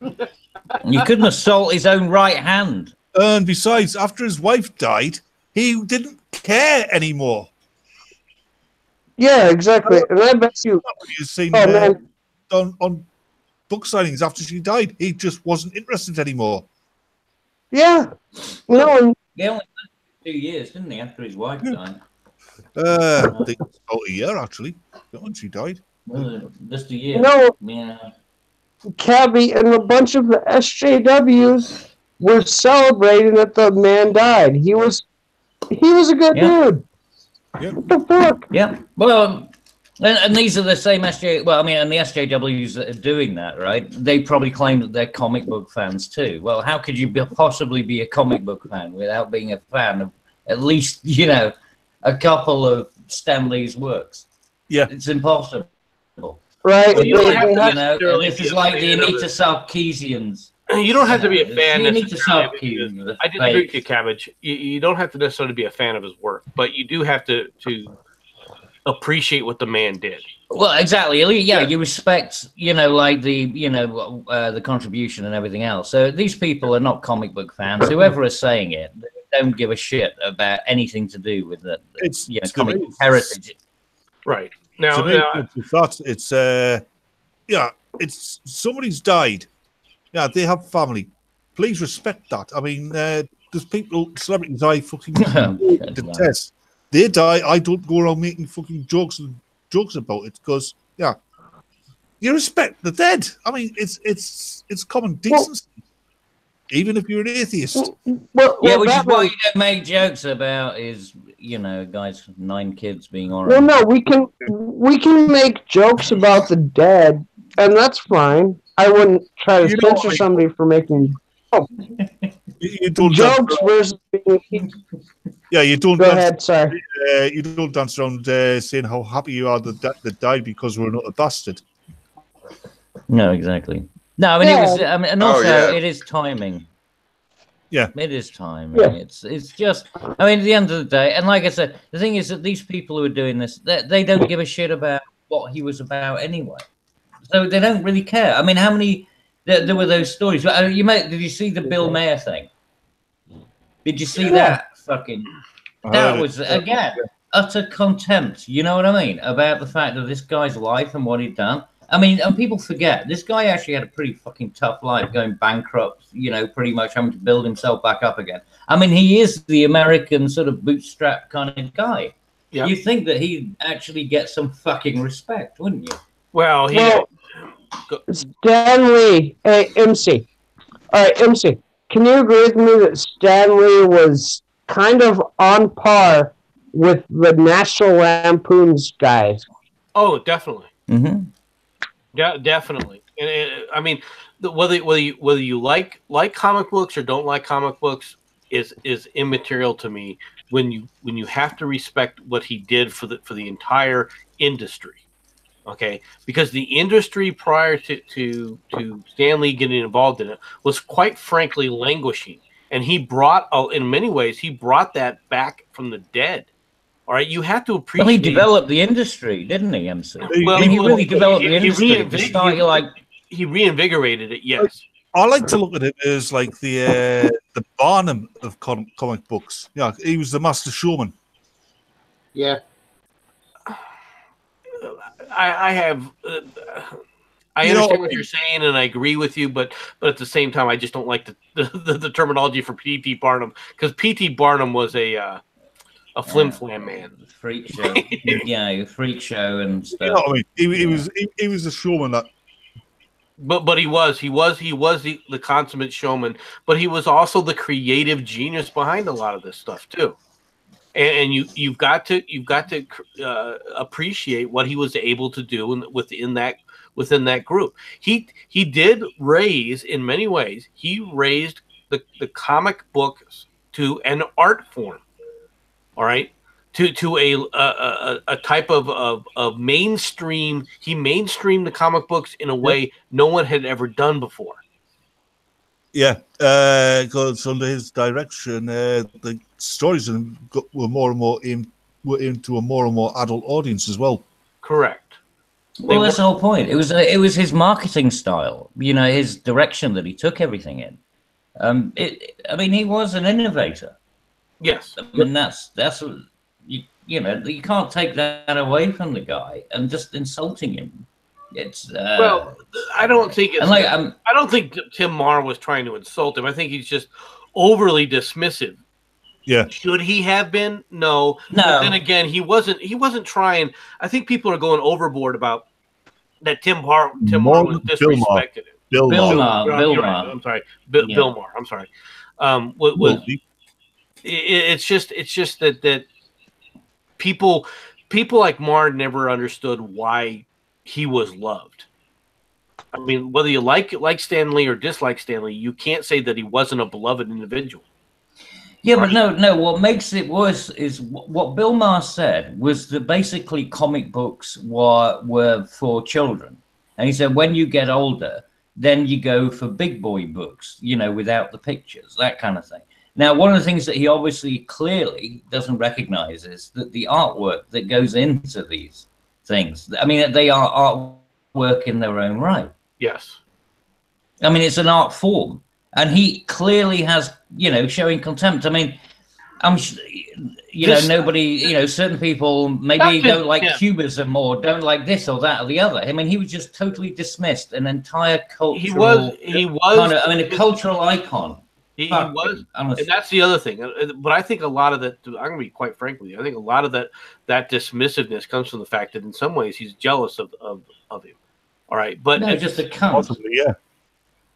You couldn't assault his own right hand. And besides, after his wife died, he didn't care anymore. Yeah, exactly. And I bet you. You've seen man. on book signings after she died, he just wasn't interested anymore. Yeah. No. He only lived 2 years, didn't he, after his wife died? I think it's about a year actually. When she died. Just a year. No. Yeah. Cabby and a bunch of the SJWs were celebrating that the man died. He was a good dude. Yeah. What the fuck? Yeah. Well, and these are the same SJ. Well, I mean, and the SJWs that are doing that, right? They probably claim that they're comic book fans too. Well, how could you possibly be a comic book fan without being a fan of at least, you know, a couple of Stan Lee's works? Yeah, it's impossible. Right. Well, you know, this is like the Anita Sarkeesians. You don't have to be a fan. I disagree with you, Cabbage. You don't have to necessarily be a fan of his work, but you do have to appreciate what the man did. Well, exactly. Yeah, you respect, you know, like the contribution and everything else. So these people are not comic book fans. Whoever is saying it, they don't give a shit about anything to do with the comic book heritage. Right. Now, it's somebody's died. Yeah, they have family. Please respect that. I mean, there's celebrities I fucking detest. They die. I don't go around making fucking jokes about it because, you respect the dead. I mean, it's common decency, even if you're an atheist. Which is what you don't make jokes about is, you know, guys, 9 kids being orange. Well, no, we can make jokes about the dead, and that's fine. I wouldn't try to censor somebody for making you don't jokes versus being. Yeah, you don't. Go ahead, sorry. You don't dance around saying how happy you are that died because we're not a bastard. No, exactly. No, I mean it was. I mean, and also it is timing. Yeah, it is timing. Yeah. It's just. I mean, at the end of the day, and like I said, the thing is that these people who are doing this, they don't give a shit about what he was about anyway. So they don't really care. I mean, how many there were those stories? Did you see the Bill Maher thing? Did you see that? Fucking. That was again utter contempt. You know what I mean about the fact that this guy's life and what he'd done. I mean, and people forget this guy actually had a pretty fucking tough life, going bankrupt. You know, pretty much having to build himself back up again. I mean, he is the American sort of bootstrap kind of guy. Yeah. You think that he'd actually get some fucking respect, wouldn't you? Well, Stan Lee, hey, MC. All right, MC. Can you agree with me that Stan Lee was kind of on par with the National Lampoon's guys? Oh, definitely. Mm-hmm. Yeah, definitely. And I mean, whether you like comic books or don't like comic books is immaterial to me. When you have to respect what he did for the entire industry. Okay, because the industry prior to Stan Lee getting involved in it was quite frankly languishing, and he brought, in many ways, he brought that back from the dead. All right, you have to appreciate. Well, he developed the industry, didn't he, MC? Well, I mean, he really developed the industry. He reinvigorated it. Yes, I like to look at it as like the Barnum of comic books. Yeah, he was the master showman. Yeah. I have I understand what you're saying, and I agree with you, but at the same time, I just don't like the terminology for P.T. Barnum, because P.T. Barnum was a flim-flam man. Freak show. Yeah, freak show and stuff. You know what I mean? He was a showman that. But he was the consummate showman, but he was also the creative genius behind a lot of this stuff too. And you've got to appreciate what he was able to do within that group. He did raise, in many ways, he raised the comic books to an art form. All right, to a type of mainstream. He mainstreamed the comic books in a way no one had ever done before. Yeah, because under his direction, the stories were more and more aimed to a more and more adult audience as well. Correct. Well, that's the whole point. It was his marketing style, his direction that he took everything in. I mean, he was an innovator. Yes. I mean, that's you can't take that away from the guy and just insulting him. It's well, I don't think it's like, I don't think Tim Marr was trying to insult him. I think he's just overly dismissive. Yeah. Should he have been? No. No. But then again, he wasn't trying. I think people are going overboard about that Tim Marr was disrespected. Bill Maher. Right. I'm sorry. Bill Maher. I'm sorry. It's just that people like Marr never understood why he was loved. I mean, whether you like Stan Lee or dislike Stan Lee, you can't say that he wasn't a beloved individual. Yeah, right? But no. What makes it worse is what Bill Maher said was that basically comic books were for children, and he said when you get older, then you go for big boy books, without the pictures, that kind of thing. Now, one of the things that he obviously clearly doesn't recognize is that the artwork that goes into these things, I mean, they are artwork in their own right. Yes. I mean, it's an art form. And he clearly has, showing contempt. I mean, nobody, certain people maybe don't like cubism or don't like this or that or the other. I mean, he was just totally dismissed an entire cultural a cultural icon. He was, honestly. And that's the other thing. But I think a lot of that, I'm going to be quite frank with you, I think a lot of that dismissiveness comes from the fact that in some ways he's jealous of him. All right, but no, just a cunt. Yeah.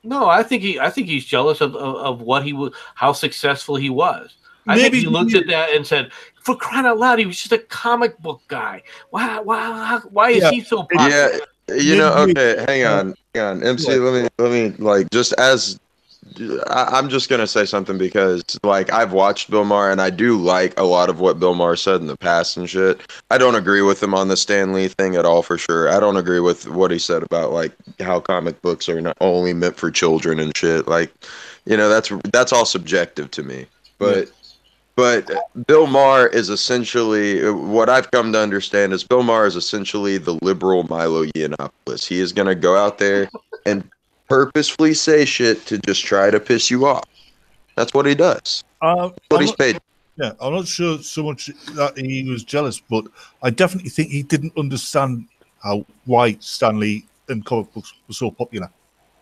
No, I think he's jealous of what he was, how successful he was. I think he looked at that and said, "For crying out loud, he was just a comic book guy. Why is he so popular?" Yeah, okay, hang on, MC. Let me just as. I'm just gonna say something because I've watched Bill Maher and I do like a lot of what Bill Maher said in the past and shit. I don't agree with him on the Stan Lee thing at all, for sure. I don't agree with what he said about how comic books are not only meant for children and shit. That's all subjective to me. But Bill Maher is essentially, what I've come to understand is Bill Maher is essentially the liberal Milo Yiannopoulos. He is gonna go out there and purposefully say shit to just try to piss you off. That's what he does. What he's paid. Yeah, I'm not sure so much that he was jealous, but I definitely think he didn't understand why Stan Lee and comic books were so popular.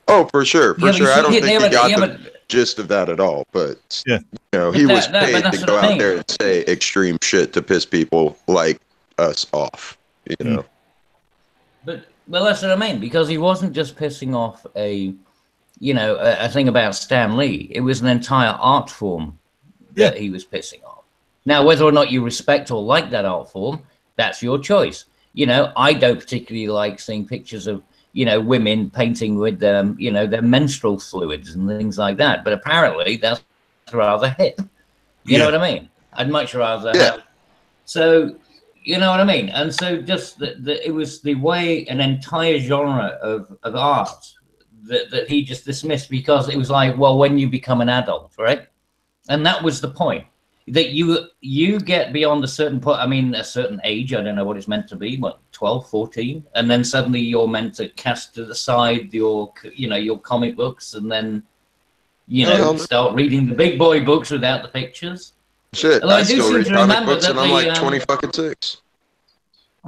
Oh, for sure. I don't think he got the gist of that at all. But he was paid to go out there and say extreme shit to piss people like us off. But well, that's what I mean, because he wasn't just pissing off a thing about Stan Lee. It was an entire art form that he was pissing off. Now, whether or not you respect or like that art form, that's your choice. I don't particularly like seeing pictures of, women painting with their menstrual fluids and things like that. But apparently that's rather hip. You know what I mean? I'd much rather have. So, you know what I mean? And so just it was the way an entire genre of art that he just dismissed because it was like, well, when you become an adult, right? And that was the point. That you get beyond a certain point, a certain age, I don't know what it's meant to be, 12, 14, and then suddenly you're meant to cast to the side your comic books and then, start reading the big boy books without the pictures. Shit, I still read comic books and I'm 20 fucking 6.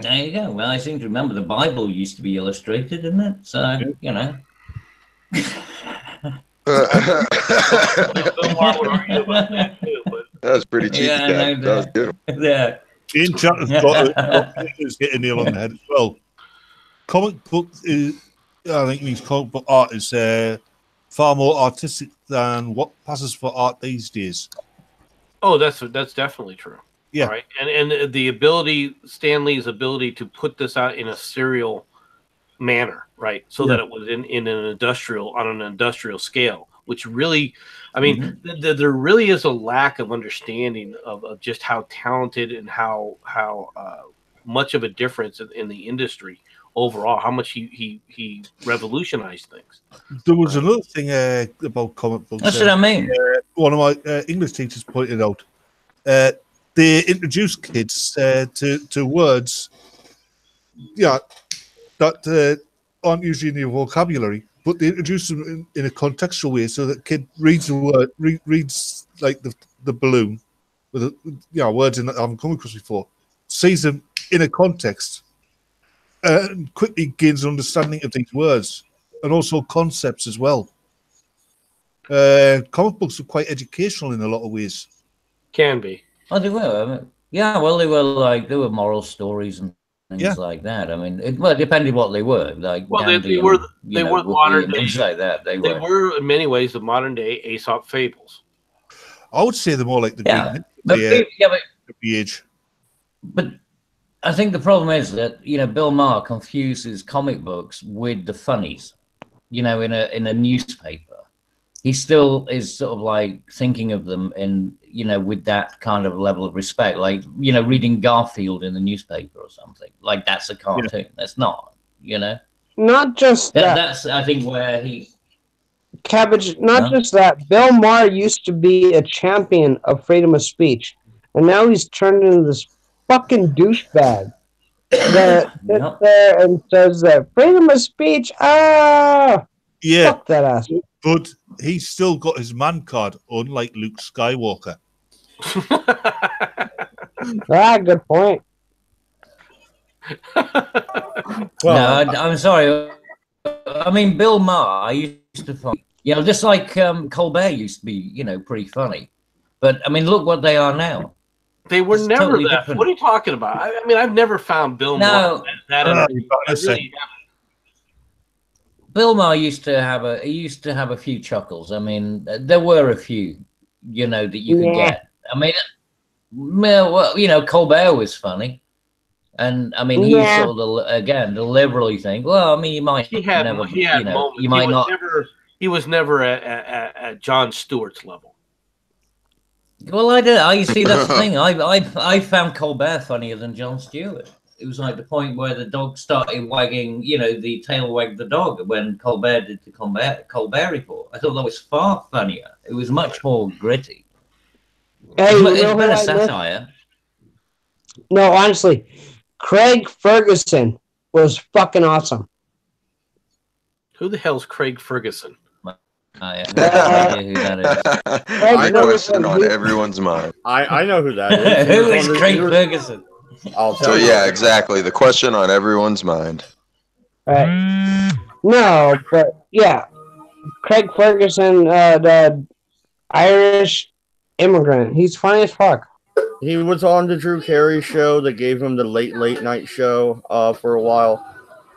There you go. Well, I seem to remember the Bible used to be illustrated, didn't it? So, you know. That was pretty cheeky, Yeah, Cap. That was good. Yeah. Ian Chatter's got hit a nail on the head as well. Comic book is, I think these comic book art is far more artistic than what passes for art these days. Oh, that's definitely true. Yeah. Right. And the ability, Stan Lee's ability to put this out in a serial manner, right? So that it was on an industrial scale, which really, I mean, there really is a lack of understanding of just how talented and how much of a difference in the industry overall, how much he revolutionized things. There was another thing about comic books. That's what I mean. One of my English teachers pointed out. They introduce kids to words, that aren't usually in your vocabulary, but they introduce them in a contextual way, so that kid reads the word, reads like the balloon with words in that I haven't come across before, sees them in a context, and quickly gains an understanding of these words and also concepts as well. Comic books are quite educational in a lot of ways. Can be. Oh, they were. I mean, yeah, well, they were moral stories and things like that. I mean, it depended what they were. Like, well, they were modern day, things like that. They were in many ways the modern day Aesop fables. I would say they're more like the age. But I think the problem is that Bill Maher confuses comic books with the funnies. In a newspaper, he still is sort of like thinking of them in with that kind of level of respect, like reading Garfield in the newspaper or something. Like that's a cartoon. That's not. Not just that. That's I think where he. Cabbage. Not just that. Bill Maher used to be a champion of freedom of speech, and now he's turned into this fucking douchebag that sits there and says that freedom of speech. Fuck that ass. But he's still got his man card, unlike Luke Skywalker. Good point. No, I'm sorry. I mean, Bill Maher, I used to find, just like Colbert used to be, pretty funny. But I mean, look what they are now. They were never totally that. Different. What are you talking about? I mean, I've never found Bill Maher that. Bill Maher used to have a few chuckles. I mean, there were a few, that you could get. I mean, well, Colbert was funny, and I mean, he sort of again deliberately think, well, I mean, you might he had moments. You might not. He was never at Jon Stewart's level. Well, I see that's the thing. I found Colbert funnier than Jon Stewart. It was like the point where the dog started wagging, the tail wagged the dog when Colbert did the Colbert Report. I thought that was far funnier. It was much more gritty. Hey, it's better satire. No, honestly, Craig Ferguson was fucking awesome. Who the hell's Craig Ferguson? I have no idea who that is. I know it's on everyone's mind. I know who that is. Who is Craig Ferguson? So yeah, exactly. The question on everyone's mind. No, but yeah, Craig Ferguson, the Irish immigrant. He's funny as fuck. He was on the Drew Carey show that gave him the late night show for a while.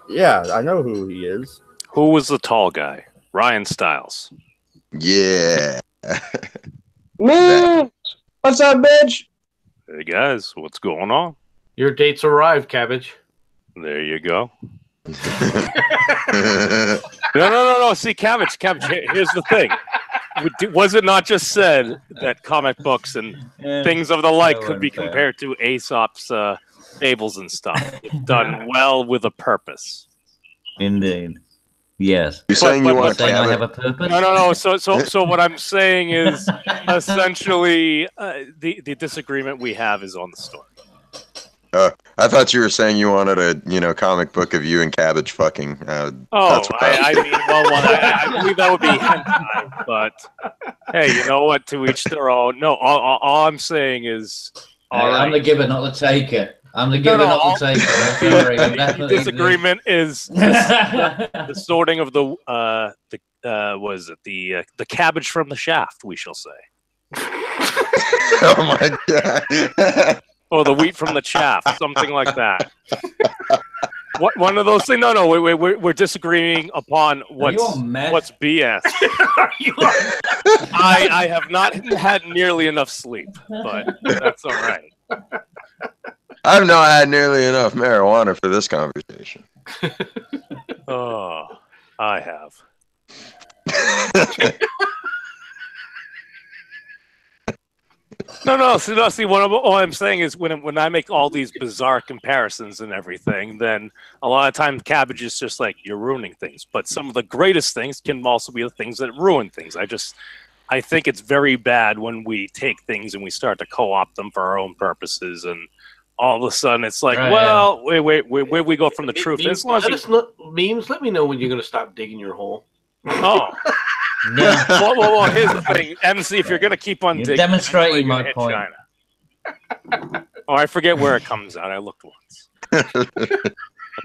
Yeah, I know who he is. Who was the tall guy? Ryan Stiles. Yeah. Man, what's up, bitch? Hey guys, what's going on? Your date's arrived, Cabbage. There you go. No. See, Cabbage. Here's the thing. Was it not just said that comic books and things of the like could be compared to Aesop's fables and stuff? It's done well with a purpose. Indeed. Yes. You're saying you want to have a purpose? No. So what I'm saying is essentially the disagreement we have is on the story. I thought you were saying you wanted a comic book of you and Cabbage fucking. I believe that would be hentai, but hey, you know what? To each their own. No, all I'm saying is, I'm the giver, not the taker. I'm the giver, not the taker. Sorry, I'm The definitely disagreement is the sorting of the was it the cabbage from the shaft, we shall say. Oh my god. Or the wheat from the chaff, something like that. What one of those things? No, we're disagreeing upon what's BS. I have not had nearly enough sleep, but that's all right. I've not had nearly enough marijuana for this conversation. Oh, I have. No. See, all I'm saying is when I make all these bizarre comparisons and everything, then a lot of times cabbage is just like you're ruining things. But some of the greatest things can also be the things that ruin things. I think it's very bad when we take things and we start to co-opt them for our own purposes, and all of a sudden it's like, wait, where we go from the truth? Memes, let me know when you're going to stop digging your hole. Oh. No. Well, here's the thing, MC. If you're gonna keep on digging, demonstrating my point. China. Oh, I forget where it comes out. I looked once. I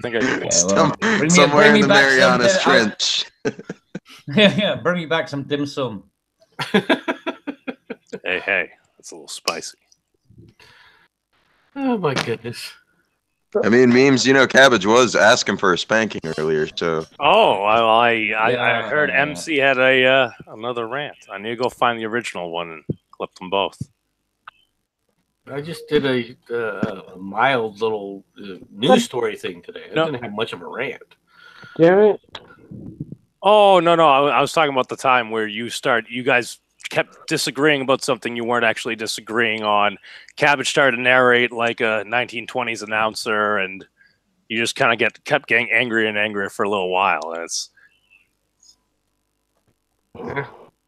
think I did. Somewhere in the Marianas Trench. Yeah, bring me back some dim sum. Hey, that's a little spicy. Oh my goodness. I mean, memes. Cabbage was asking for a spanking earlier, so. Oh, well, I heard MC had another rant. I need to go find the original one and clip them both. I just did a mild little news story thing today. I didn't have much of a rant. Damn it! Oh no! I was talking about the time where you guys kept disagreeing about something you weren't actually disagreeing on. Cabbage started to narrate like a 1920s announcer, and you just kind of kept getting angrier and angrier for a little while. And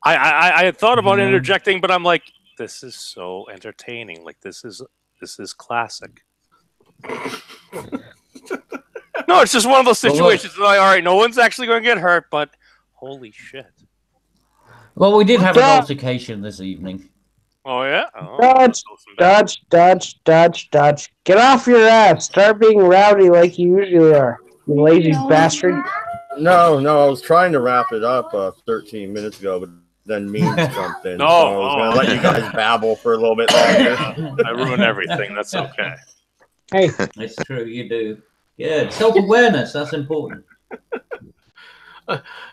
I had thought about interjecting, but I'm like, this is so entertaining. Like this is classic. No, it's just one of those situations. Like, all right, no one's actually going to get hurt, but holy shit. Well, we did have an altercation this evening. Oh, yeah? Dodge. Get off your ass. Start being rowdy like you usually are, you lazy bastard. No, I was trying to wrap it up 13 minutes ago, but then memes jumped in. So I was going to let you guys babble for a little bit longer. I ruined everything. That's okay. Hey. It's true, you do. Yeah, self-awareness, that's important.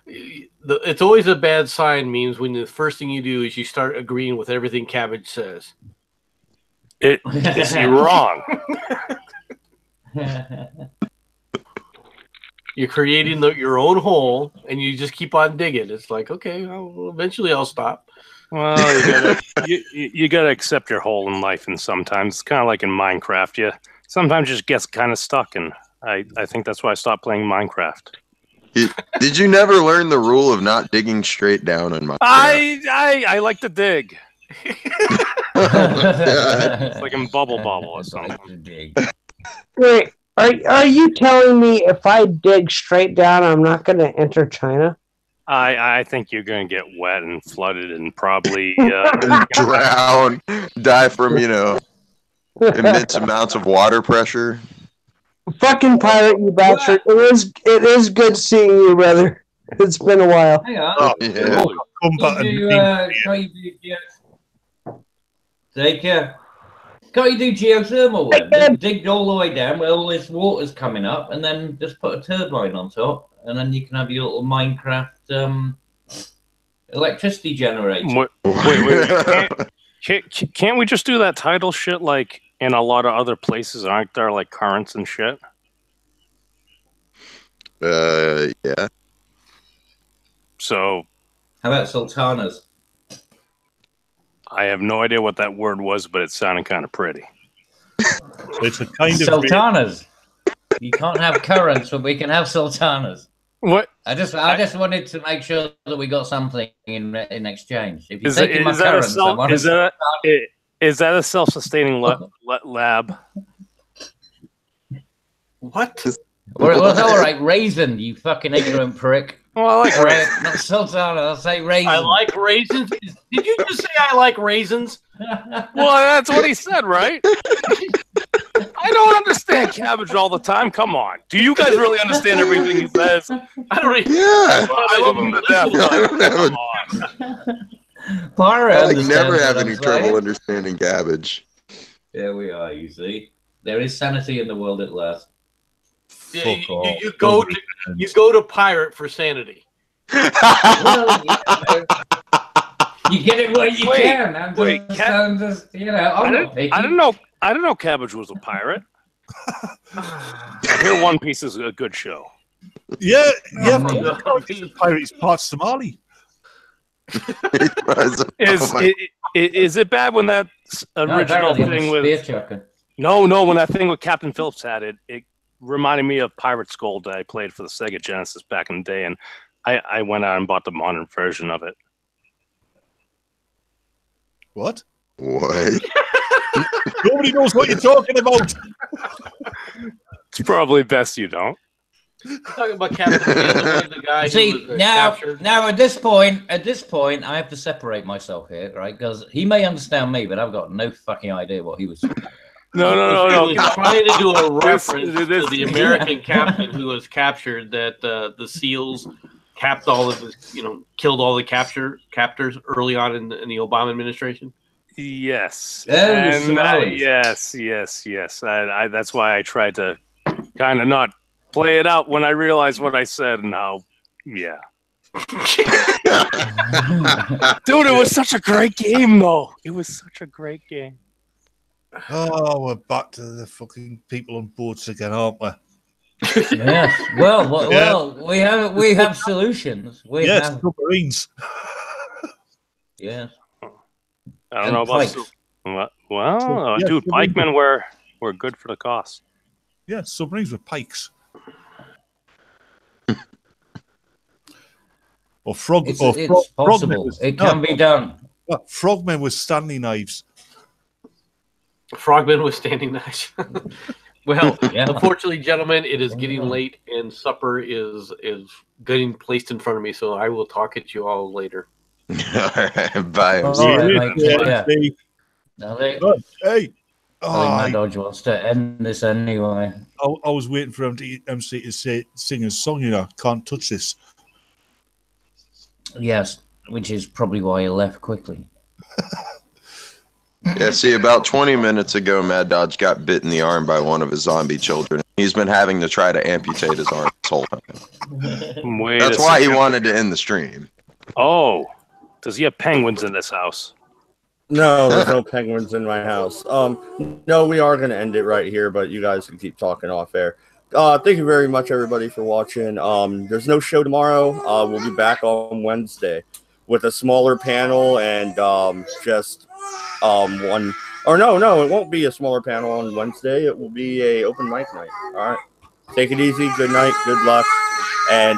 It's always a bad sign, memes, when the first thing you do is you start agreeing with everything Cabbage says. Is he wrong? You're creating your own hole, and you just keep on digging. It's like, okay, well, eventually I'll stop. Well, you gotta accept your hole in life, and sometimes it's kind of like in Minecraft. You sometimes just gets kind of stuck, and I think that's why I stopped playing Minecraft. Did you never learn the rule of not digging straight down in Minecraft? I like to dig. It's like in Bubble or something. Wait, are you telling me if I dig straight down, I'm not going to enter China? I think you're going to get wet and flooded and probably drown, die from immense amounts of water pressure. Fucking pirate, you bastard! It is good seeing you, brother. It's been a while. Hang on. Take care. Can't you do geothermal work? Dig all the way down where all this water's coming up, and then just put a turbine on top, and then you can have your little Minecraft electricity generator. Wait. Can't we just do that tidal shit like in a lot of other places? Aren't there like currents and shit? Yeah. So how about sultanas? I have no idea what that word was, but it sounded kind of pretty. So it's a kind of sultanas. You can't have currents, but we can have sultanas. What? I just wanted to make sure that we got something in exchange. If you're taking my currents, is that a self-sustaining lab? What? Well, all right, raisin, you fucking ignorant prick. Well, I like raisins. Not sultana, I'll say raisin. I like raisins. Did you just say I like raisins? Well, that's what he said, right? I don't understand cabbage all the time. Come on. Do you guys really understand everything he says? I don't even. Yeah. I love him to death. Come on. Pirate I never understands have what any I'm trouble saying. understanding cabbage. There we are, you see. There is sanity in the world at last. Yeah, you go to pirate for sanity. Well, you get it where you can. I'm just, you know, I'm not picky. I didn't know cabbage was a pirate. I hear One Piece is a good show. Yeah, yeah. Oh, Pirates part Somali. Is it bad when that original thing with when that thing with Captain Phillips had it reminded me of Pirate's Gold that I played for the Sega Genesis back in the day, and I went out and bought the modern version of it. What? What? Nobody knows what you're talking about. It's probably best you don't. Talking about Captain Phillips, the guy. See, who was, now at this point, I have to separate myself here, right? Because he may understand me, but I've got no fucking idea what he was. No. He was trying to do a reference to the American captain who was captured. That the SEALs capped all of his, killed all the captors early on in the Obama administration. Yes. And, yes. That's why I tried to kind of not play it out when I realized what I said and how, yeah. Dude, it was such a great game, though. It was such a great game. Oh, we're back to the fucking people on boards again, aren't we? Yes. Well, we have solutions. Yes, submarines. Yes. I don't know about well, dude, pikemen were good for the cost. Yeah, submarines with pikes. Or it's possible. It can be done. Frogmen with Stanley knives. Frogmen with standing knives. Well, unfortunately, gentlemen, it is getting late and supper is getting placed in front of me, so I will talk at you all later. All right, bye. Hey. Mad Dodge wants to end this anyway. I was waiting for MC to sing a song, Can't Touch This. Yes, which is probably why he left quickly. Yeah, see, about 20 minutes ago, Mad Dodge got bit in the arm by one of his zombie children. He's been having to try to amputate his arm this whole time. That's why he wanted to end the stream. Oh, does he have penguins in this house? No, there's no penguins in my house. No, we are going to end it right here, but you guys can keep talking off air. Thank you very much, everybody, for watching. There's no show tomorrow. We'll be back on Wednesday with a smaller panel and just one. Or no, it won't be a smaller panel on Wednesday. It will be a open mic night. All right. Take it easy. Good night. Good luck. And